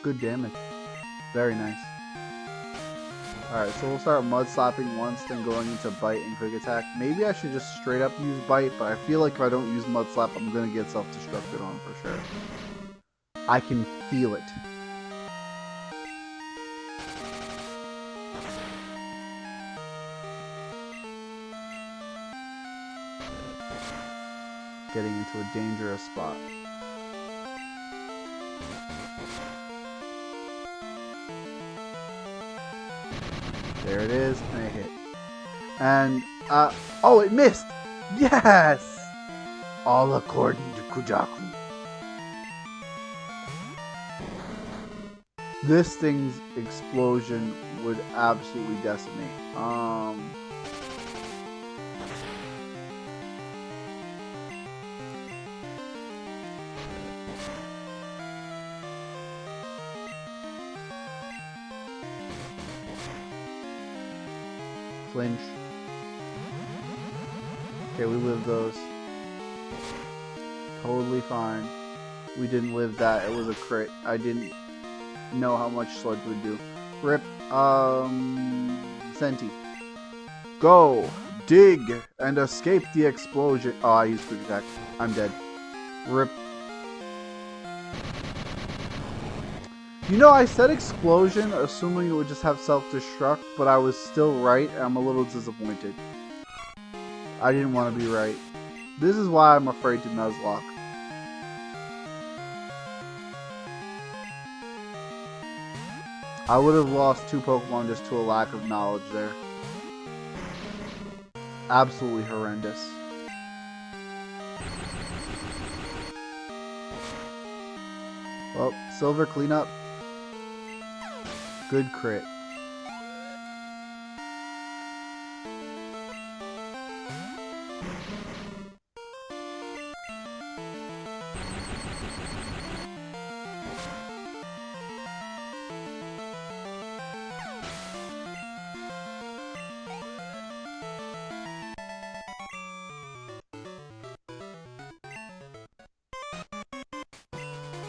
Good damage. Very nice. Alright, so we'll start mud slapping once, then going into bite and quick attack. Maybe I should just straight up use bite, but I feel like if I don't use mud slap, I'm gonna get self-destructed on for sure. I can feel it. Getting into a dangerous spot. There it is, and I hit. And, oh, it missed! Yes! All according to Kujaku. This thing's explosion would absolutely decimate. Flinch. Okay, we lived those. Totally fine. We didn't live that. It was a crit. I didn't know how much sludge would do. Rip. Senti. Go. Dig. And escape the explosion. Oh, I used quick attack. I'm dead. Rip. You know, I said explosion, assuming it would just have self-destruct, but I was still right, and I'm a little disappointed. I didn't want to be right. This is why I'm afraid to Nuzlocke. I would have lost 2 Pokemon just to a lack of knowledge there. Absolutely horrendous. Well, silver cleanup. Good crit.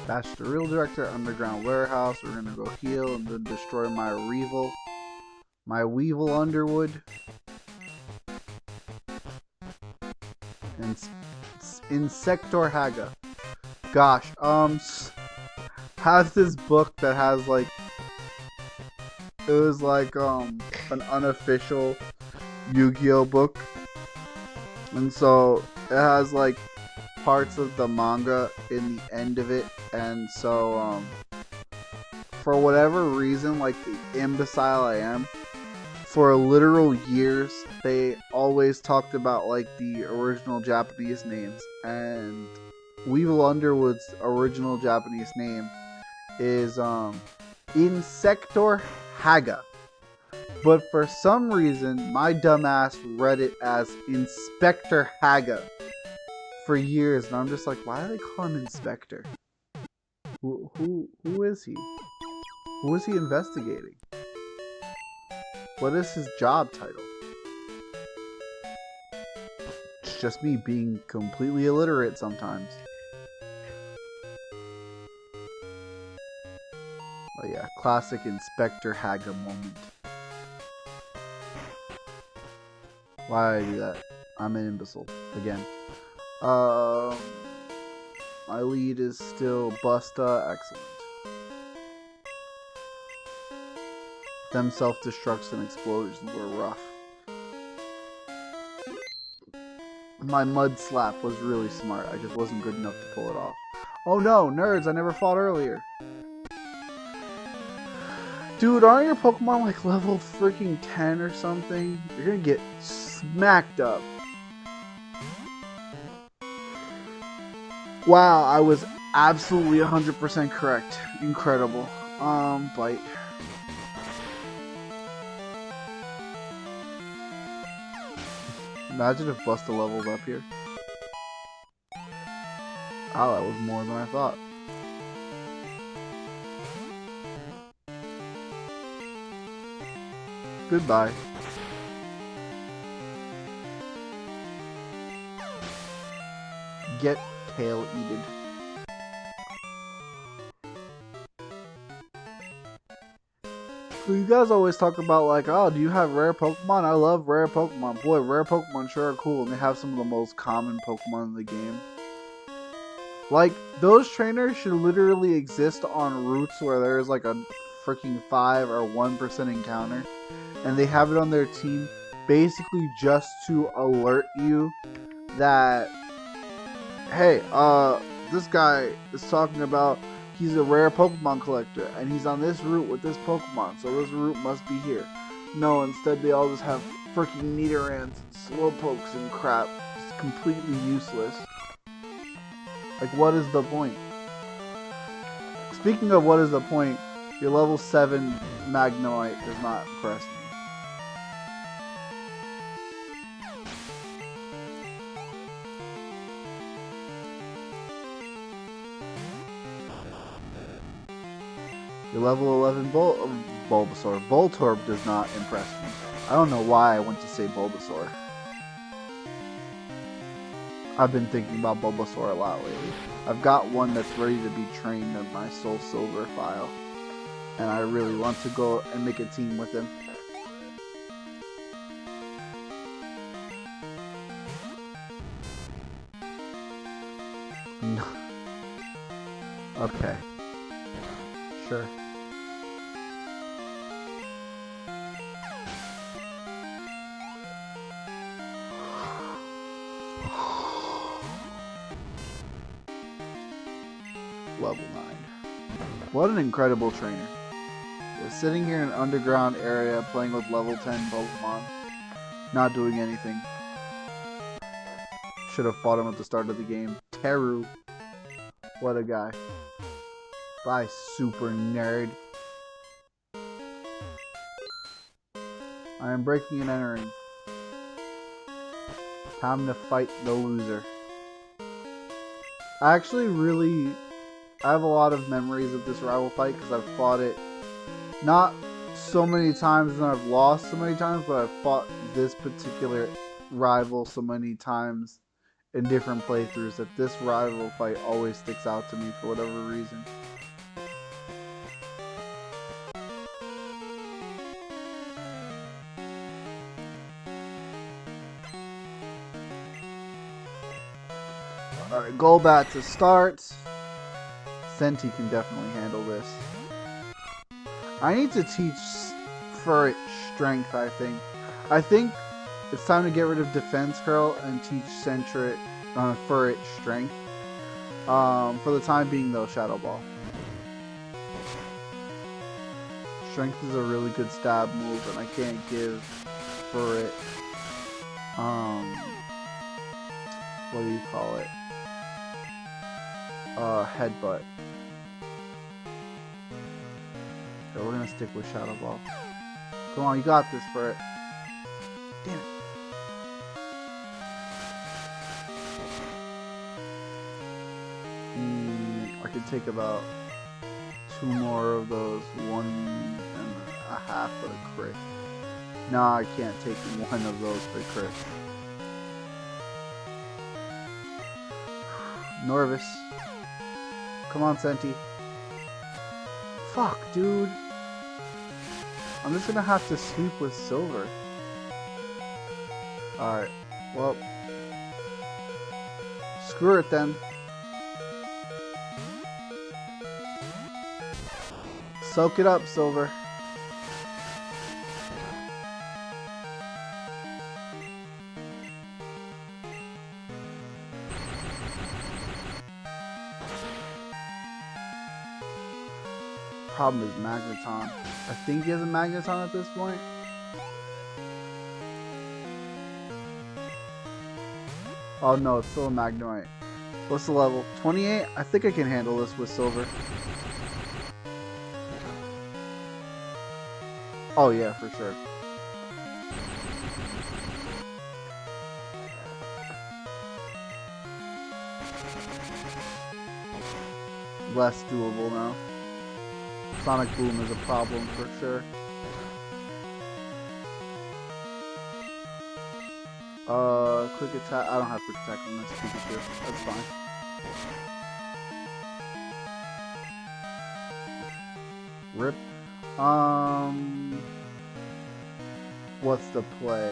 Bash the real director, underground warehouse. We're gonna go heal and then destroy my Weevil. My Weevil Underwood. And Insector Haga. Gosh, has this book that has like, it was like an unofficial Yu-Gi-Oh book, and so it has like parts of the manga in the end of it, and so for whatever reason, like the imbecile I am, for literal years they always talked about like the original Japanese names, and Weevil Underwood's original Japanese name is Insector Haga, but for some reason my dumbass read it as Inspector Haga for years, and I'm just like, why do they call him Inspector? Who is he? Who is he investigating? What is his job title? It's just me being completely illiterate sometimes. Oh yeah, classic Inspector Haga moment. Why did I do that? I'm an imbecile again. My lead is still Busta. Excellent. Them self-destructs and explosions were rough. My mud slap was really smart. I just wasn't good enough to pull it off. Oh no, nerds, I never fought earlier. Dude, aren't your Pokemon like level freaking 10 or something? You're gonna get smacked up. Wow, I was absolutely 100% correct. Incredible. Bite. Imagine if Busta leveled up here. Oh, that was more than I thought. Goodbye. Get tail-eated. So you guys always talk about like, oh, do you have rare Pokemon? I love rare Pokemon. Boy, rare Pokemon sure are cool, and they have some of the most common Pokemon in the game. Like, those trainers should literally exist on routes where there's like a freaking 5 or 1% encounter, and they have it on their team basically just to alert you that, hey, this guy is talking about he's a rare Pokemon collector, and he's on this route with this Pokemon, so this route must be here. No, instead they all just have freaking Nidorans and Slowpokes and crap. It's completely useless. Like, what is the point? Speaking of what is the point, your level 7 Magnemite does not impress me. Your level 11 Bulbasaur. Voltorb does not impress me. I don't know why I went to say Bulbasaur. I've been thinking about Bulbasaur a lot lately. I've got one that's ready to be trained in my Soul Silver file. And I really want to go and make a team with him. No. Okay. Sure. Level 9. What an incredible trainer. You're sitting here in an underground area playing with level 10 Pokemon. Not doing anything. Should have fought him at the start of the game. Teru. What a guy. Bye, super nerd. I am breaking and entering. Time to fight the loser. I have a lot of memories of this rival fight because I've fought it not so many times and I've lost so many times, but I've fought this particular rival so many times in different playthroughs that this rival fight always sticks out to me for whatever reason. Alright, Golbat to start. Senti can definitely handle this. I need to teach Furret Strength, I think. I think it's time to get rid of Defense Curl and teach Furret Strength. For the time being, though, Shadow Ball. Strength is a really good stab move, and I can't give Furret, what do you call it? Headbutt. So we're gonna stick with Shadow Ball. Come on, you got this, Furret. Damn it. I could take about 2 more of those, 1.5 for the crit. Nah, I can't take 1 of those for crit. Nervous. Come on, Senti. Fuck, dude. I'm just gonna have to sweep with Silver. Alright, well. Screw it then. Soak it up, Silver. Problem is Magneton. I think he has a Magneton at this point. Oh no, it's still a Magnemite. What's the level? 28? I think I can handle this with Silver. Oh yeah, for sure. Less doable now. Sonic Boom is a problem for sure. Quick attack. I don't have quick attack on this Pikachu. That's fine. Rip. What's the play?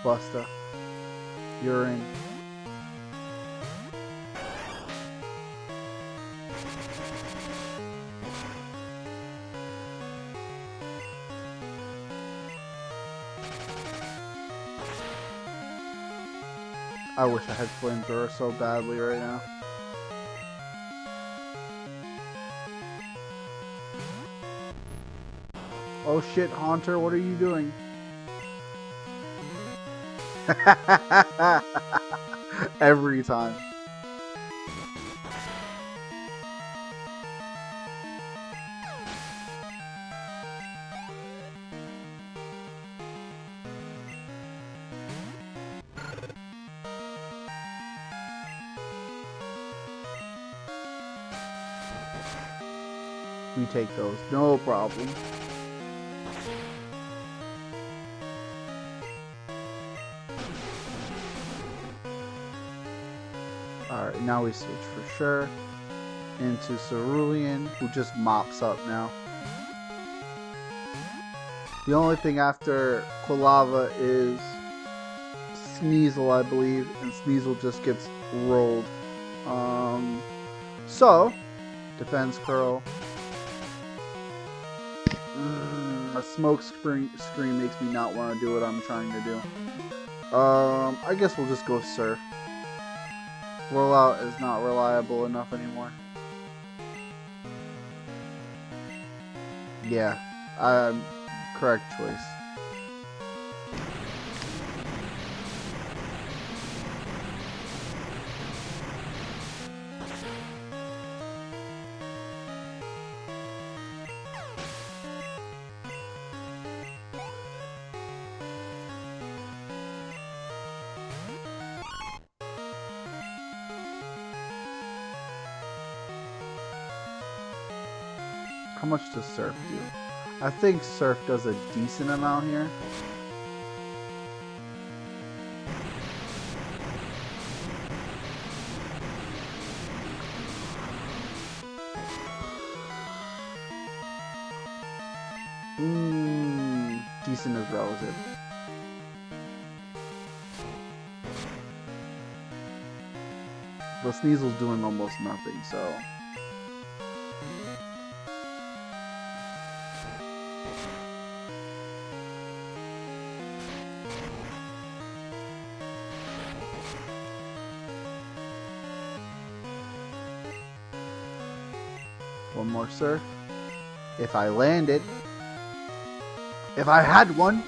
Busta. You're in. I wish I had Flamethrower so badly right now. Oh shit, Haunter, what are you doing? Every time. We take those, no problem. Alright, now we switch for sure into Cerulean, who just mops up now. The only thing after Quilava is Sneasel, I believe, and Sneasel just gets rolled. So, Defense Curl. A smoke screen makes me not want to do what I'm trying to do. I guess we'll just go Surf. Rollout is not reliable enough anymore. Yeah, correct choice. How much does Surf do? I think Surf does a decent amount here. Decent is relative. But Sneasel's doing almost nothing, so... One more Surf. If I landed. If I had one.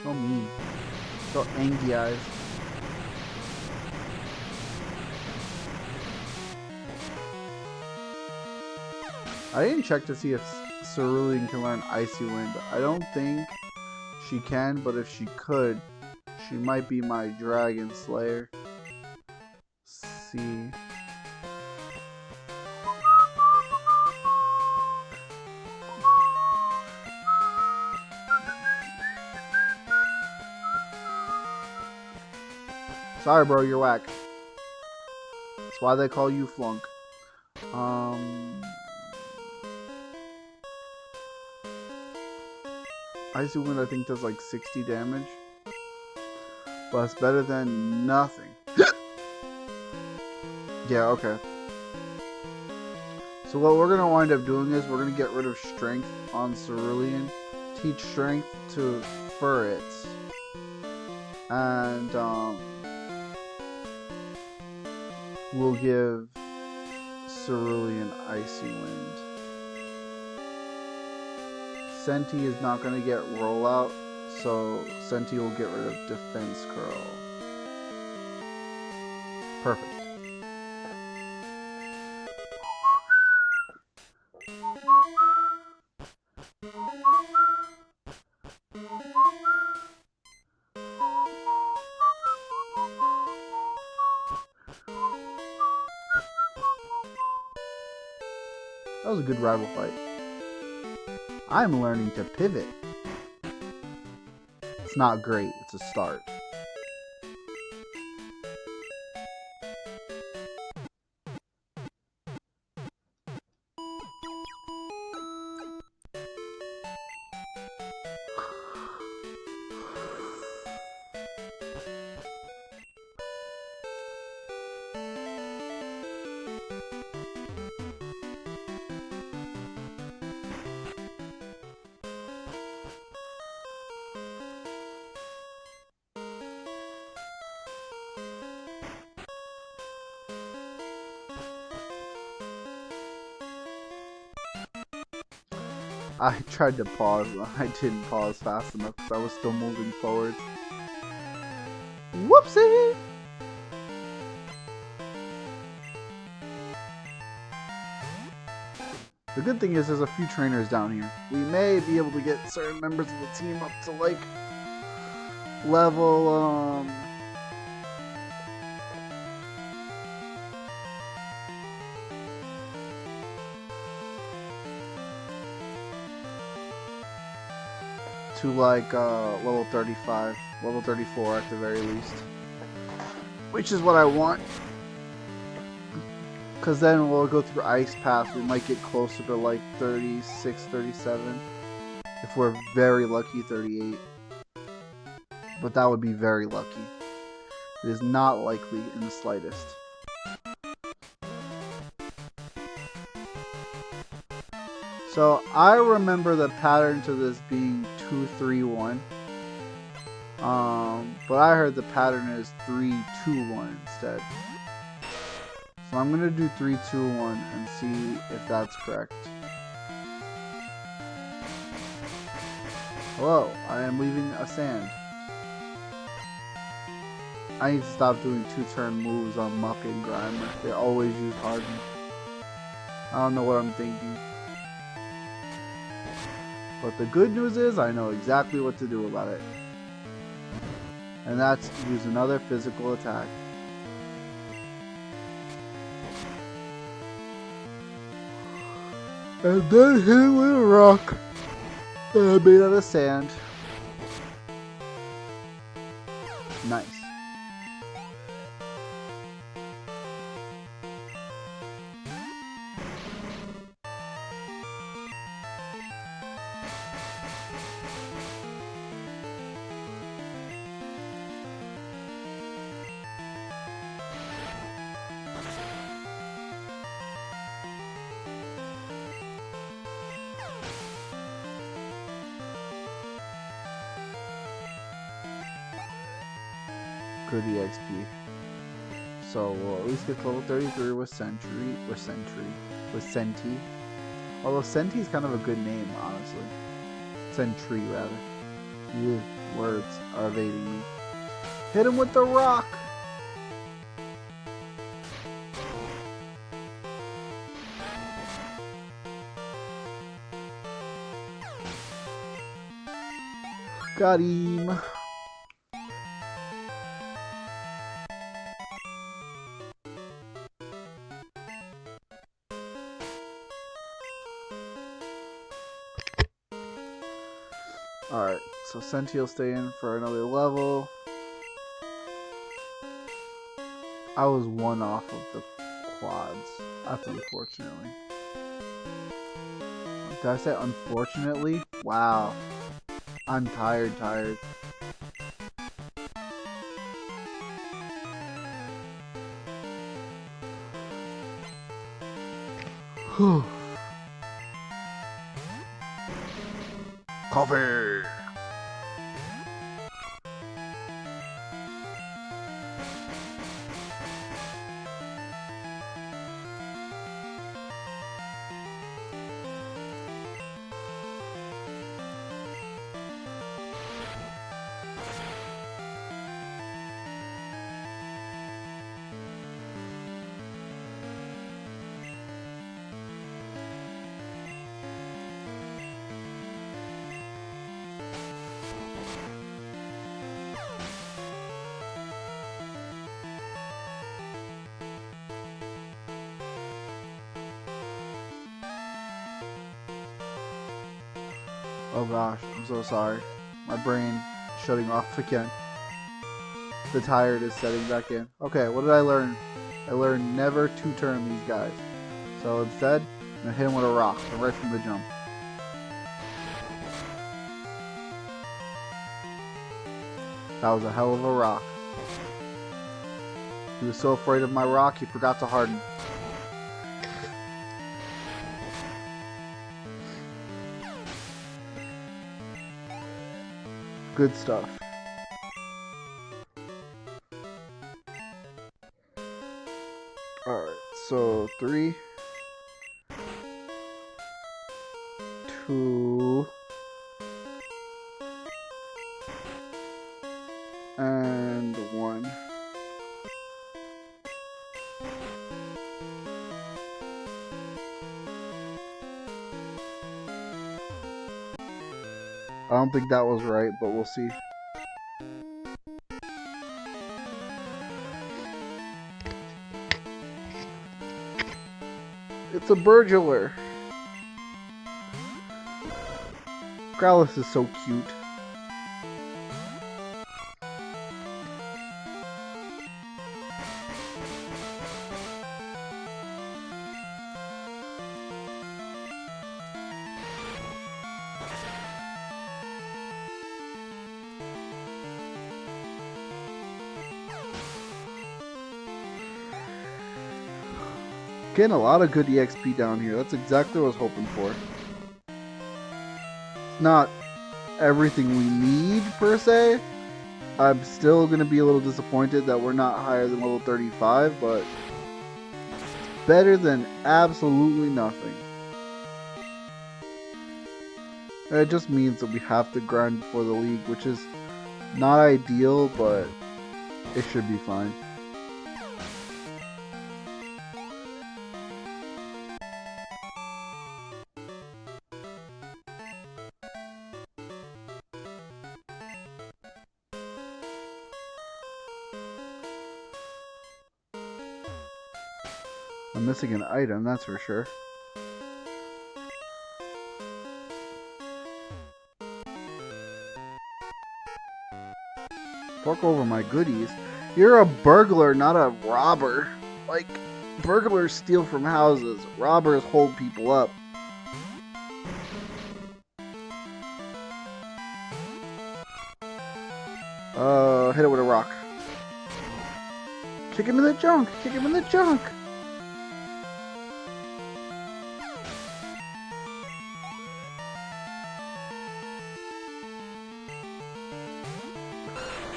So mean. So angry eyes. I didn't check to see if Cerulean can learn Icy Wind. I don't think she can, but if she could, she might be my Dragon Slayer. See. Sorry, bro, you're whack. That's why they call you Flunk. Icy Wind, I think, does like 60 damage. But it's better than nothing. Yeah, okay. So what we're going to wind up doing is we're going to get rid of Strength on Cerulean. Teach Strength to Furret. And, we'll give Cerulean Icy Wind. Senti is not going to get Rollout, So Senti will get rid of defense curl. Perfect. That was a good rival fight. I'm learning to pivot. It's not great, it's a start. I tried to pause, I didn't pause fast enough because I was still moving forward. Whoopsie! The good thing is there's a few trainers down here. We may be able to get certain members of the team up to like level to like level 35, level 34 at the very least. Which is what I want. Because then we'll go through Ice Pass, we might get closer to like 36, 37. If we're very lucky, 38. But that would be very lucky. It is not likely in the slightest. So I remember the pattern to this being 2-3-1. But I heard the pattern is 3-2-1 instead. So I'm gonna do 3-2-1 and see if that's correct. Hello, I am leaving a sand. I need to stop doing 2-turn moves on Muck and Grimer. They always use Harden. I don't know what I'm thinking. But the good news is I know exactly what to do about it. And that's use another physical attack. And then hit it with a rock. Made out of sand. Nice. Good EXP. So we'll at least get to level 33 with Senti. Although Senti is kind of a good name, honestly. Sentry, rather. Ugh, words are evading me. Hit him with the rock! Got him! Alright, so Senti will stay in for another level. I was one off of the quads. That's unfortunately. Did I say unfortunately? Wow. I'm tired. Whew. Cover! Oh gosh, I'm so sorry. My brain shutting off again. The tired is setting back in. Okay, what did I learn? I learned never to turn these guys. So instead, I'm gonna hit him with a rock right from the jump. That was a hell of a rock. He was so afraid of my rock, he forgot to harden. Good stuff. Alright, so 3, 2, and 1. I don't think that was right, but we'll see. It's a burglar. Growlithe is so cute. Getting a lot of good EXP down here. That's exactly what I was hoping for. It's not everything we need, per se. I'm still going to be a little disappointed that we're not higher than level 35, but better than absolutely nothing. It just means that we have to grind before the league, which is not ideal, but it should be fine. I'm missing an item, that's for sure. Fork over my goodies. You're a burglar, not a robber. Like, burglars steal from houses. Robbers hold people up. Hit it with a rock. Kick him in the junk! Kick him in the junk!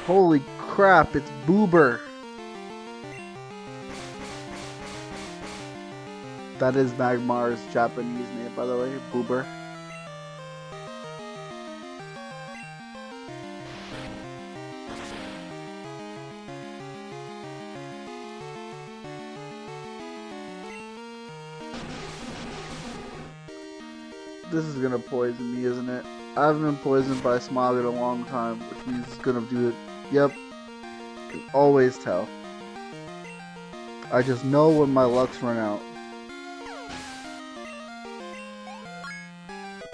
Holy crap, it's Boober. That is Magmar's Japanese name, by the way, Boober. This is gonna poison me, isn't it? I haven't been poisoned by Smog in a long time, which means it's gonna do it. Yep. Can always tell. I just know when my luck's run out.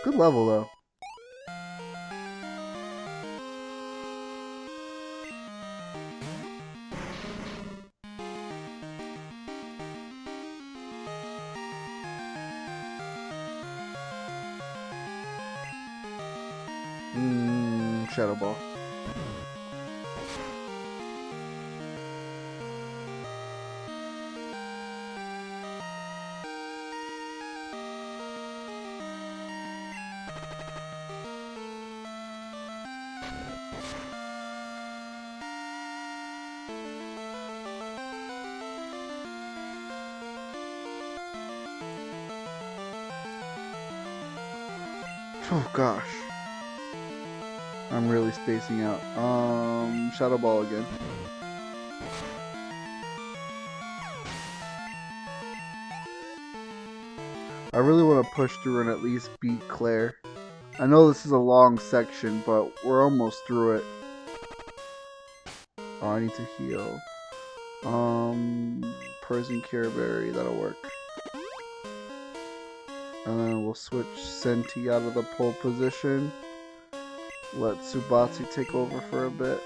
Good level, though. Shadow Ball. Oh gosh. I'm really spacing out. Shadow Ball again. I really want to push through and at least beat Claire. I know this is a long section, but we're almost through it. Oh, I need to heal. Poison Care Berry, that'll work. And then we'll switch Senti out of the pole position. Let Subatsu take over for a bit.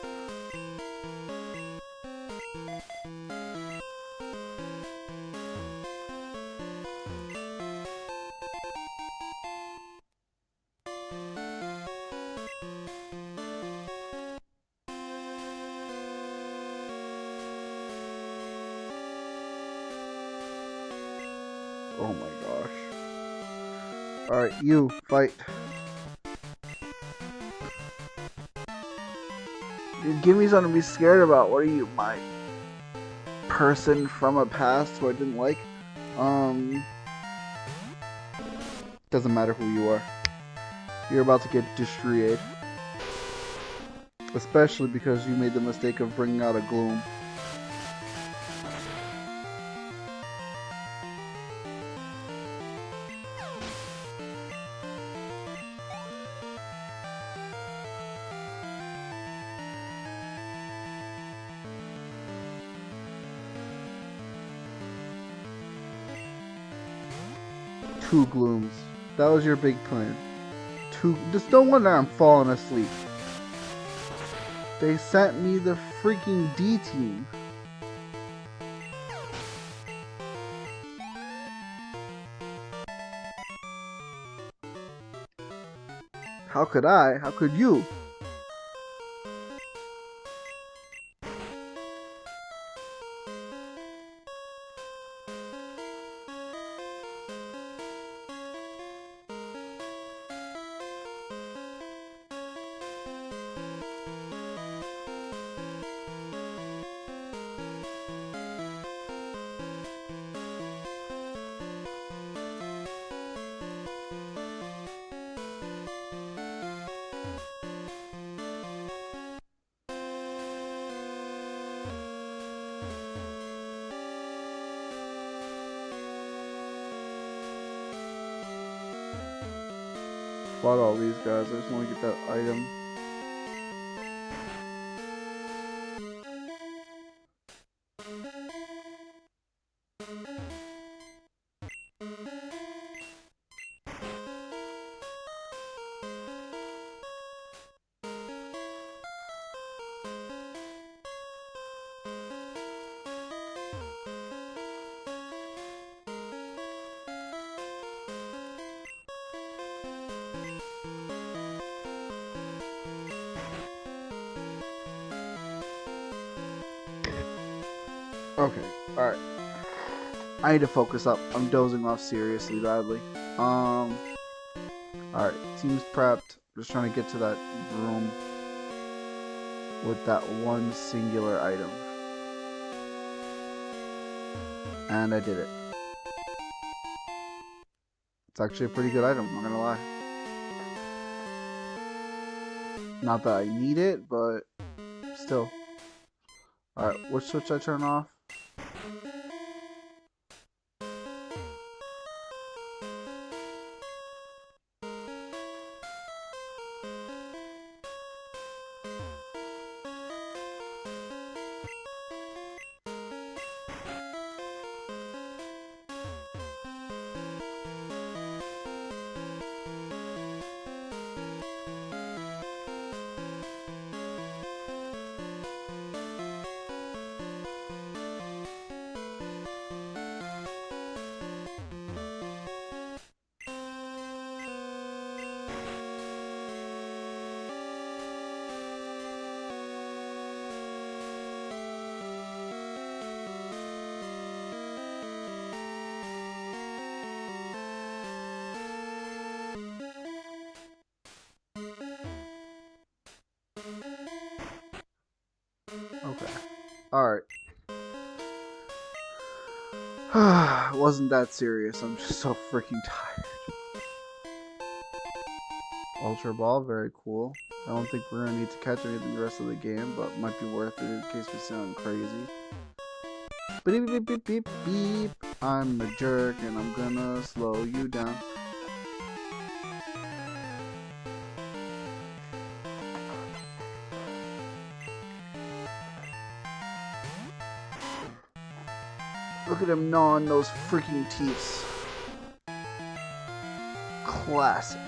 Oh my gosh. Alright, you, fight. Dude, give me something to be scared about. What are you, my person from a past who I didn't like? Doesn't matter who you are. You're about to get destroyed. Especially because you made the mistake of bringing out a Gloom. Two Glooms. That was your big plan. Just no wonder I'm falling asleep. They sent me the freaking D team. How could I? How could you? Fought all these guys. I just want to get that item. Okay, alright. I need to focus up. I'm dozing off seriously badly. Alright, team's prepped. Just trying to get to that room with that one singular item. And I did it. It's actually a pretty good item, I'm not gonna lie. Not that I need it, but still. Alright, which switch I turn off? Okay. Alright. It wasn't that serious. I'm just so freaking tired. Ultra Ball, very cool. I don't think we're gonna need to catch anything the rest of the game, but might be worth it in case we sound crazy. Beep beep beep beep beep. I'm a jerk and I'm gonna slow you down. Look at him gnawing those freaking teeth. Classic.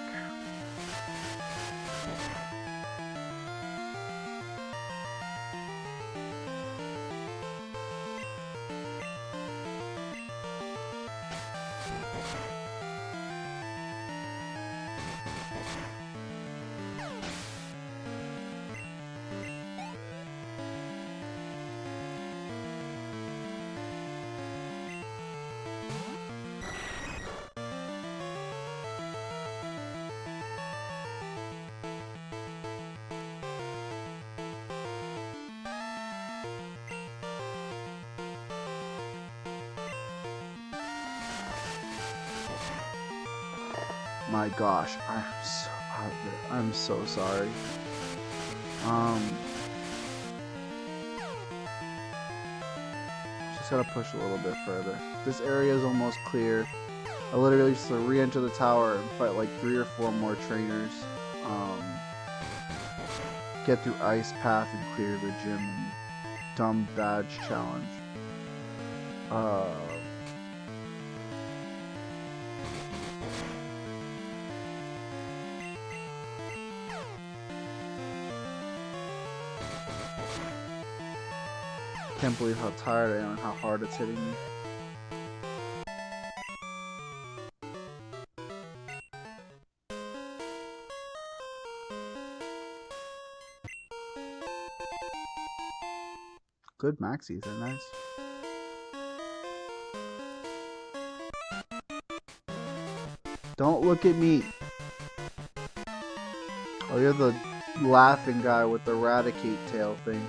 My gosh, I'm so sorry. Just gotta push a little bit further. This area is almost clear. I literally just re-enter the tower and fight like 3 or 4 more trainers. Get through Ice Path and clear the gym and dumb badge challenge. Can't believe how tired I am and how hard it's hitting me. Good maxis, they're nice. Don't look at me. Oh, you're the laughing guy with the Eradicate tail thing.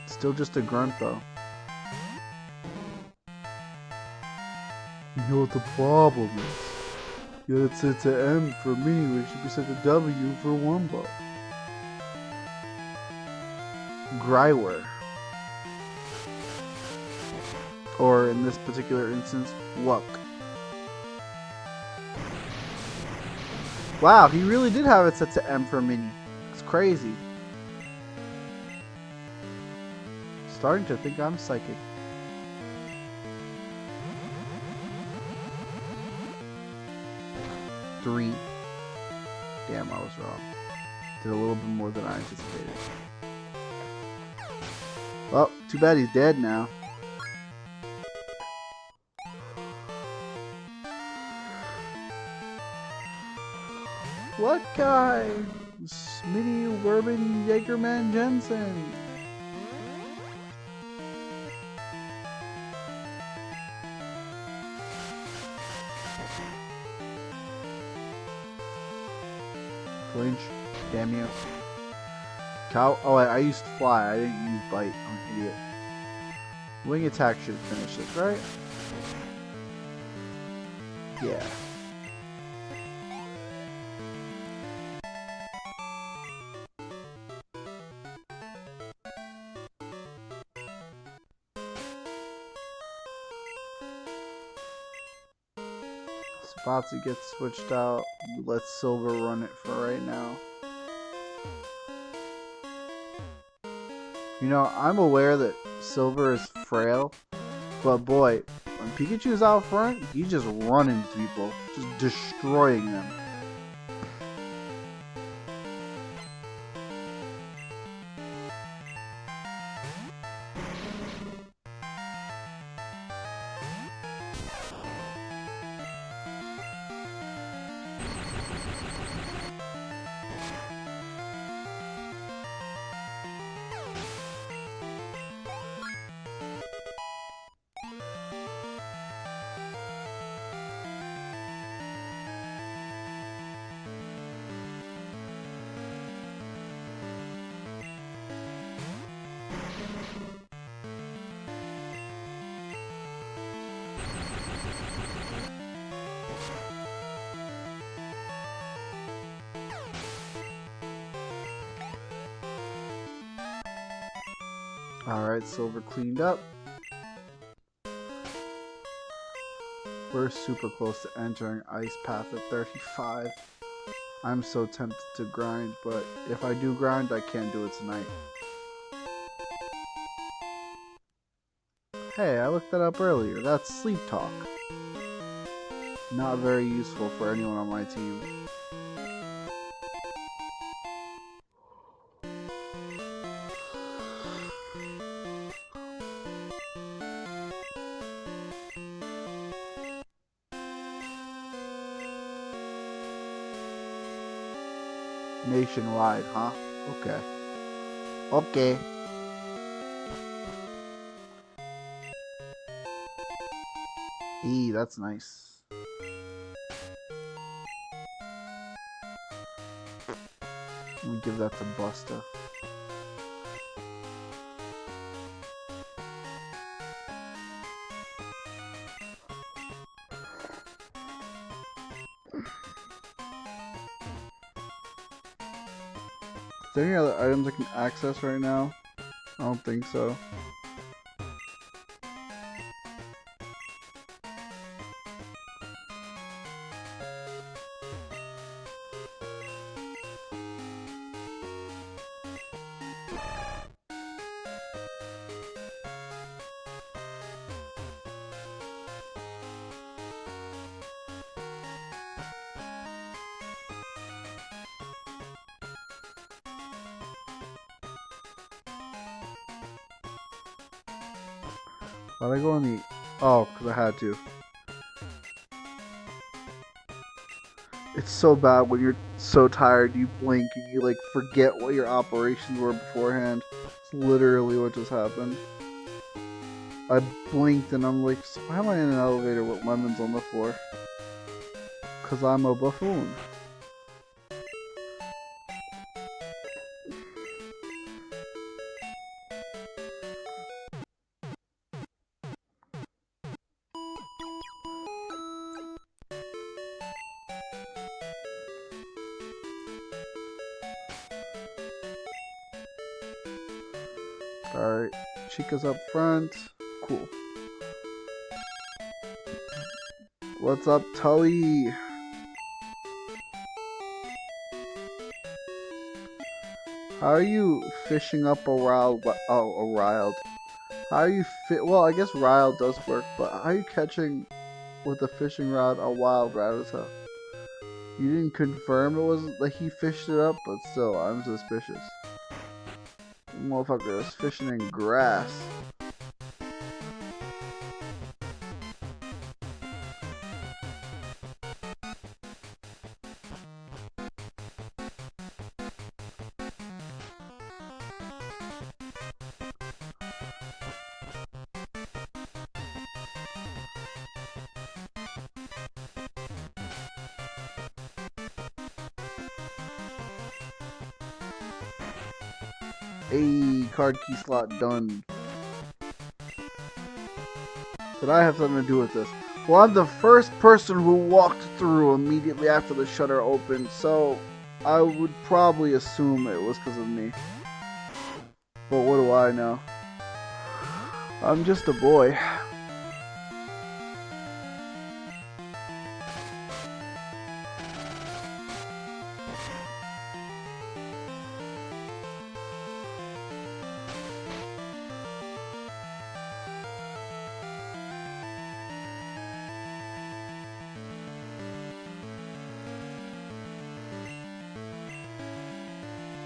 Still just a grunt though. You know what the problem is? You gotta set to M for me, which should be set to W for Wumbo. Grywer. Or in this particular instance, Wuck. Wow, he really did have it set to M for mini. It's crazy. Starting to think I'm psychic. Three. Damn, I was wrong. Did a little bit more than I anticipated. Well, too bad he's dead now. What guy? Smitty Werben Jagerman Jensen. Flinch. Damn you. Cow. Oh, I used fly. I didn't use bite. I'm an idiot. Wing attack should finish this, right? Yeah. Spotsy gets switched out. Let Silver run it for right now. You know, I'm aware that Silver is frail, but boy, when Pikachu's out front, he's just running people, just destroying them. Alright, Silver cleaned up. We're super close to entering Ice Path at 35. I'm so tempted to grind, but if I do grind, I can't do it tonight. Hey, I looked that up earlier. That's Sleep Talk. Not very useful for anyone on my team. Nationwide, huh? Okay. Okay. That's nice. Let me give that to Busta. Is there any other items I can access right now? I don't think so. Why'd I go on the... Oh, because I had to. It's so bad when you're so tired, you blink and you like forget what your operations were beforehand. It's literally what just happened. I blinked and I'm like, so why am I in an elevator with lemons on the floor? Because I'm a buffoon. Alright, Chica's up front. Cool. What's up, Tully? How are you fishing up a wild... Oh, a wild. How are you well, I guess riled does work, but how are you catching with a fishing rod a wild rattata? You didn't confirm it was like he fished it up, but still, I'm suspicious. Motherfucker is fishing in grass. Hey, card key slot done. Did I have something to do with this? Well, I'm the first person who walked through immediately after the shutter opened, so I would probably assume it was because of me. But what do I know? I'm just a boy.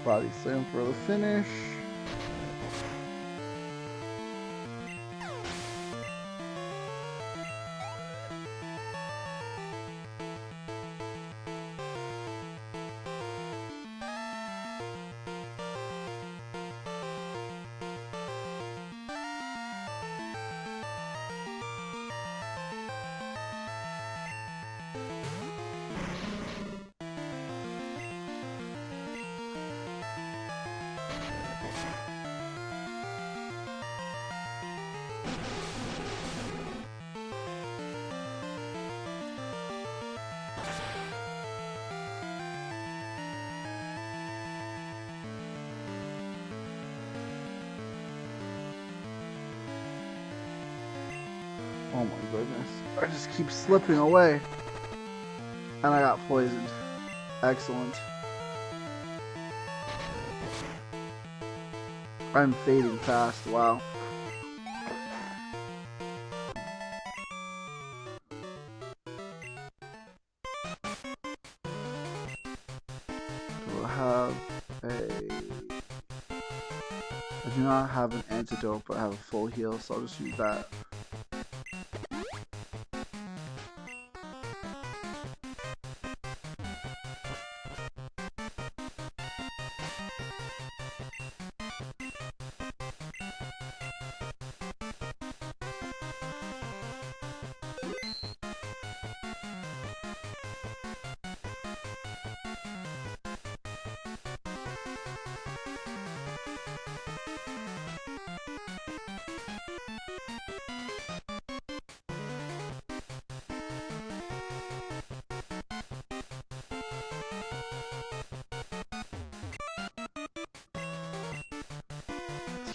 Body slam for the finish. Oh my goodness. I just keep slipping away. And I got poisoned. Excellent. I'm fading fast, wow. I do not have an antidote, but I have a full heal, so I'll just use that.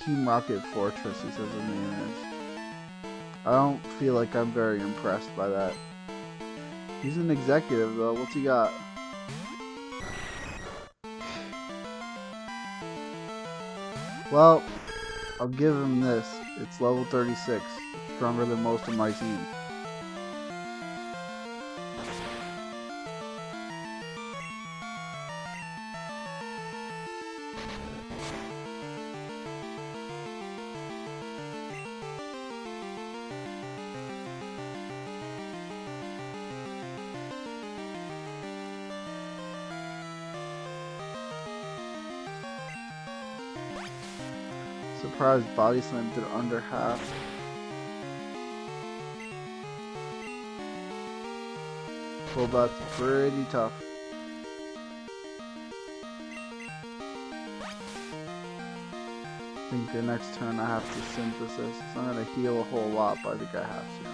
Team Rocket Fortress, he says his name is. I don't feel like I'm very impressed by that. He's an executive though. What's he got? Well, I'll give him this. It's level 36. Stronger than most of my team. Surprised Body Slam did under half. Well, that's pretty tough. I think the next turn I have to Synthesis. So I'm gonna heal a whole lot, but I think I have to.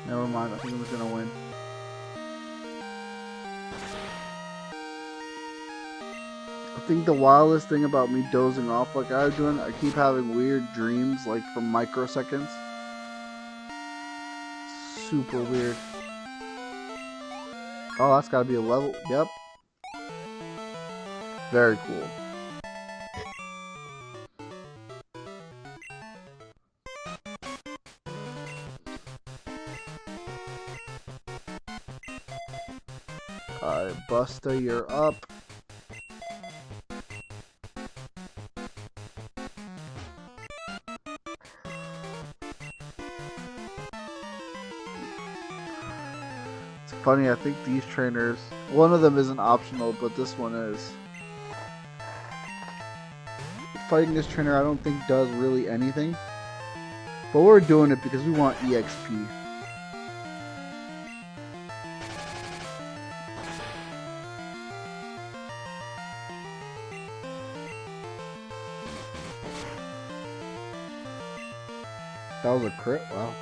Never mind, I think I'm just gonna win. I think the wildest thing about me dozing off like I was doing, I keep having weird dreams like for microseconds. Super weird. Oh, that's gotta be a level. Yep. Very cool. Alright, Busta, you're up. It's funny, I think these trainers, one of them isn't optional, but this one is. Fighting this trainer I don't think does really anything. But we're doing it because we want EXP. That was a crit? Wow.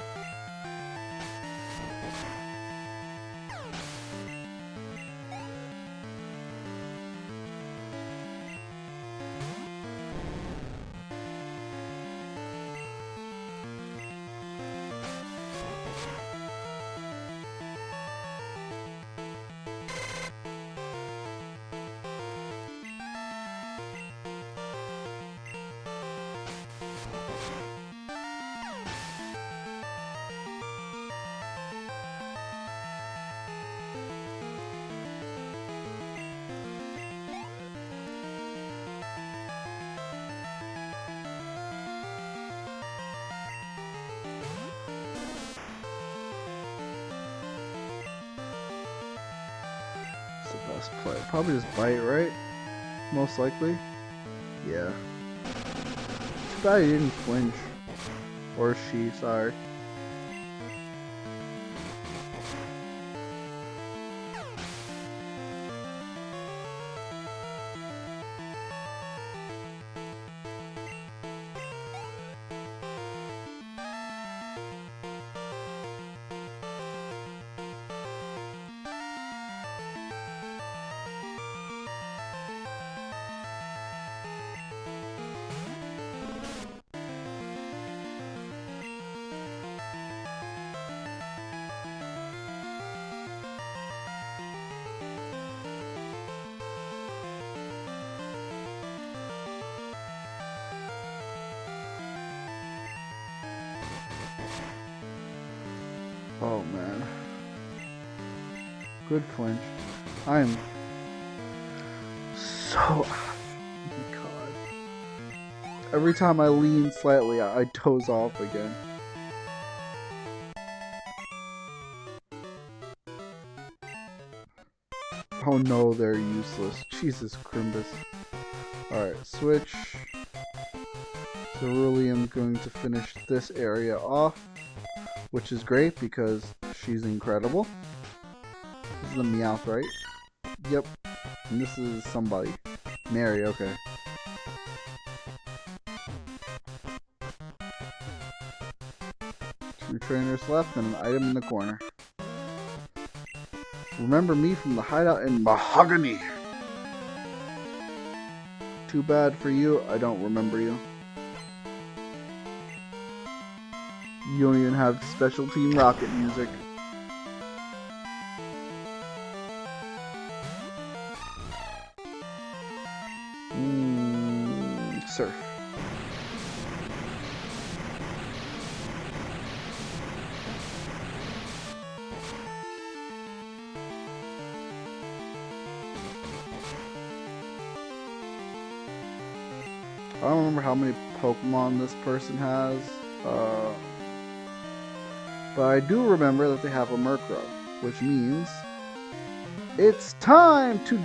It's the best play. Probably just bite, right? Most likely. Yeah. Too bad he didn't flinch. Or she, sorry. Oh man. Good flinch. I am so... Oh my god. Every time I lean slightly, I doze off again. Oh no, they're useless. Jesus Crimbus. Alright, switch. Cerulean's going to finish this area off, which is great because she's incredible. This is a Meowth, right? Yep. And this is somebody. Mary, okay. Two trainers left and an item in the corner. Remember me from the hideout in Mahogany. Too bad for you, I don't remember you. You don't even have special team rocket music. Surf. I don't remember how many Pokemon this person has, but I do remember that they have a Murkrow, which means it's time to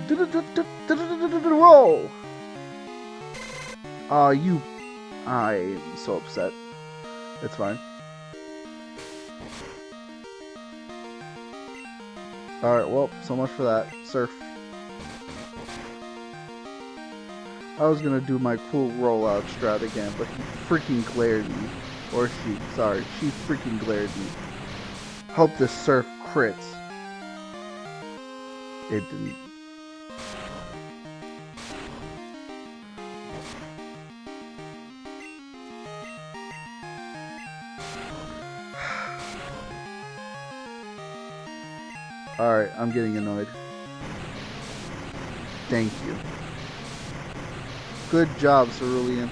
roll! I'm so upset. It's fine. Alright, well, so much for that. Surf. I was gonna do my cool rollout strat again, but he freaking glared me. Or she, sorry, she freaking glared me. Hope this surf crits. It didn't. Alright, I'm getting annoyed. Thank you. Good job, Cerulean.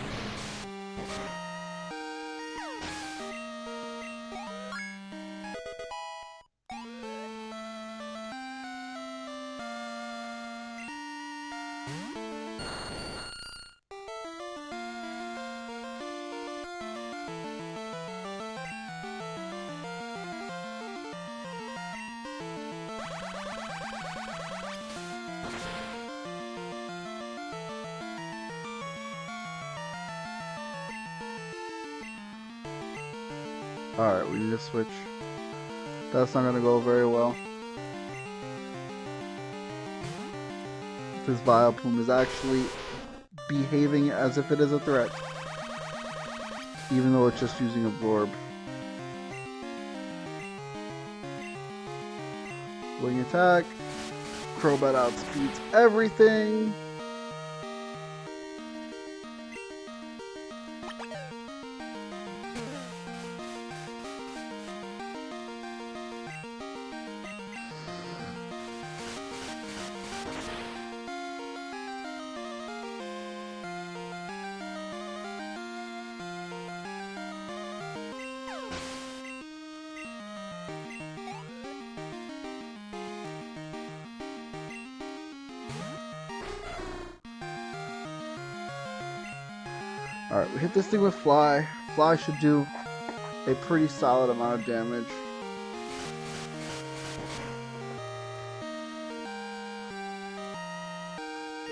Alright, we need to switch. That's not gonna go very well. This Vileplume is actually behaving as if it is a threat. Even though it's just using Absorb. Wing attack. Crobat outspeeds everything. Alright, we hit this thing with Fly. Fly should do a pretty solid amount of damage.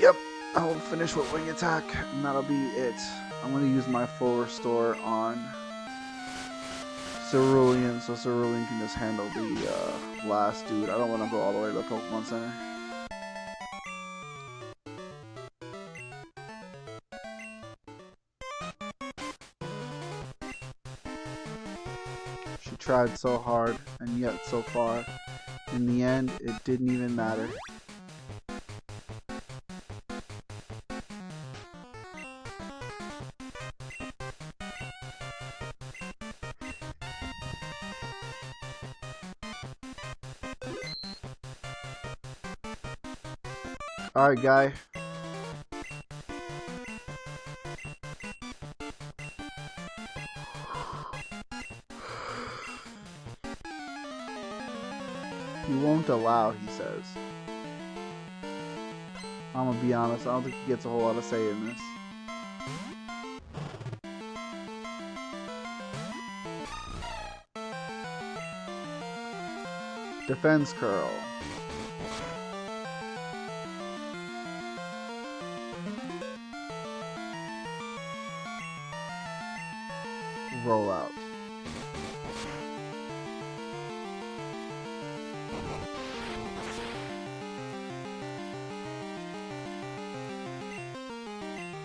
Yep, I will finish with Wing Attack, and that'll be it. I'm going to use my full restore on Cerulean, so Cerulean can just handle the last dude. I don't want to go all the way to the Pokemon Center. She tried so hard, and yet so far. In the end, it didn't even matter. Alright, guy. allow, he says. I'm gonna be honest, I don't think he gets a whole lot of say in this. Defense curl. Roll out.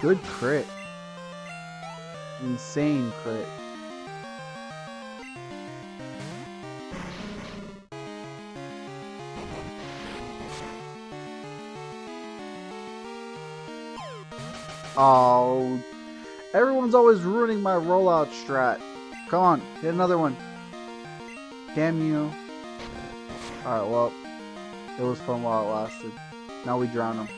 Good crit. Insane crit. Oh, everyone's always ruining my rollout strat. Come on, hit another one. Damn you. Alright, well, it was fun while it lasted. Now we drown him.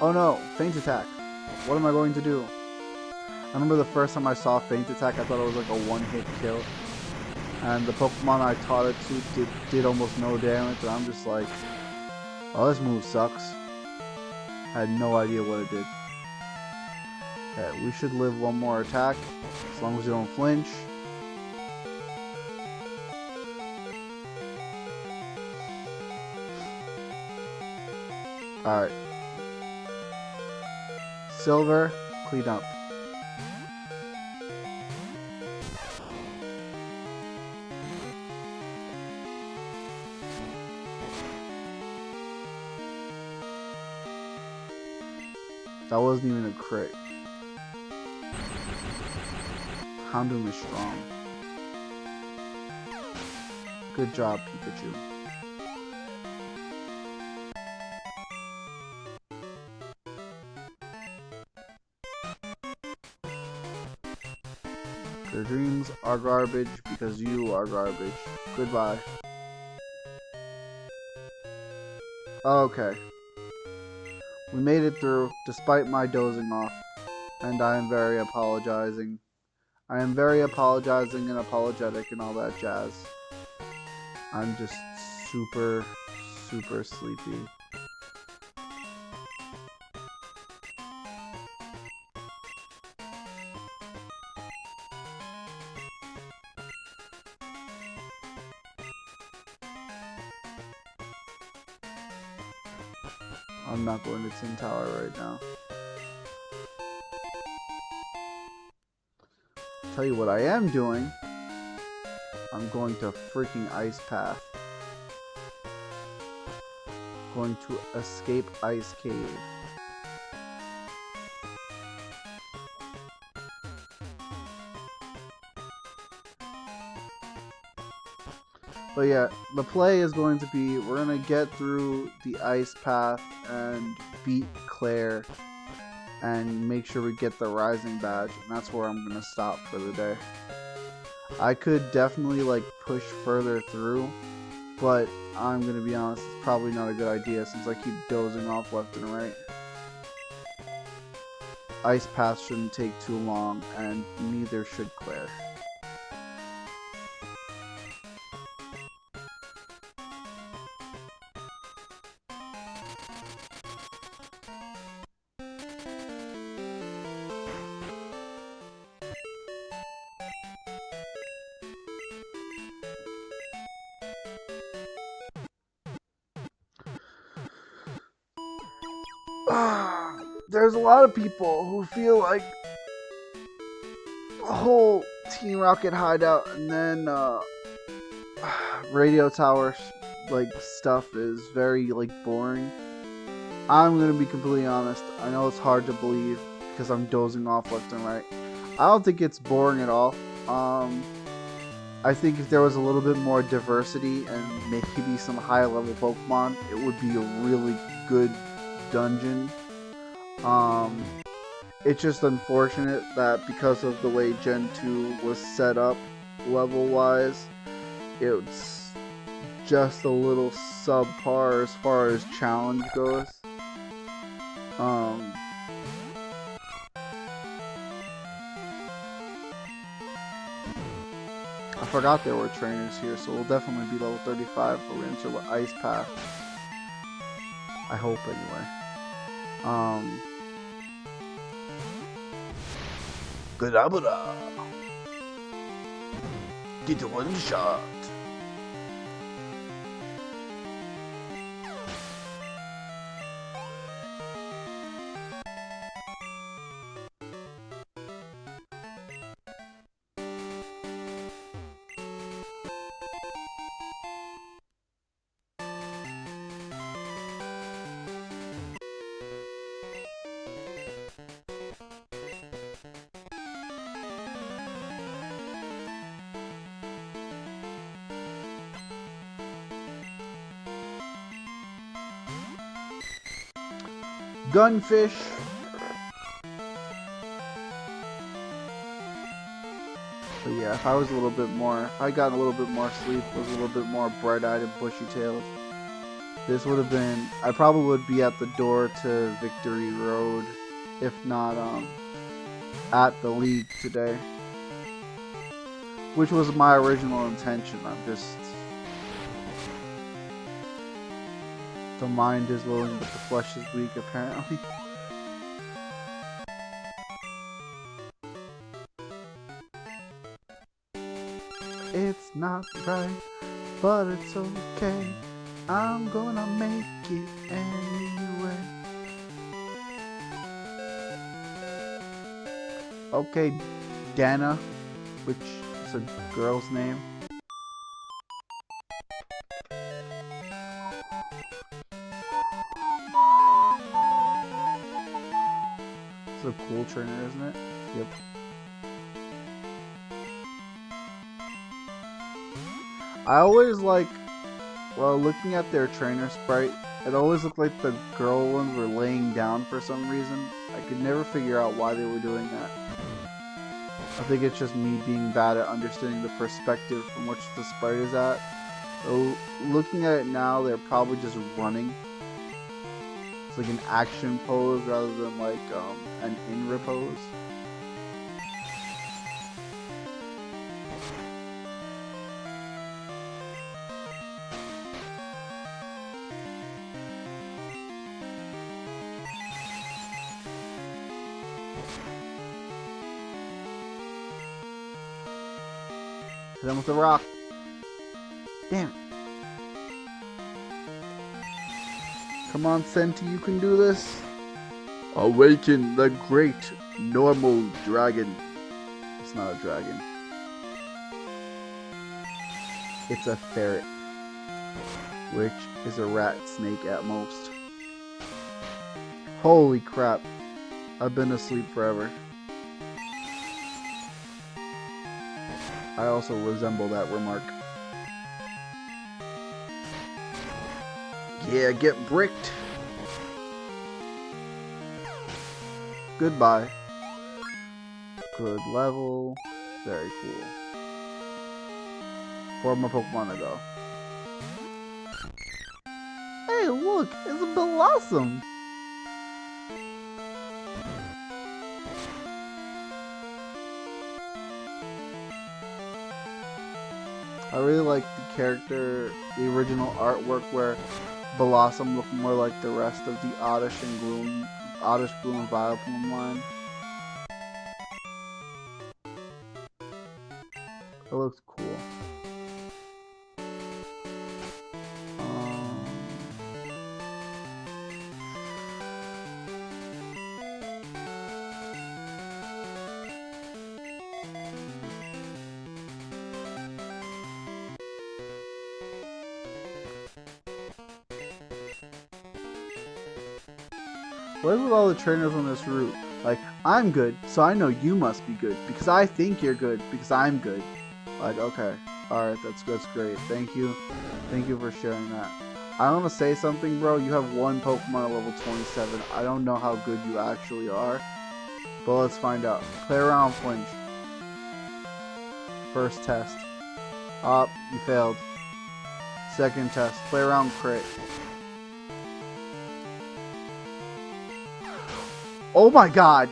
Oh no, feint attack. What am I going to do? I remember the first time I saw feint attack, I thought it was like a one-hit kill. And the Pokemon I taught it to did almost no damage, and I'm just like, oh, this move sucks. I had no idea what it did. Okay, we should live one more attack, as long as we don't flinch. Alright. Silver, clean up. That wasn't even a crit. Houndoom is strong. Good job, Pikachu. Your dreams are garbage because you are garbage. Goodbye. Okay. We made it through, despite my dozing off. And I am very apologizing. I am very apologizing and apologetic and all that jazz. I'm just super, super sleepy. I'm not going to Tin Tower right now. Tell you what I am doing. I'm going to freaking Ice Path. Going to escape Ice Cave. But yeah, the play is going to be, we're going to get through the Ice Path and beat Claire and make sure we get the Rising Badge, and that's where I'm going to stop for the day. I could definitely like push further through, but I'm going to be honest, it's probably not a good idea since I keep dozing off left and right. Ice Path shouldn't take too long, and neither should Claire. There's a lot of people who feel like the whole Team Rocket hideout and then radio tower like stuff is very like boring. I'm gonna be completely honest. I know it's hard to believe because I'm dozing off left and right. I don't think it's boring at all. I think if there was a little bit more diversity and maybe some high level Pokemon, it would be a really good dungeon. Um, it's just unfortunate that because of the way Gen 2 was set up level wise, it's just a little subpar as far as challenge goes. Um, I forgot there were trainers here, so we'll definitely be level 35 if we enter the Ice Path. I hope, anyway. Gadabra! Get one shot! Gunfish. But yeah, if I was a little bit more, if I got a little bit more sleep, was a little bit more bright-eyed and bushy-tailed, this would have been, I probably would be at the door to Victory Road, if not, at the League today. Which was my original intention. I'm just, the mind is willing, but the flesh is weak, apparently. It's not right, but it's okay. I'm gonna make it anyway. Okay, Dana, which is a girl's name. It's a cool trainer, isn't it? Yep. I always like, well, looking at their trainer sprite, it always looked like the girl ones were laying down for some reason. I could never figure out why they were doing that. I think it's just me being bad at understanding the perspective from which the sprite is at. So looking at it now, they're probably just running. It's like an action pose rather than like an in repose. Hit him with the rock. Damn it. Come on, Senti, you can do this. Awaken the great normal dragon. It's not a dragon. It's a ferret, which is a rat snake at most. Holy crap. I've been asleep forever. I also resemble that remark. Yeah, get bricked. Goodbye. Good level. Very cool. 4 more Pokemon to go. Hey, look! It's a Blossom! I really like the character, the original artwork where Blossom looked more like the rest of the Oddish, Gloom, and Vileplume line. It looks cool. What is with all the trainers on this route? Like, I'm good, so I know you must be good. Because I think you're good, because I'm good. Like, okay. Alright, that's great. Thank you. Thank you for sharing that. I want to say something, bro. You have one Pokemon at level 27. I don't know how good you actually are. But let's find out. Play around, flinch. First test. You failed. Second test. Play around, crit. Oh my god.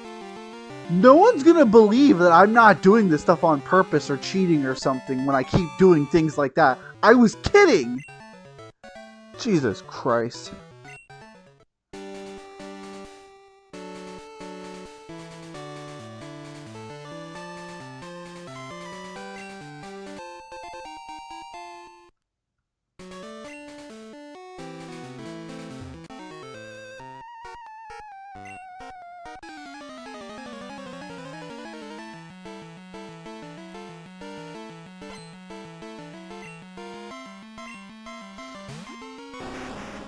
No one's gonna believe that I'm not doing this stuff on purpose or cheating or something when I keep doing things like that. I was kidding! Jesus Christ.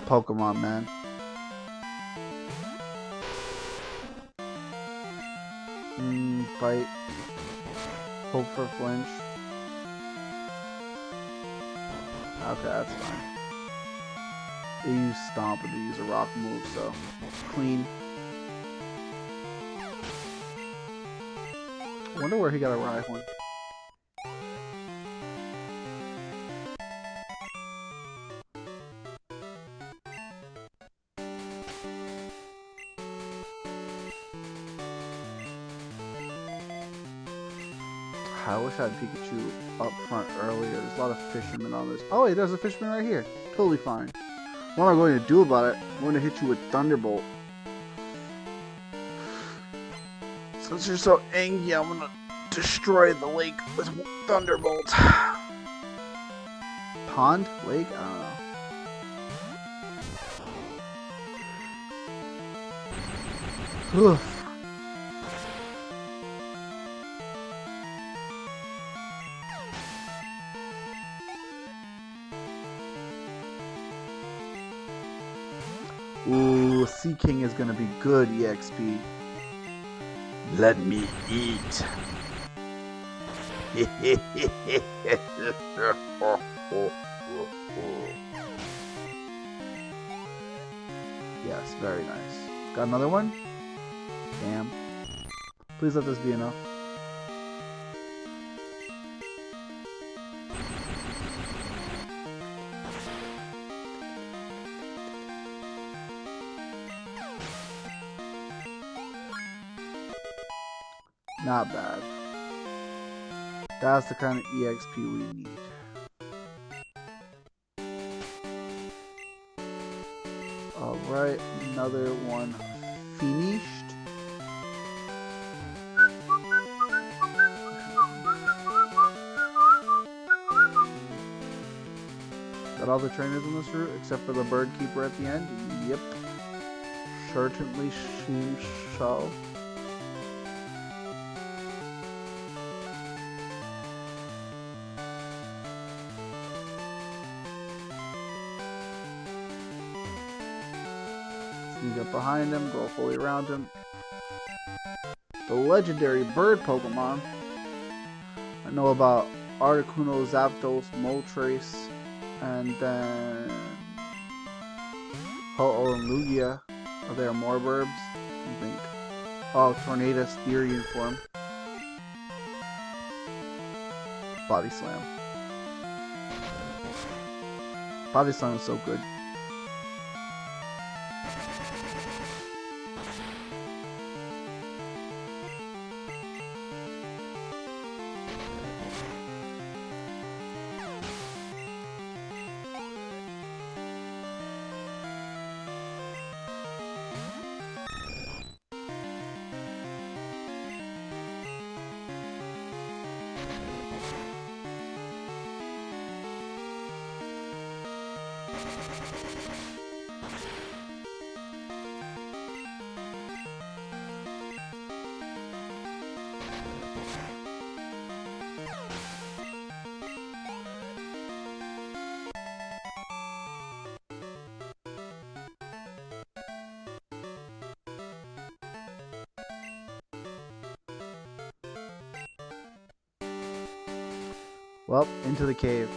Pokemon, man. Bite. Hope for flinch. Okay, that's fine. They use Stomp and they use a rock move, so clean. I wonder where he got a Rhyhorn. I wish I had Pikachu up front earlier. There's a lot of fishermen on this. Oh wait, there's a fisherman right here. Totally fine. What am I going to do about it? I'm going to hit you with Thunderbolt. Since you're so angry, I'm going to destroy the lake with Thunderbolt. Pond? Lake? I don't know. Ugh. Ooh, Sea King is gonna be good, EXP. Let me eat. Yes, very nice. Got another one? Damn. Please let this be enough. Not bad. That's the kind of EXP we need. Alright, another one finished. Got all the trainers on this route except for the bird keeper at the end? Yep. Certainly seems so. Sneak up behind him, go fully around him. The legendary bird Pokemon. I know about Articuno, Zapdos, Moltres, and then Ho-Oh and Lugia. Are there more burbs? I think. Oh, Tornadus, Therian form. Body Slam. Body Slam is so good. Well, into the cave.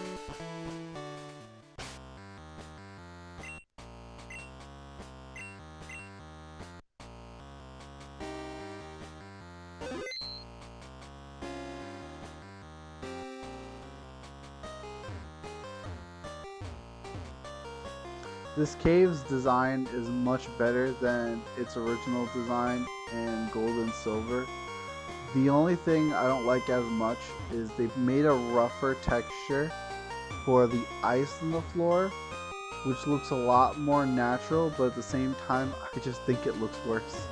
This cave's design is much better than its original design in gold and silver. The only thing I don't like as much is they've made a rougher texture for the ice on the floor, which looks a lot more natural, but at the same time, I just think it looks worse.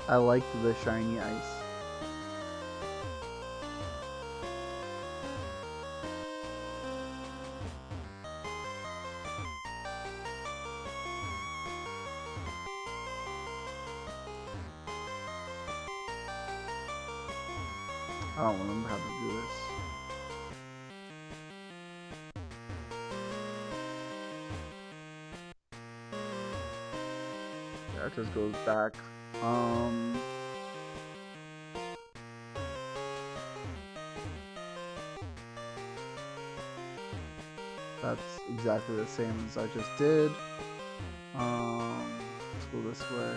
I like the shiny ice. I don't remember how to do this. Yeah, it just goes back. That's exactly the same as I just did. Let's go this way.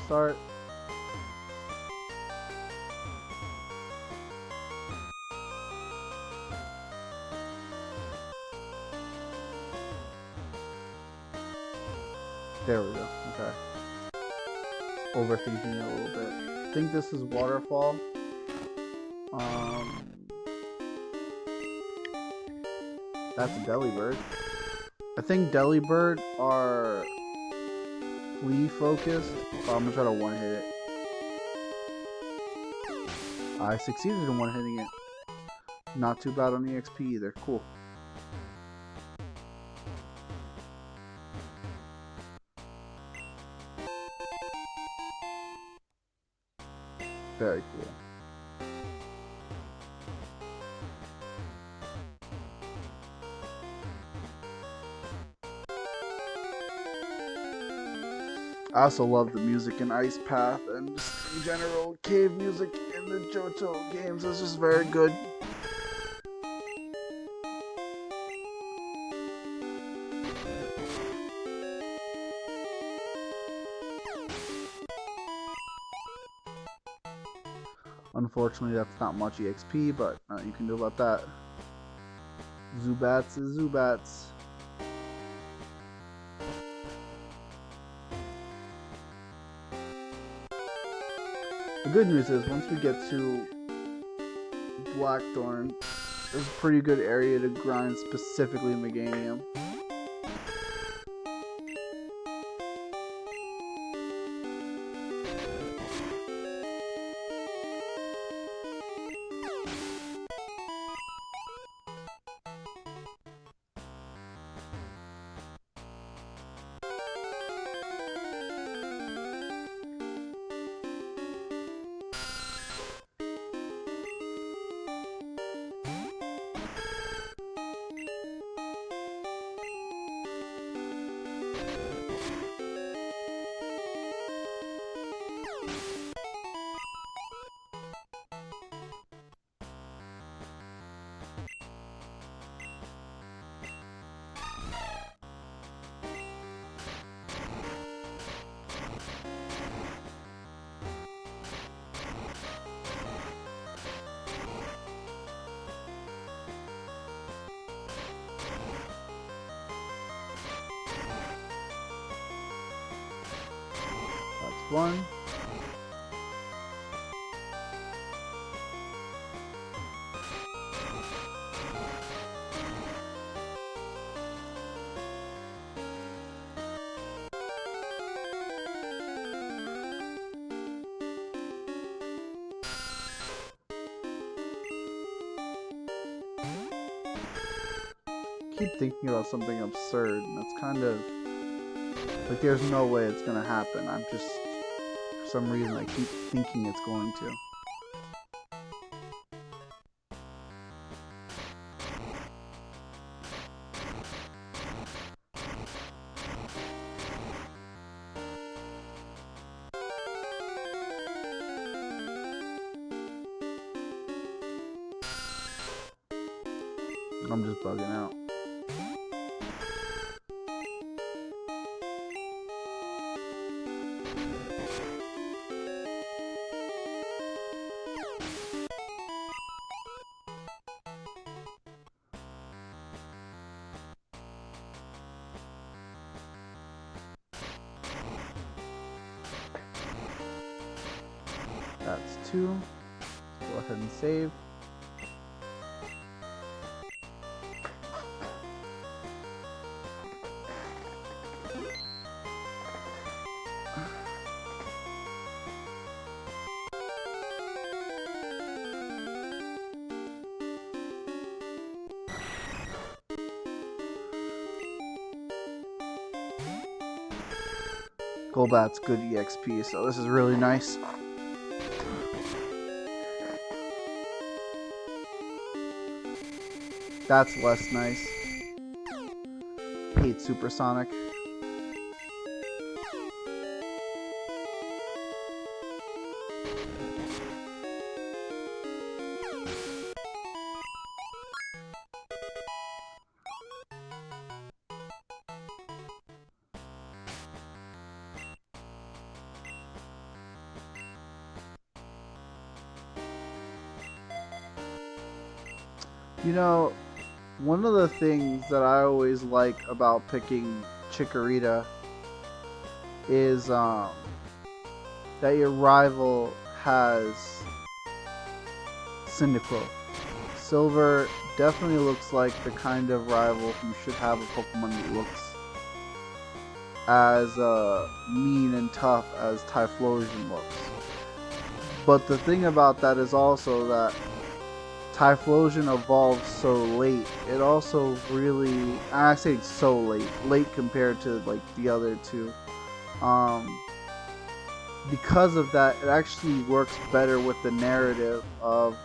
Start. There we go. Okay. Overthinking it a little bit. I think this is waterfall. That's a Delibird. I think Delibird are flea focused. Oh, I'm gonna try to one hit it. I succeeded in one hitting it. Not too bad on the XP either. Cool. Very cool. I also love the music in Ice Path and just in general cave music in the JoJo games. It's just very good. Unfortunately, that's not much EXP, but nothing you can do about that. Zubats is Zubats. The good news is, once we get to Blackthorn, there's a pretty good area to grind, specifically Meganium. One. Keep thinking about something absurd, and it's kind of like there's no way it's gonna happen. I'm just, for some reason, I keep thinking it's going to. I'm just bugging out. That's 2. Go ahead and save. Golbat's good EXP, so this is really nice. That's less nice. Hate Supersonic. You know, one of the things that I always like about picking Chikorita is that your rival has Cyndaquil. Silver definitely looks like the kind of rival who should have a Pokemon that looks as mean and tough as Typhlosion looks. But the thing about that is also that Typhlosion evolved so late. It also really, I say so late compared to like the other two. Because of that, it actually works better with the narrative of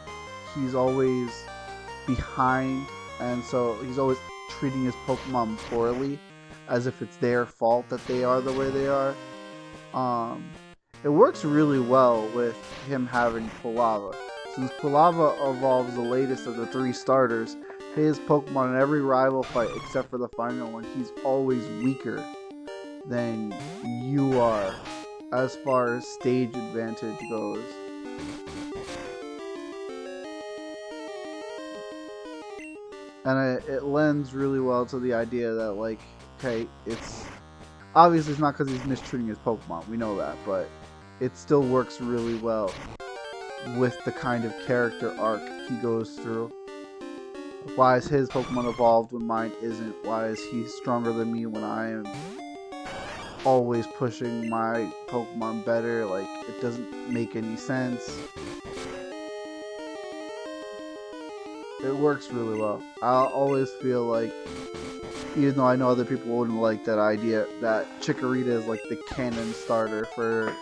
he's always behind, and so he's always treating his Pokemon poorly, as if it's their fault that they are the way they are. It works really well with him having Palava. Since Palava evolves the latest of the 3 starters, his Pokemon in every rival fight except for the final one, he's always weaker than you are as far as stage advantage goes. And it lends really well to the idea that, like, okay, it's obviously it's not because he's mistreating his Pokemon, we know that, but it still works really well with the kind of character arc he goes through. Why is his Pokemon evolved when mine isn't? Why is he stronger than me when I am always pushing my Pokemon better? Like, it doesn't make any sense. It works really well. I always feel like, even though I know other people wouldn't like that idea, that Chikorita is like the canon starter for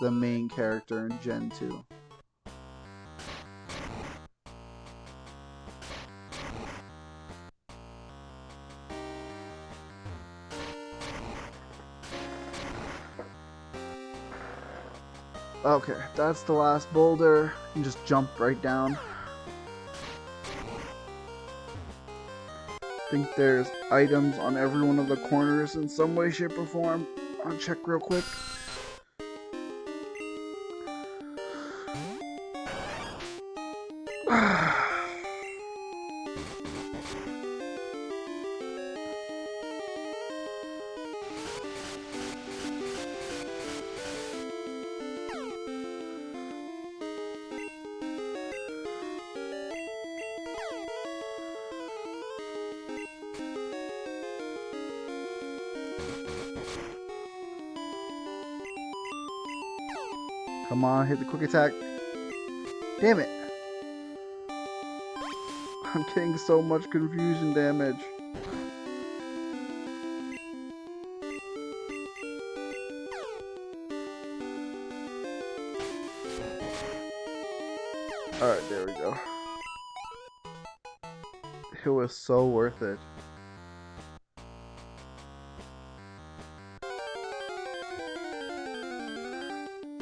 the main character in Gen 2. Okay, that's the last boulder. You just jump right down. I think there's items on every one of the corners in some way, shape, or form. I'll check real quick. Come on, hit the quick attack. Damn it. I'm getting so much confusion damage. Alright, there we go. It was so worth it.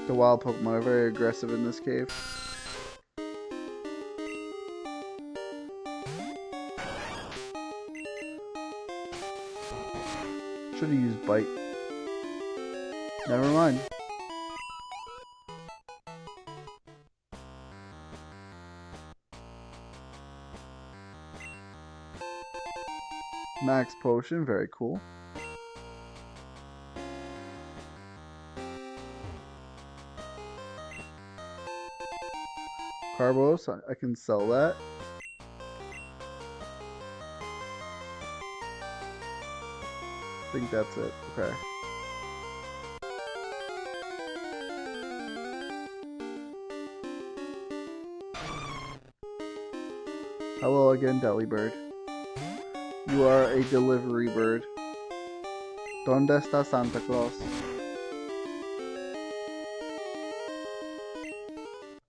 The wild Pokemon are very aggressive in this cave. Should have used bite. Never mind. Max potion, very cool. Carbos, I can sell that. I think that's it. Okay. Hello again, Delibird. You are a delivery bird. ¿Dónde está Santa Claus?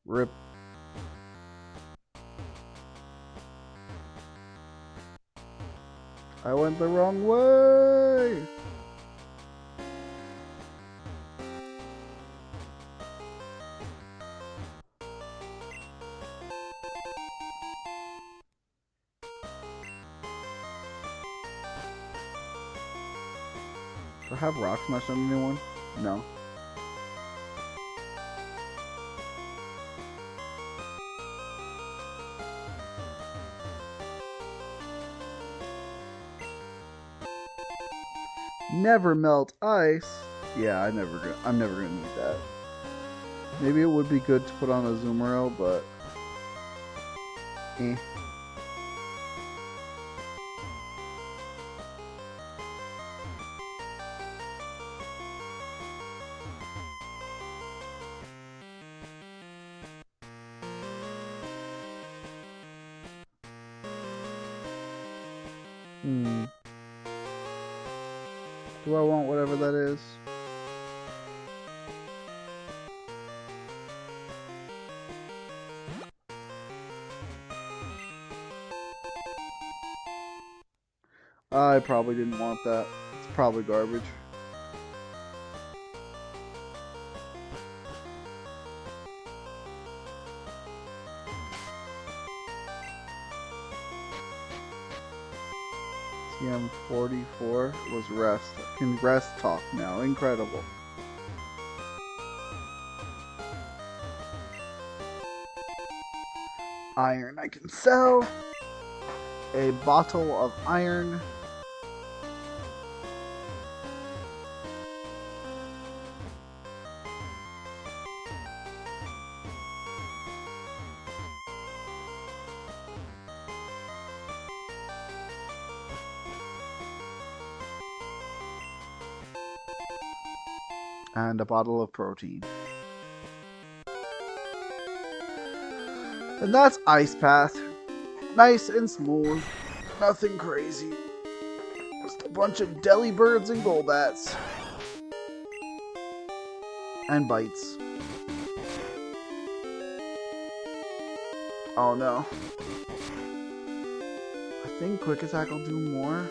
Rip. I went the wrong way! Do I have Rock Smash on anyone? No. Never melt ice. Yeah, I'm never gonna need that. Maybe it would be good to put on a Zoomerl, but eh. Do I want whatever that is? I probably didn't want that. It's probably garbage. TM44 was rest. I can rest talk now. Incredible. Iron I can sell. A bottle of iron. And a bottle of protein. And that's Ice Path. Nice and smooth. Nothing crazy. Just a bunch of Delibirds and Golbats. And bites. Oh no. I think Quick Attack will do more.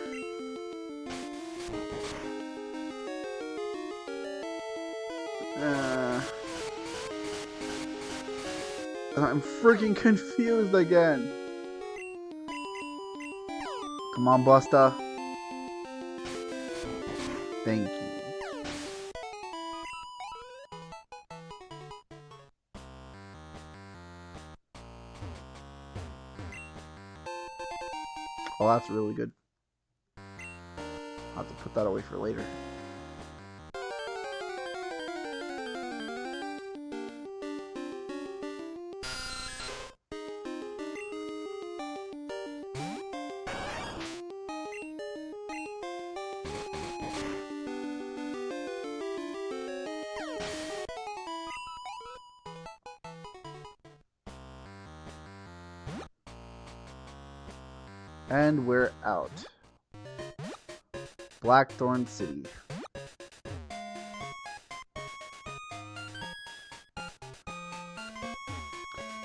I'm freaking confused again. Come on, Busta. Thank you. Oh, that's really good. I'll have to put that away for later. And we're out. Blackthorn City.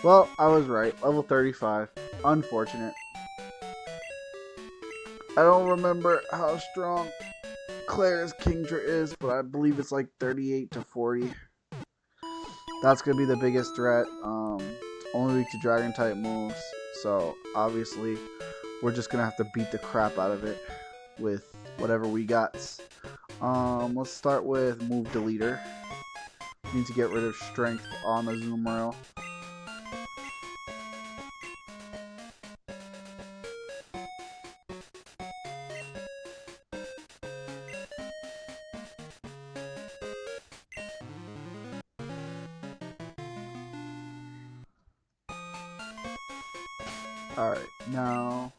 Well, I was right. Level 35. Unfortunate. I don't remember how strong Claire's Kingdra is, but I believe it's like 38 to 40. That's going to be the biggest threat. Only weak to Dragon type moves. So, obviously, we're just going to have to beat the crap out of it with whatever we got. Let's start with move deleter. Need to get rid of strength on the Azumarill. Alright, now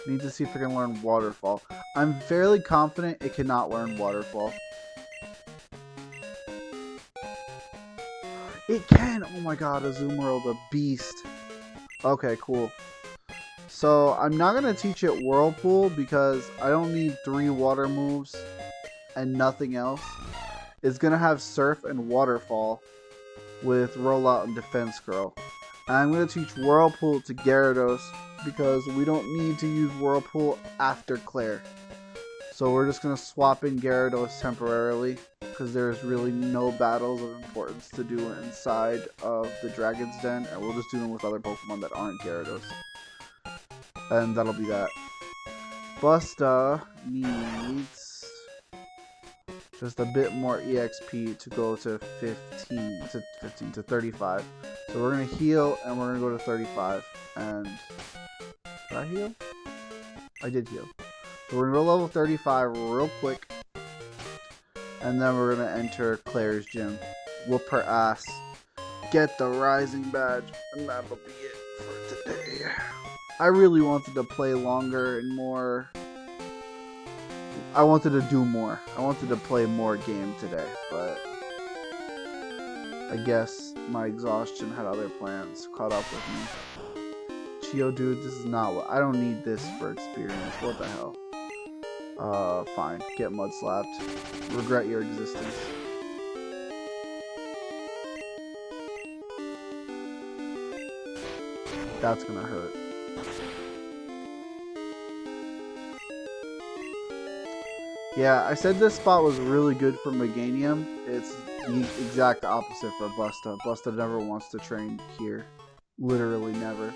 need to see if I can learn Waterfall. I'm fairly confident it cannot learn Waterfall. It can! Oh my god, Azumarill, the beast. Okay, cool. So, I'm not going to teach it Whirlpool because I don't need 3 water moves and nothing else. It's going to have Surf and Waterfall with Rollout and Defense Curl. And I'm going to teach Whirlpool to Gyarados because we don't need to use Whirlpool after Claire. So we're just going to swap in Gyarados temporarily because there's really no battles of importance to do inside of the Dragon's Den, and we'll just do them with other Pokemon that aren't Gyarados. And that'll be that. Busta needs just a bit more EXP to go to 35. So we're going to heal and we're going to go to 35. And did I heal? I did heal. So we're going to go level 35 real quick. And then we're going to enter Claire's gym. Whoop her ass. Get the Rising Badge. And that'll be it for today. I really wanted to play longer and more. I wanted to do more. I wanted to play more game today, but I guess my exhaustion had other plans caught up with me. Geodude, this is not what I don't need this for experience. What the hell? Fine. Get mud slapped. Regret your existence. That's gonna hurt. Yeah, I said this spot was really good for Meganium. It's the exact opposite for Busta. Busta never wants to train here. Literally never.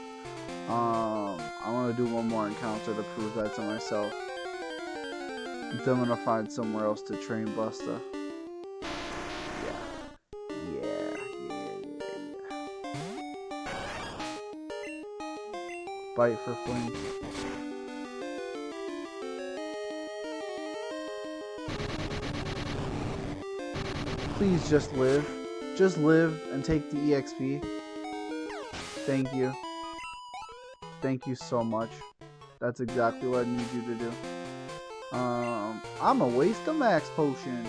I want to do one more encounter to prove that to myself. Then I'm gonna find somewhere else to train Busta. Yeah. Bite for Fling. Please just live. Just live and take the EXP. Thank you. Thank you so much. That's exactly what I need you to do. I'm a waste of Max Potion.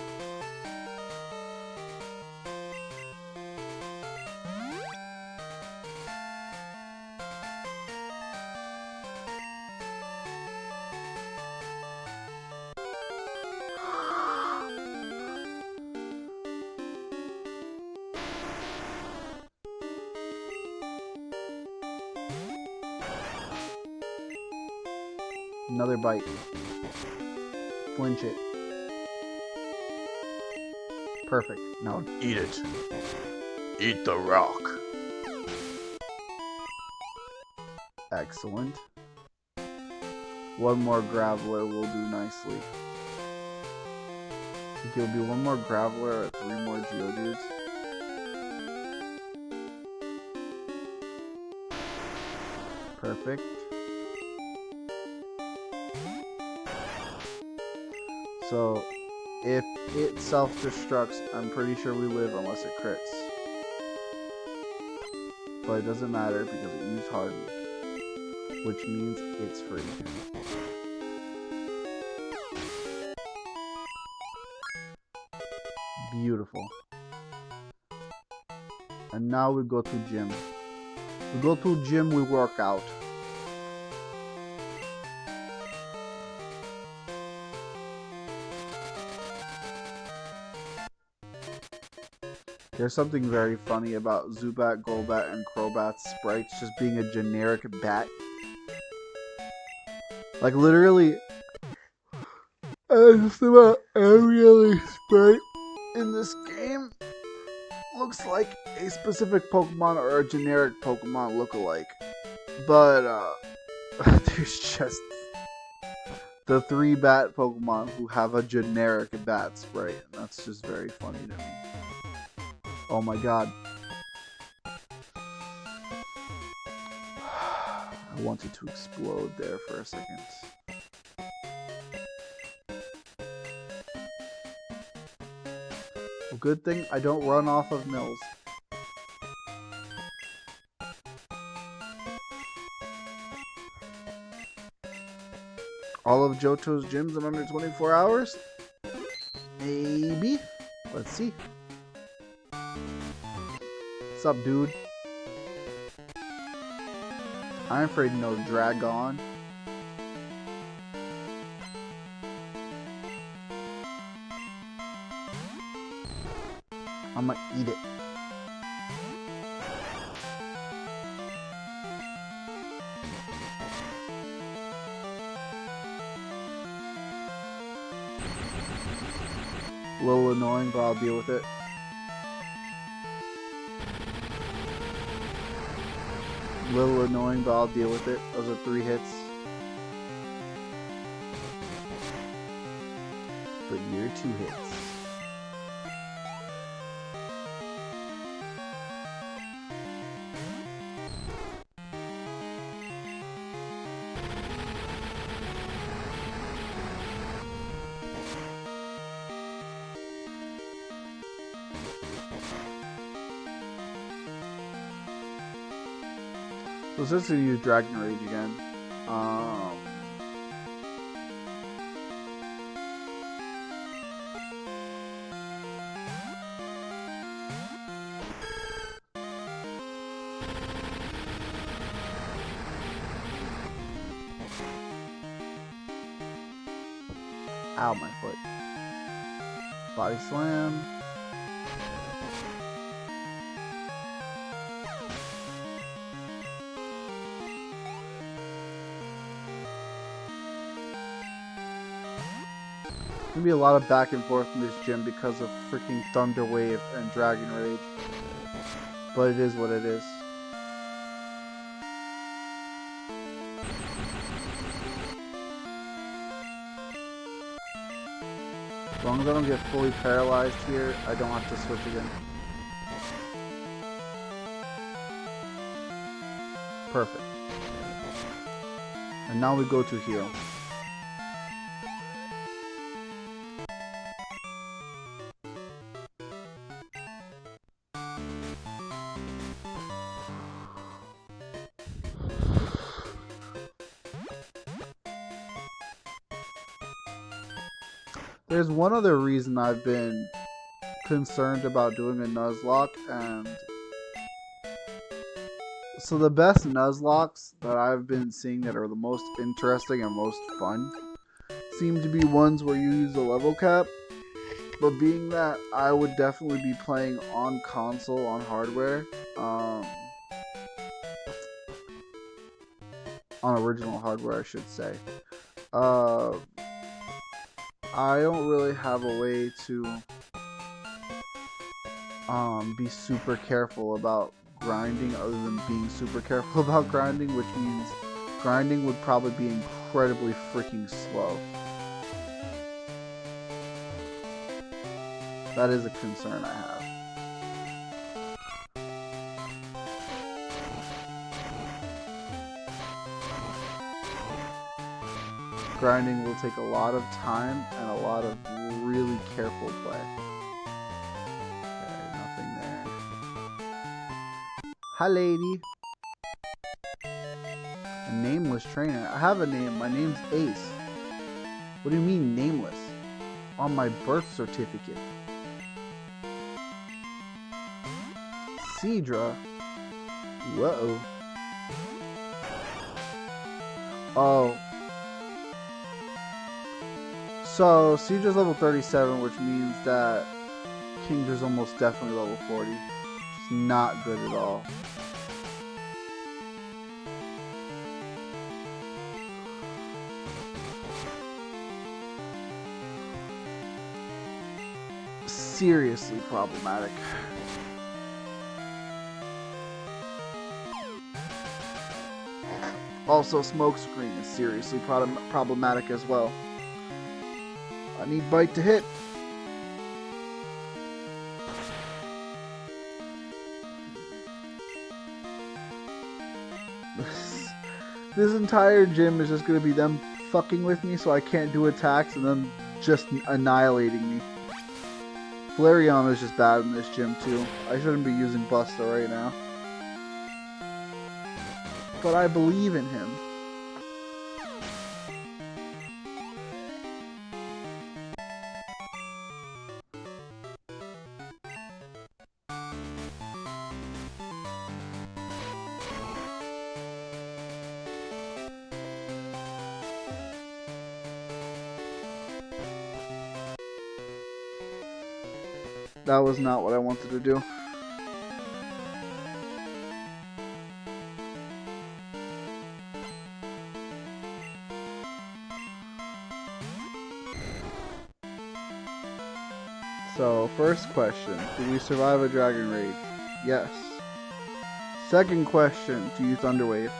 Another bite. Flinch it. Perfect. Now eat it. Eat the rock. Excellent. One more Graveler will do nicely. I think it'll be one more Graveler or 3 more Geodudes. Perfect. So, if it self-destructs, I'm pretty sure we live unless it crits. But it doesn't matter because it used Harden, which means it's free. Beautiful. And now we go to gym. We go to gym, we work out. There's something very funny about Zubat, Golbat, and Crobat's sprites just being a generic bat. Like, literally, just about every sprite in this game looks like a specific Pokemon or a generic Pokemon lookalike. But, the 3 bat Pokemon who have a generic bat sprite, and that's just very funny to me. Oh my god. I wanted to explode there for a second. Well, good thing I don't run off of mills. All of Johto's gyms in under 24 hours? Maybe. Let's see. What's up, dude? I'm afraid no Dragon. I'm gonna eat it. A little annoying, but I'll deal with it. A little annoying, but I'll deal with it. Those are 3 hits. But you're 2 hits. So since we use Dragon Rage again, ow, my foot. Body Slam. Gonna be a lot of back and forth in this gym because of freaking Thunder Wave and Dragon Rage. But it is what it is. As long as I don't get fully paralyzed here, I don't have to switch again. Perfect. And now we go to heal. There's one other reason I've been concerned about doing a Nuzlocke, and so the best Nuzlockes that I've been seeing that are the most interesting and most fun seem to be ones where you use a level cap, but being that I would definitely be playing on console, on hardware, on original hardware I should say, I don't really have a way to be super careful about grinding other than being super careful about grinding, which means grinding would probably be incredibly freaking slow. That is a concern I have. Grinding will take a lot of time and a lot of really careful play. Okay, nothing there. Hi, lady. A nameless trainer. I have a name. My name's Ace. What do you mean, nameless? On my birth certificate. Seadra? Whoa. Oh. So, Seadra's level 37, which means that Kingdra's almost definitely level 40. It's not good at all. Seriously problematic. Also, Smokescreen is seriously problematic as well. I need Bite to hit. This entire gym is just going to be them fucking with me so I can't do attacks and them just annihilating me. Flareon is just bad in this gym too. I shouldn't be using Buster right now. But I believe in him. That was not what I wanted to do. So, first question, do we survive a Dragon Raid? Yes. Second question, do you Thunder Wave?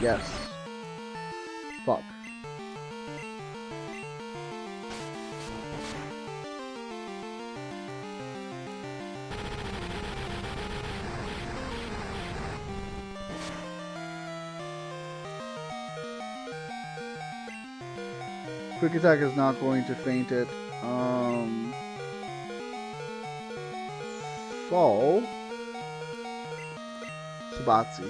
Yes. Fuck. Quick attack is not going to faint it. So Sabatsi.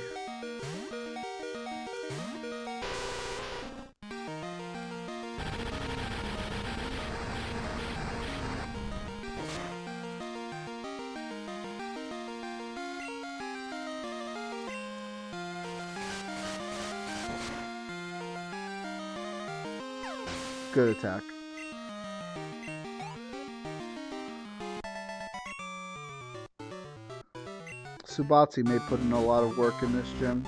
Good attack. Subatsi may put in a lot of work in this gym.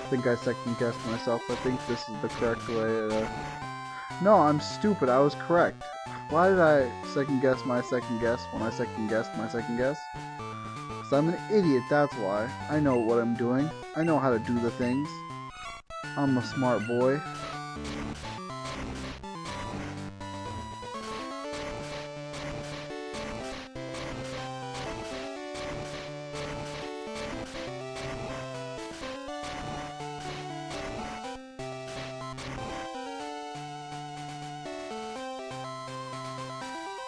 I think I second guessed myself. I think this is the correct way. No, I'm stupid. I was correct. Why did I second guess my second guess when I second guessed my second guess? Because I'm an idiot, that's why. I know what I'm doing. I know how to do the things. I'm a smart boy.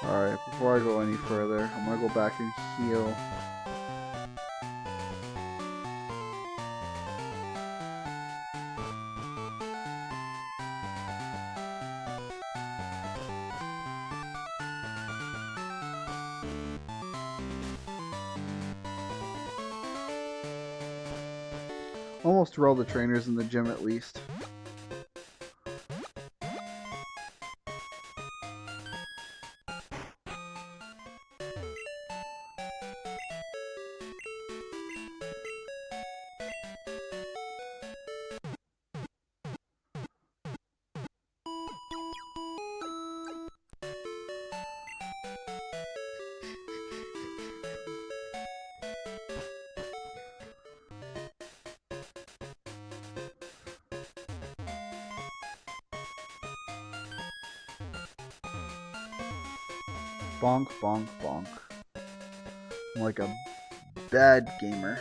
Alright, before I go any further, I'm gonna go back and heal. Almost throw all the trainers in the gym at least. Bonk, bonk, bonk. I'm like a bad gamer.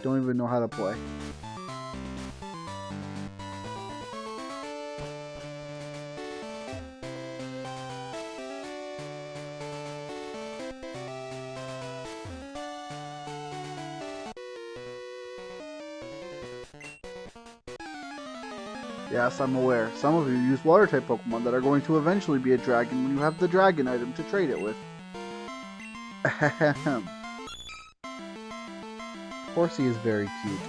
Don't even know how to play. Yes, I'm aware. Some of you use water-type Pokemon that are going to eventually be a dragon when you have the dragon item to trade it with. Ahem. Horsey is very cute.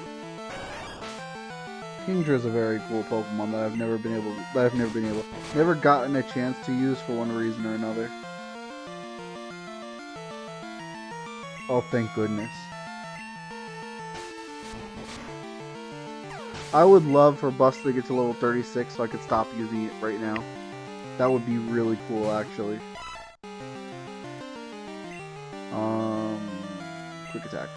Kingdra is a very cool Pokemon that I've never gotten a chance to use for one reason or another. Oh, thank goodness. I would love for Buster to get to level 36 so I could stop using it right now. That would be really cool, actually. Quick attack.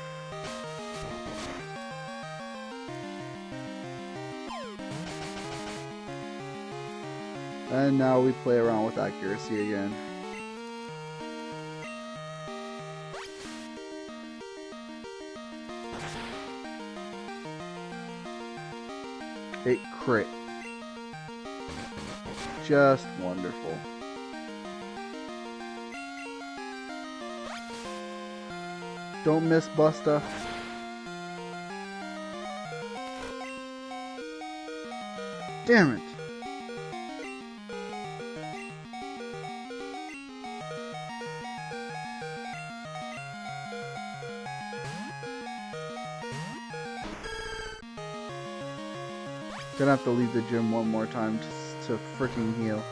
And now we play around with accuracy again. It crit. Just wonderful. Don't miss, Busta. Damn it. Gonna have to leave the gym one more time to freaking heal.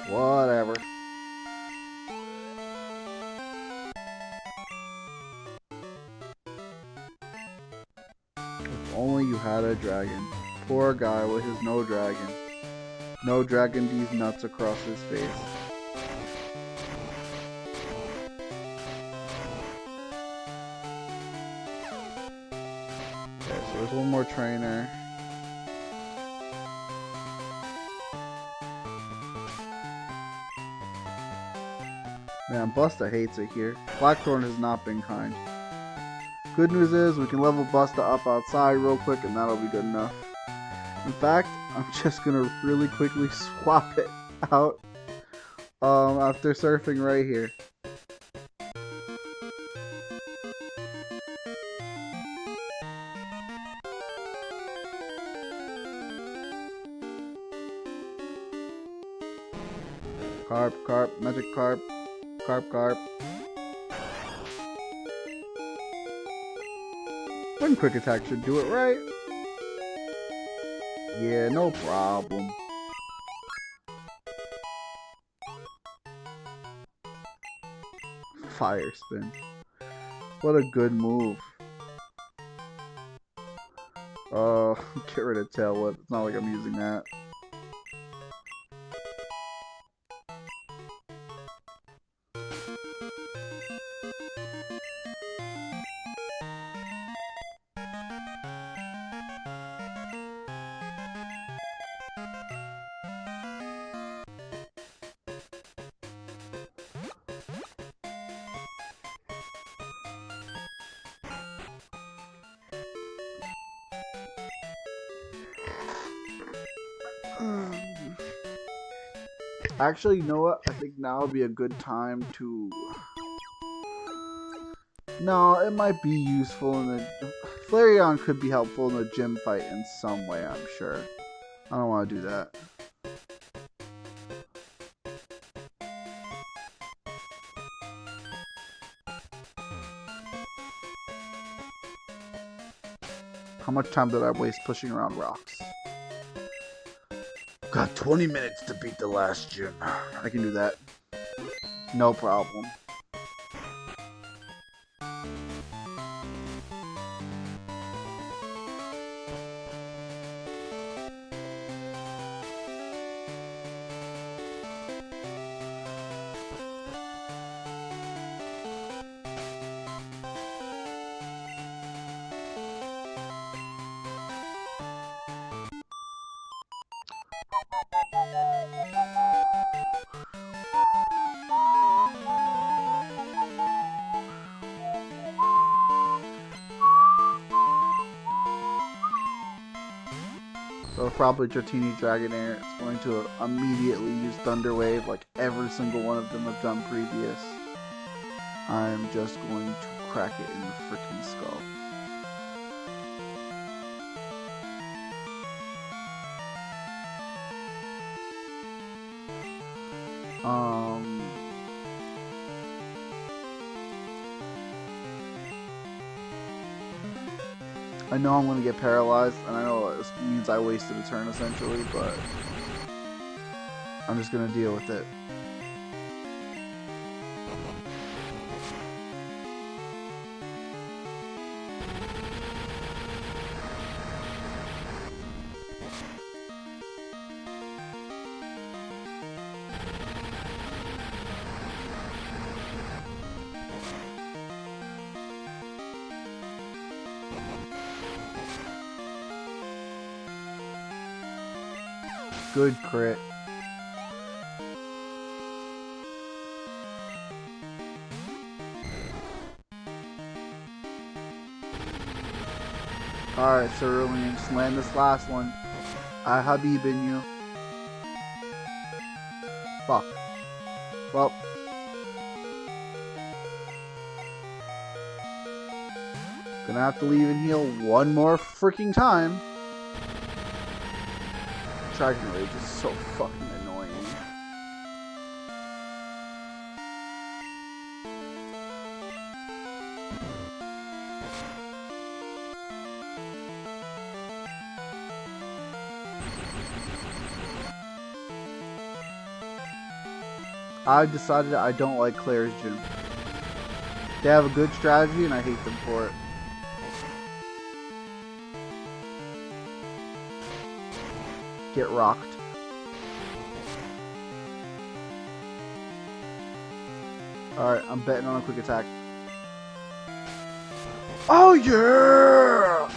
Whatever. If only you had a dragon. Poor guy with his no dragon. No dragon these nuts across his face. Okay, so there's one more trainer. Man, Busta hates it here. Blackthorn has not been kind. Good news is we can level Busta up outside real quick and that'll be good enough. In fact, I'm just gonna really quickly swap it out after surfing right here. Carp, magic carp. Carp. One quick attack should do it, right? Yeah, no problem. Fire spin. What a good move. Get rid of tail whip. It's not like I'm using that. Actually, you know what? I think now would be a good time to... No, it might be useful in the... Flareon could be helpful in the gym fight in some way, I'm sure. I don't want to do that. How much time did I waste pushing around rocks? Got 20 minutes to beat the last gym. I can do that. No problem. So probably Dratini Dragonair is going to immediately use Thunder Wave like every single one of them have done previous. I'm just going to crack it in the freaking skull. I know I'm going to get paralyzed, and I know this means I wasted a turn essentially, but I'm just going to deal with it. Good crit. Alright, Cerulean, just land this last one. I Habib in you. Fuck. Well. Gonna have to leave and heal one more freaking time. Dragon Rage is so fucking annoying. I've decided I don't like Claire's gym. They have a good strategy and I hate them for it. Get rocked. Alright, I'm betting on a quick attack. Oh yeah!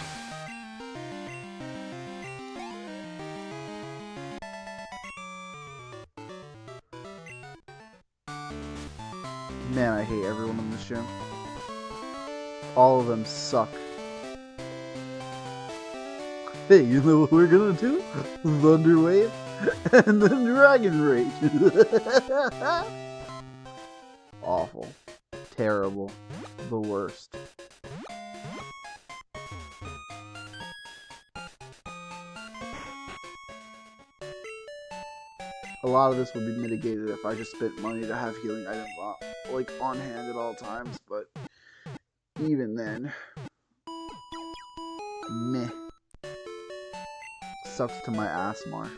Man, I hate everyone in this gym. All of them suck. Hey, you know what we're gonna do? Thunder Wave and then Dragon Rage. Awful. Terrible. The worst. A lot of this would be mitigated if I just spent money to have healing items on hand at all times, but even then, meh. Sucks to my ass more.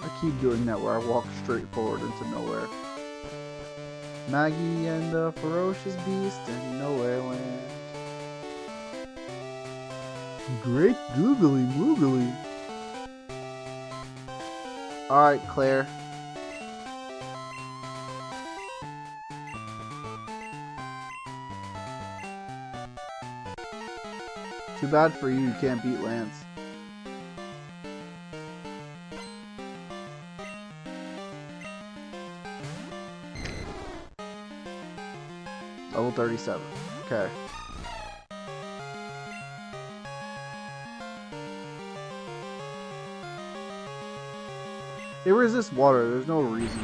I keep doing that where I walk straight forward into nowhere. Maggie and the ferocious beast in nowhere land. Great googly moogly. Alright, Claire. Too bad for you, you can't beat Lance. Level 37. Okay. It resists water, there's no reason.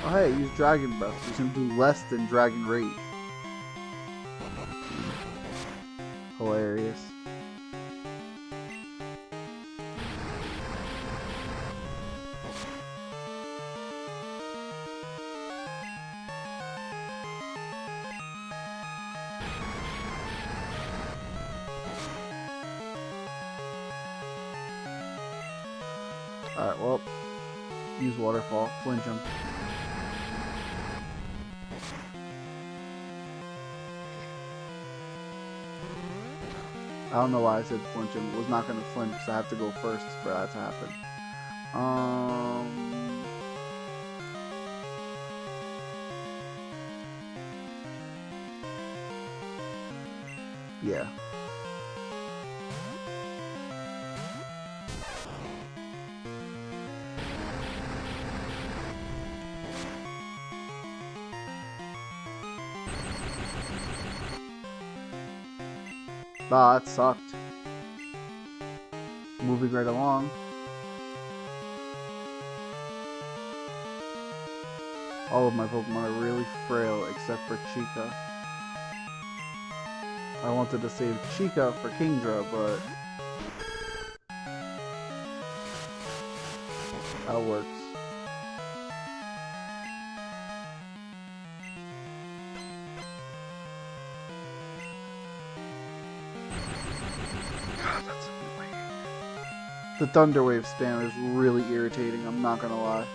Oh hey, use Dragon Breath. You can do less than Dragon Rage. Hilarious. Alright, well, use Waterfall, flinch him. I don't know why I said flinch him. It was not going to flinch because I have to go first for that to happen. Yeah. Ah, that sucked. Moving right along. All of my Pokemon are really frail except for Chica. I wanted to save Chica for Kingdra, but that works. God, that's annoying. The Thunder Wave spam is really irritating, I'm not gonna lie.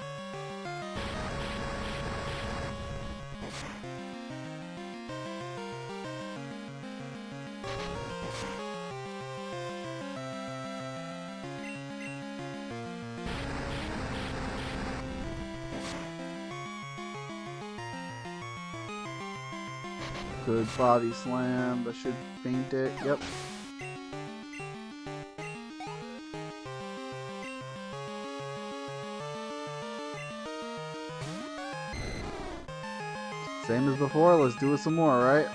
Good body slam, that should faint it, yep. Same as before, let's do it some more, right?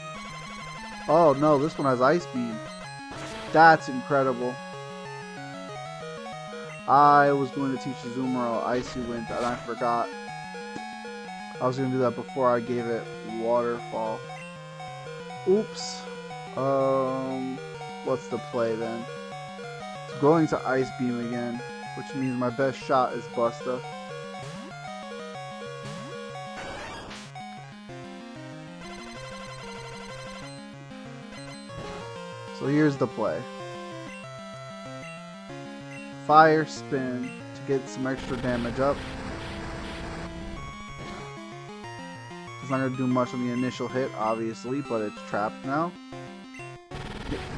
Oh no, this one has Ice Beam. That's incredible. I was going to teach Azumarill Icy Wind and I forgot. I was going to do that before I gave it Waterfall. Oops. What's the play then? It's going to Ice Beam again, which means my best shot is Busta. So here's the play. Fire Spin to get some extra damage up. It's not going to do much on the initial hit, obviously, but it's trapped now.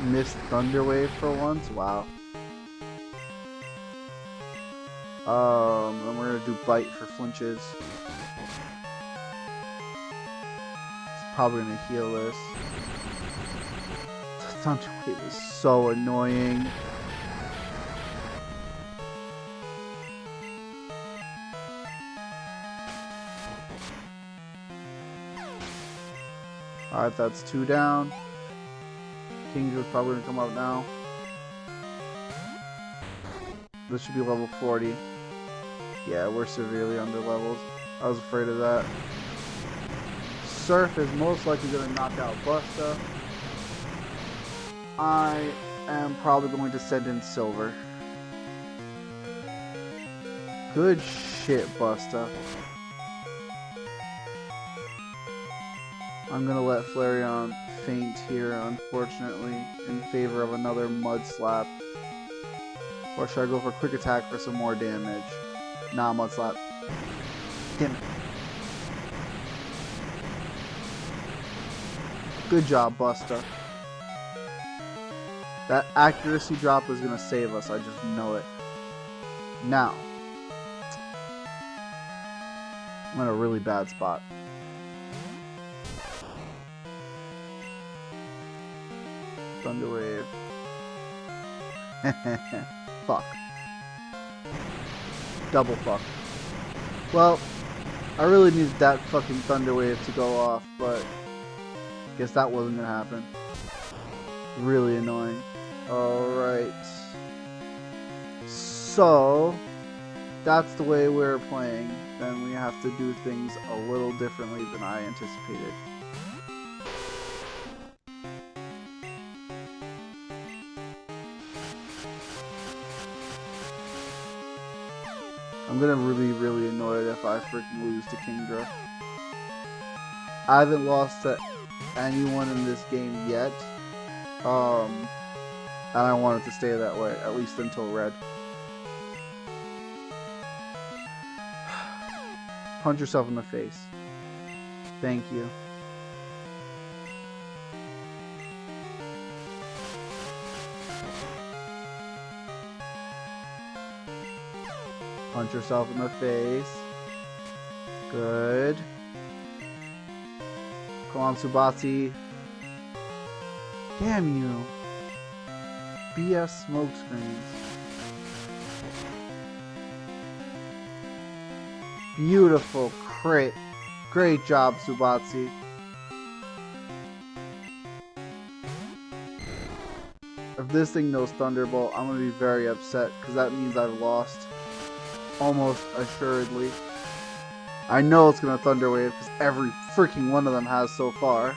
Missed Thunder Wave for once. Wow. Then we're going to do Bite for flinches. It's probably going to heal this. The Thunder Wave is so annoying. Alright, that's 2 down. Kingdra's probably gonna come out now. This should be level 40. Yeah, we're severely under levels. I was afraid of that. Surf is most likely gonna knock out Busta. I am probably going to send in Silver. Good shit, Busta. I'm gonna let Flareon faint here, unfortunately, in favor of another Mud Slap. Or should I go for Quick Attack for some more damage? Nah, Mud Slap. Damn it. Good job, Busta. That accuracy drop is gonna save us, I just know it. Now, I'm in a really bad spot. Thunder Wave. Fuck. Double fuck. Well, I really needed that fucking Thunder Wave to go off, but guess that wasn't gonna happen. Really annoying. Alright. So, that's the way we're playing. Then we have to do things a little differently than I anticipated. I'm gonna be really annoyed if I freaking lose to Kingdra. I haven't lost to anyone in this game yet. And I want it to stay that way, at least until Red. Punch yourself in the face. Thank you. Punch yourself in the face. Good. Come on, Subatsi. Damn you. BS smokescreens. Beautiful crit. Great job, Subatsi. If this thing knows Thunderbolt, I'm gonna be very upset because that means I've lost. Almost assuredly. I know it's gonna Thunder Wave because every freaking one of them has so far.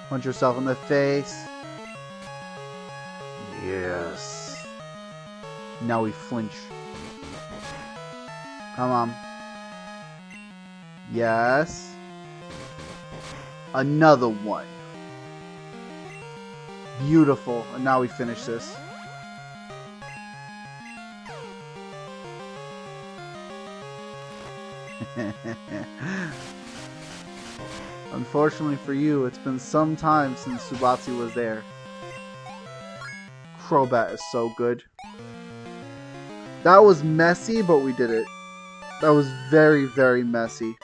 Punch yourself in the face. Yes. Now we flinch. Come on. Yes. Another one. Beautiful. And now we finish this. Unfortunately for you, it's been some time since Subatsu was there. Crobat is so good. That was messy, but we did it. That was very, very messy.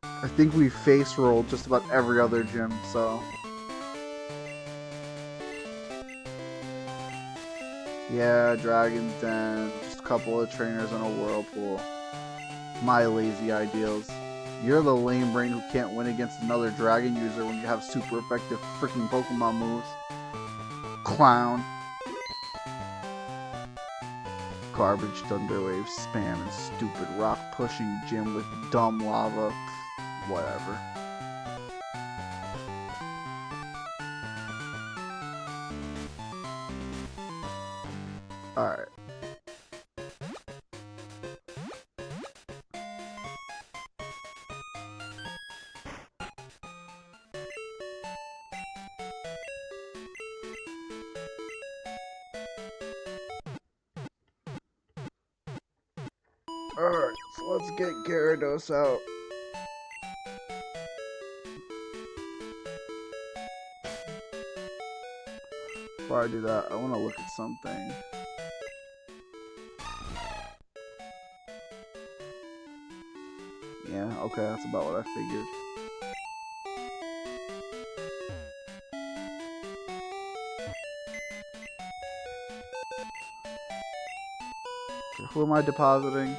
I think we face rolled just about every other gym, so. Yeah, Dragon's Den, just a couple of trainers in a whirlpool. My lazy ideals. You're the lame brain who can't win against another dragon user when you have super effective freaking Pokemon moves. Clown. Garbage Thunder Wave spam and stupid rock pushing gym with dumb lava. Whatever. Alright. Alright, so let's get Gyarados out. Before I do that, I want to look at something. Yeah, okay, that's about what I figured. Okay, who am I depositing?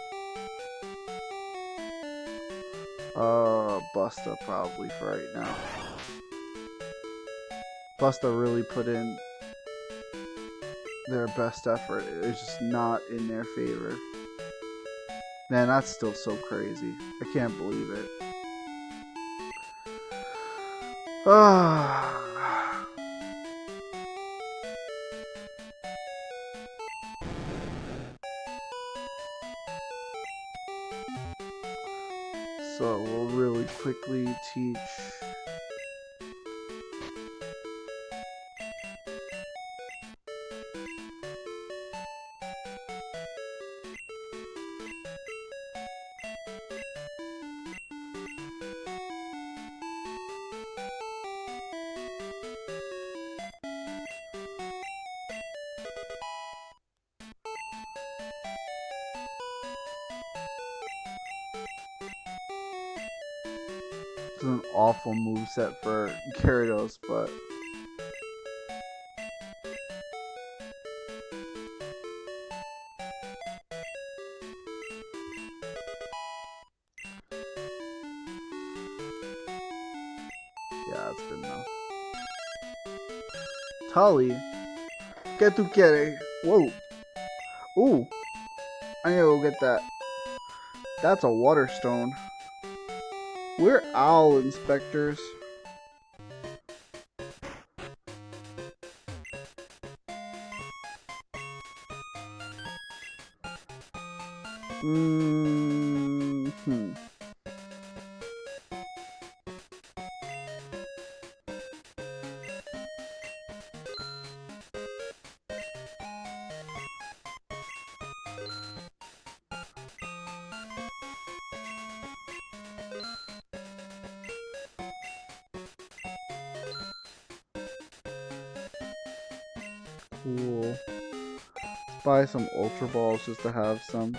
Busta probably for right now. Busta really put in their best effort. It's just not in their favor. Man, that's still so crazy. I can't believe it. So we'll really quickly teach It's an awful moveset for Gyarados, but yeah, that's good enough. Tully, ¿qué tú quieres? Whoa. Ooh. I need to go get that. That's a water stone. We're owl inspectors. Cool. Buy some Ultra Balls just to have some.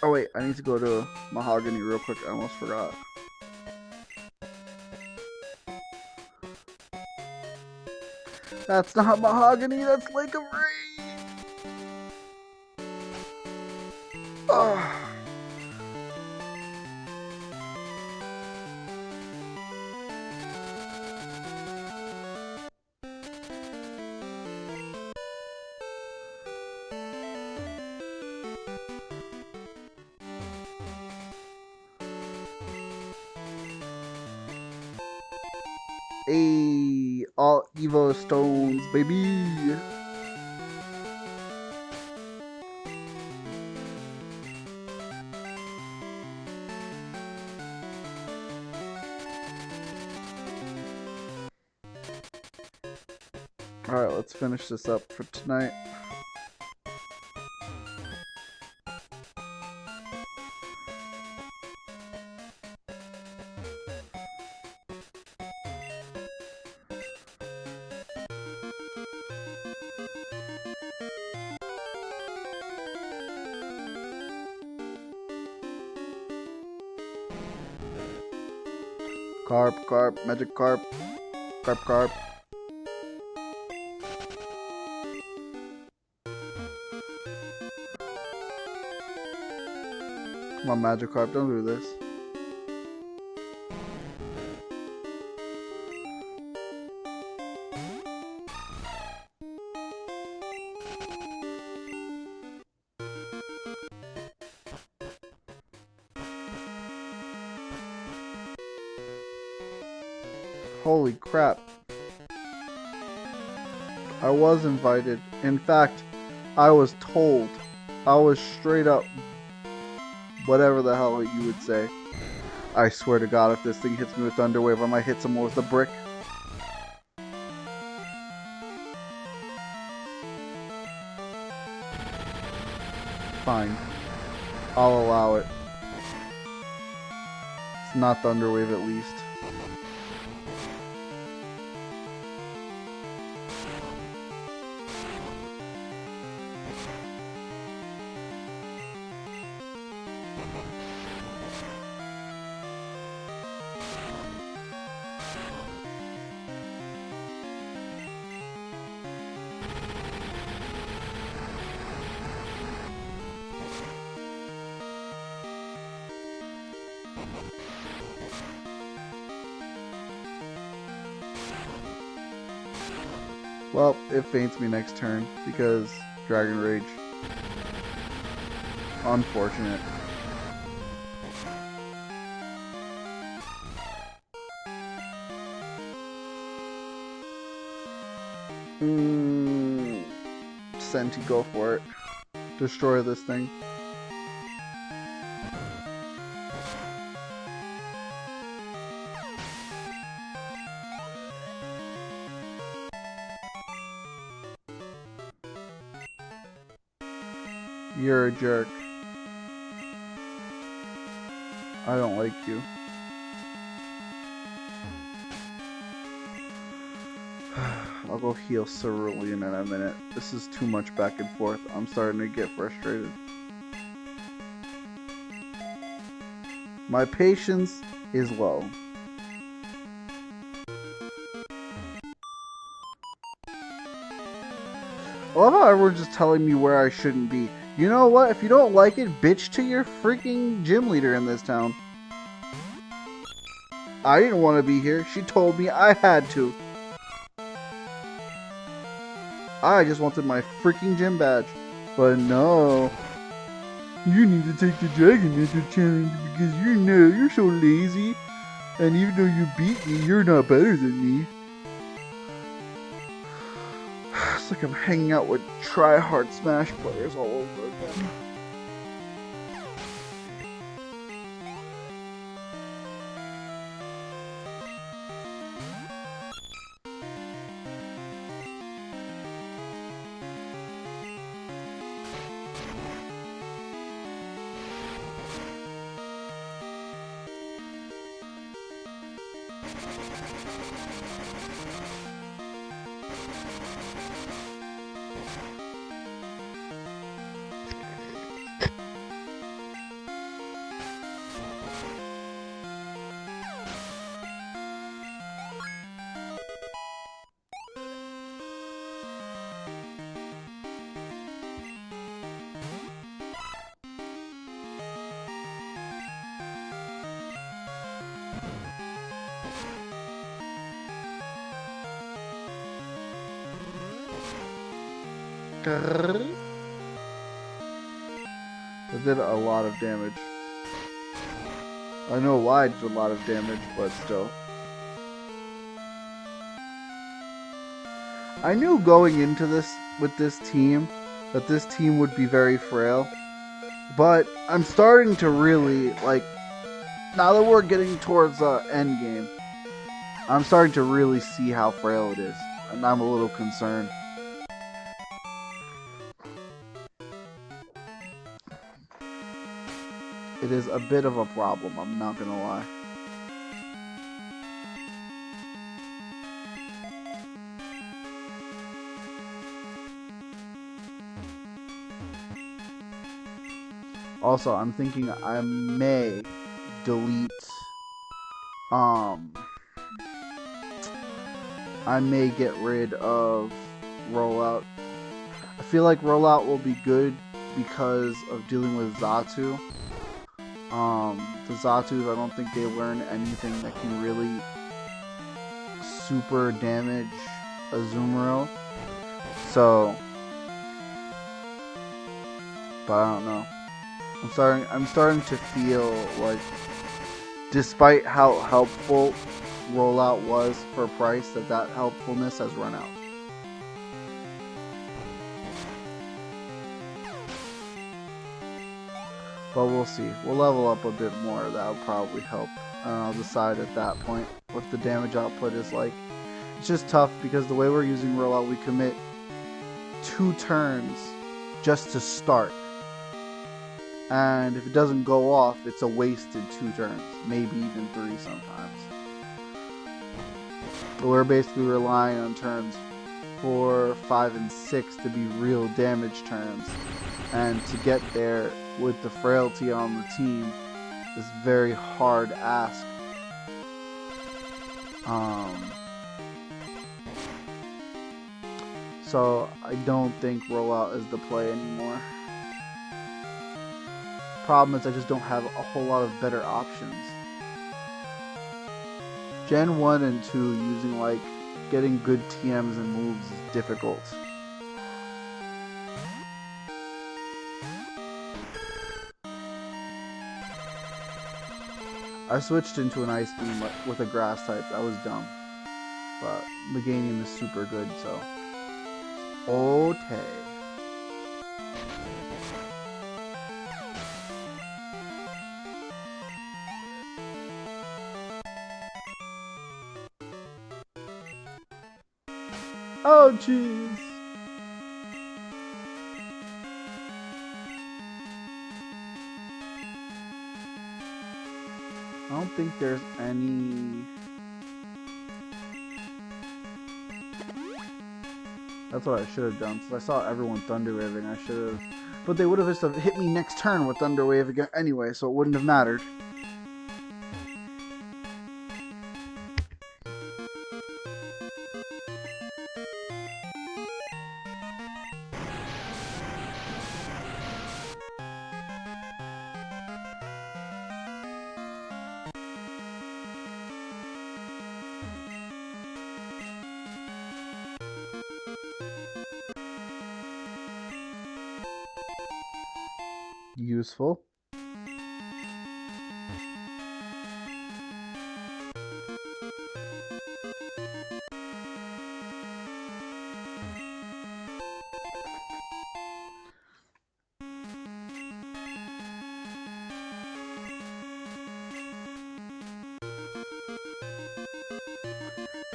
Oh wait, I need to go to Mahogany real quick. I almost forgot. That's not mahogany, that's Lake of Rain! Ugh. Ayy, all Evo stones, baby! Alright, let's finish this up for tonight. Carp, magic carp, carp. Come on, Magikarp, don't do this. Holy crap. I was invited. In fact, I was told. I was straight up whatever the hell you would say. I swear to God, if this thing hits me with Thunder Wave, I might hit someone with a brick. Fine. I'll allow it. It's not Thunder Wave at least. Well, it faints me next turn because Dragon Rage. Unfortunate. Senti, go for it. Destroy this thing. You're a jerk. I don't like you. I'll go heal Cerulean in a minute. This is too much back and forth. I'm starting to get frustrated. My patience is low. I love how everyone's just telling me where I shouldn't be. You know what? If you don't like it, bitch to your freaking gym leader in this town. I didn't want to be here. She told me I had to. I just wanted my freaking gym badge. But no. You need to take the Dragon Mentor challenge because you're so lazy. And even though you beat me, you're not better than me. It's like I'm hanging out with try-hard Smash players all over again. That did a lot of damage. I know why it did a lot of damage, but still. I knew going into this with this team that this team would be very frail. But I'm starting to really, like, now that we're getting towards end game, I'm starting to really see how frail it is. And I'm a little concerned. It is a bit of a problem, I'm not gonna lie. Also, I'm thinking I may delete, I may get rid of Rollout. I feel like Rollout will be good because of dealing with Xatu. The Zatus, I don't think they learn anything that can really super damage Azumarill. So, but I don't know. I'm starting to feel like, despite how helpful Rollout was for price, that helpfulness has run out. But we'll see. We'll level up a bit more. That'll probably help. And I'll decide at that point what the damage output is like. It's just tough because the way we're using Rollout, we commit 2 turns just to start. And if it doesn't go off, it's a wasted 2 turns. Maybe even 3 sometimes. But we're basically relying on turns 4, 5, and 6 to be real damage turns. And to get there with the frailty on the team is very hard ask. So I don't think Rollout is the play anymore. Problem is I just don't have a whole lot of better options. Gen 1 and 2 using like getting good TMs and moves is difficult. I switched into an Ice Beam with a Grass type. That was dumb. But Meganium is super good, so. Okay. Oh, jeez. I don't think there's any... That's what I should have done. Since I saw everyone Thunder Waving, I should have... But they would have just hit me next turn with Thunder Wave again anyway, so it wouldn't have mattered. Useful.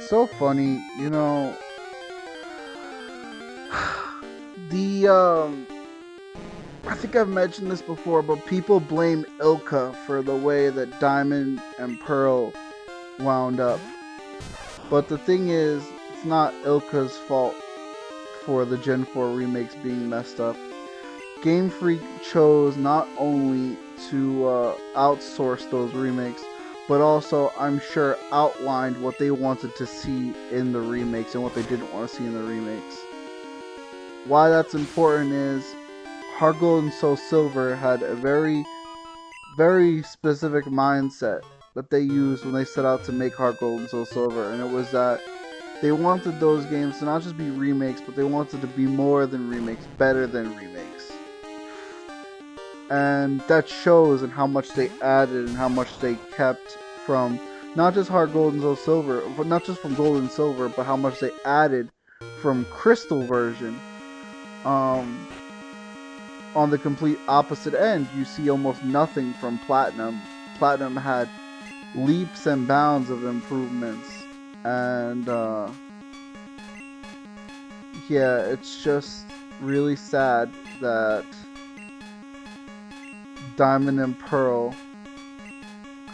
So funny, you know, I think I've mentioned this before, but people blame Ilka for the way that Diamond and Pearl wound up. But the thing is, it's not Ilka's fault for the Gen 4 remakes being messed up. Game Freak chose not only to outsource those remakes, but also, I'm sure, outlined what they wanted to see in the remakes and what they didn't want to see in the remakes. Why that's important is Heart Gold and Soul Silver had a very, very specific mindset that they used when they set out to make Heart Gold and Soul Silver, and it was that They wanted those games to not just be remakes, but they wanted to be more than remakes, better than remakes. And that shows in how much they added and how much they kept from not just Heart Gold and Soul Silver, but not just from Gold and Silver, but how much they added from Crystal version. On the complete opposite end, you see almost nothing from Platinum. Platinum had leaps and bounds of improvements, and yeah, it's just really sad that Diamond and Pearl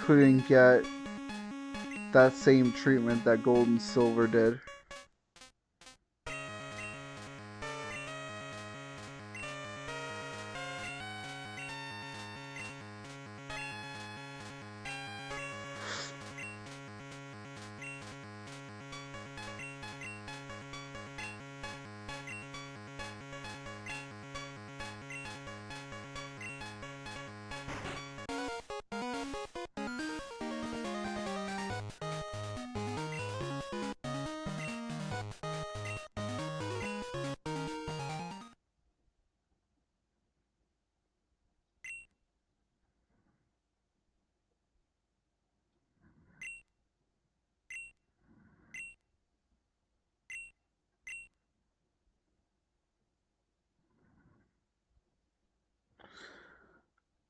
couldn't get that same treatment that Gold and Silver did.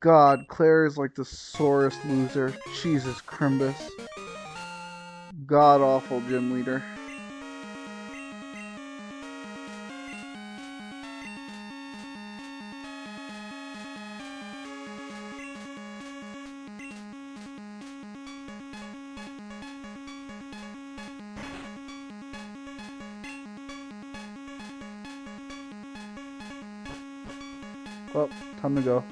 God, Claire is like the sorest loser. Jesus Crimbus. God awful gym leader. Well, time to go.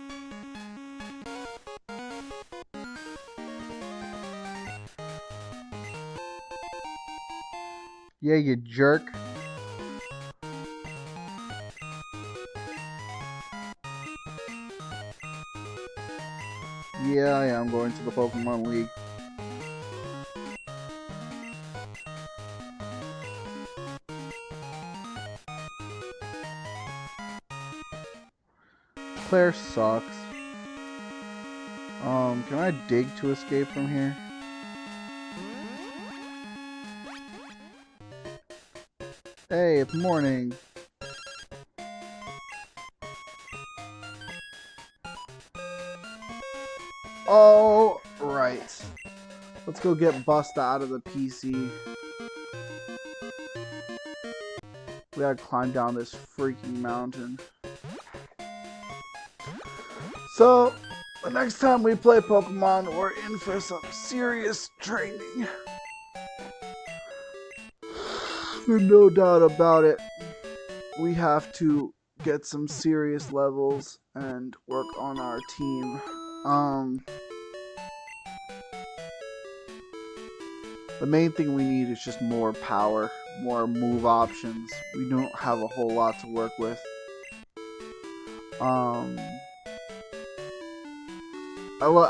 Yeah, you jerk. Yeah, I am going to the Pokemon League. Claire sucks. Can I dig to escape from here? Hey, it's morning. Oh, right. Let's go get Busta out of the PC. We gotta climb down this freaking mountain. So, the next time we play Pokemon, we're in for some serious training. There's no doubt about it. We have to get some serious levels and work on our team. The main thing we need is just more power, more move options. We don't have a whole lot to work with.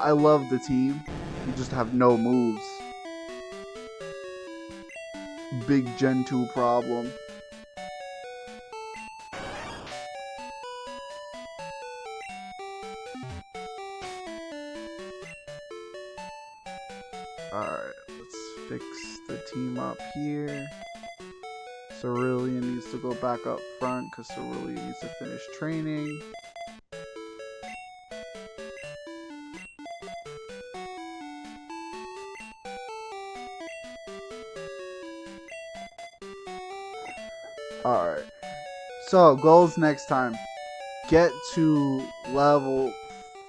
I love the team. We just have no moves. Big Gen 2 problem. Alright, let's fix the team up here. Cerulean needs to go back up front because Cerulean needs to finish training. Alright. So, goals next time. Get to level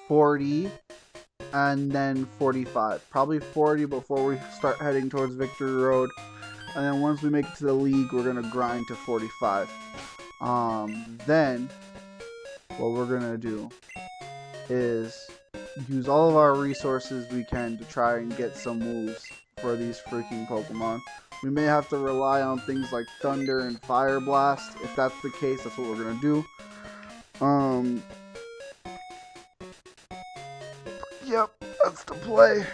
40 and then 45. Probably 40 before we start heading towards Victory Road. And then once we make it to the league, we're going to grind to 45. Then, what we're going to do is use all of our resources we can to try and get some moves for these freaking Pokemon. We may have to rely on things like Thunder and Fire Blast. If that's the case, that's what we're going to do. Yep, that's the play.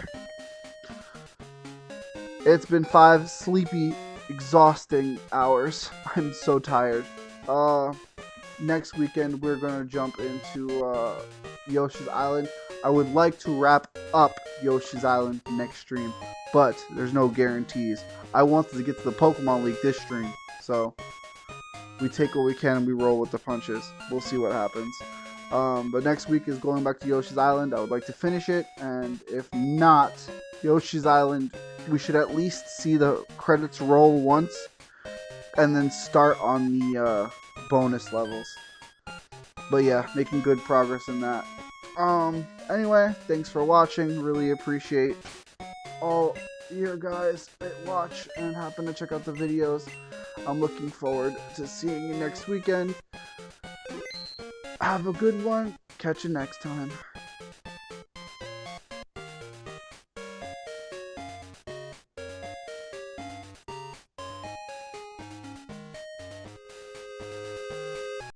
It's been 5 sleepy exhausting hours. I'm so tired. Next weekend we're gonna jump into Yoshi's Island. I would like to wrap up Yoshi's Island next stream, but there's no guarantees. I wanted to get to the Pokemon League this stream, so we take what we can and we roll with the punches. We'll see what happens. But next week is going back to Yoshi's Island. I would like to finish it, and if not Yoshi's Island, we should at least see the credits roll once, and then start on the bonus levels. But yeah, making good progress in that. Anyway, thanks for watching. Really appreciate all you guys that watch and happen to check out the videos. I'm looking forward to seeing you next weekend. Have a good one. Catch you next time.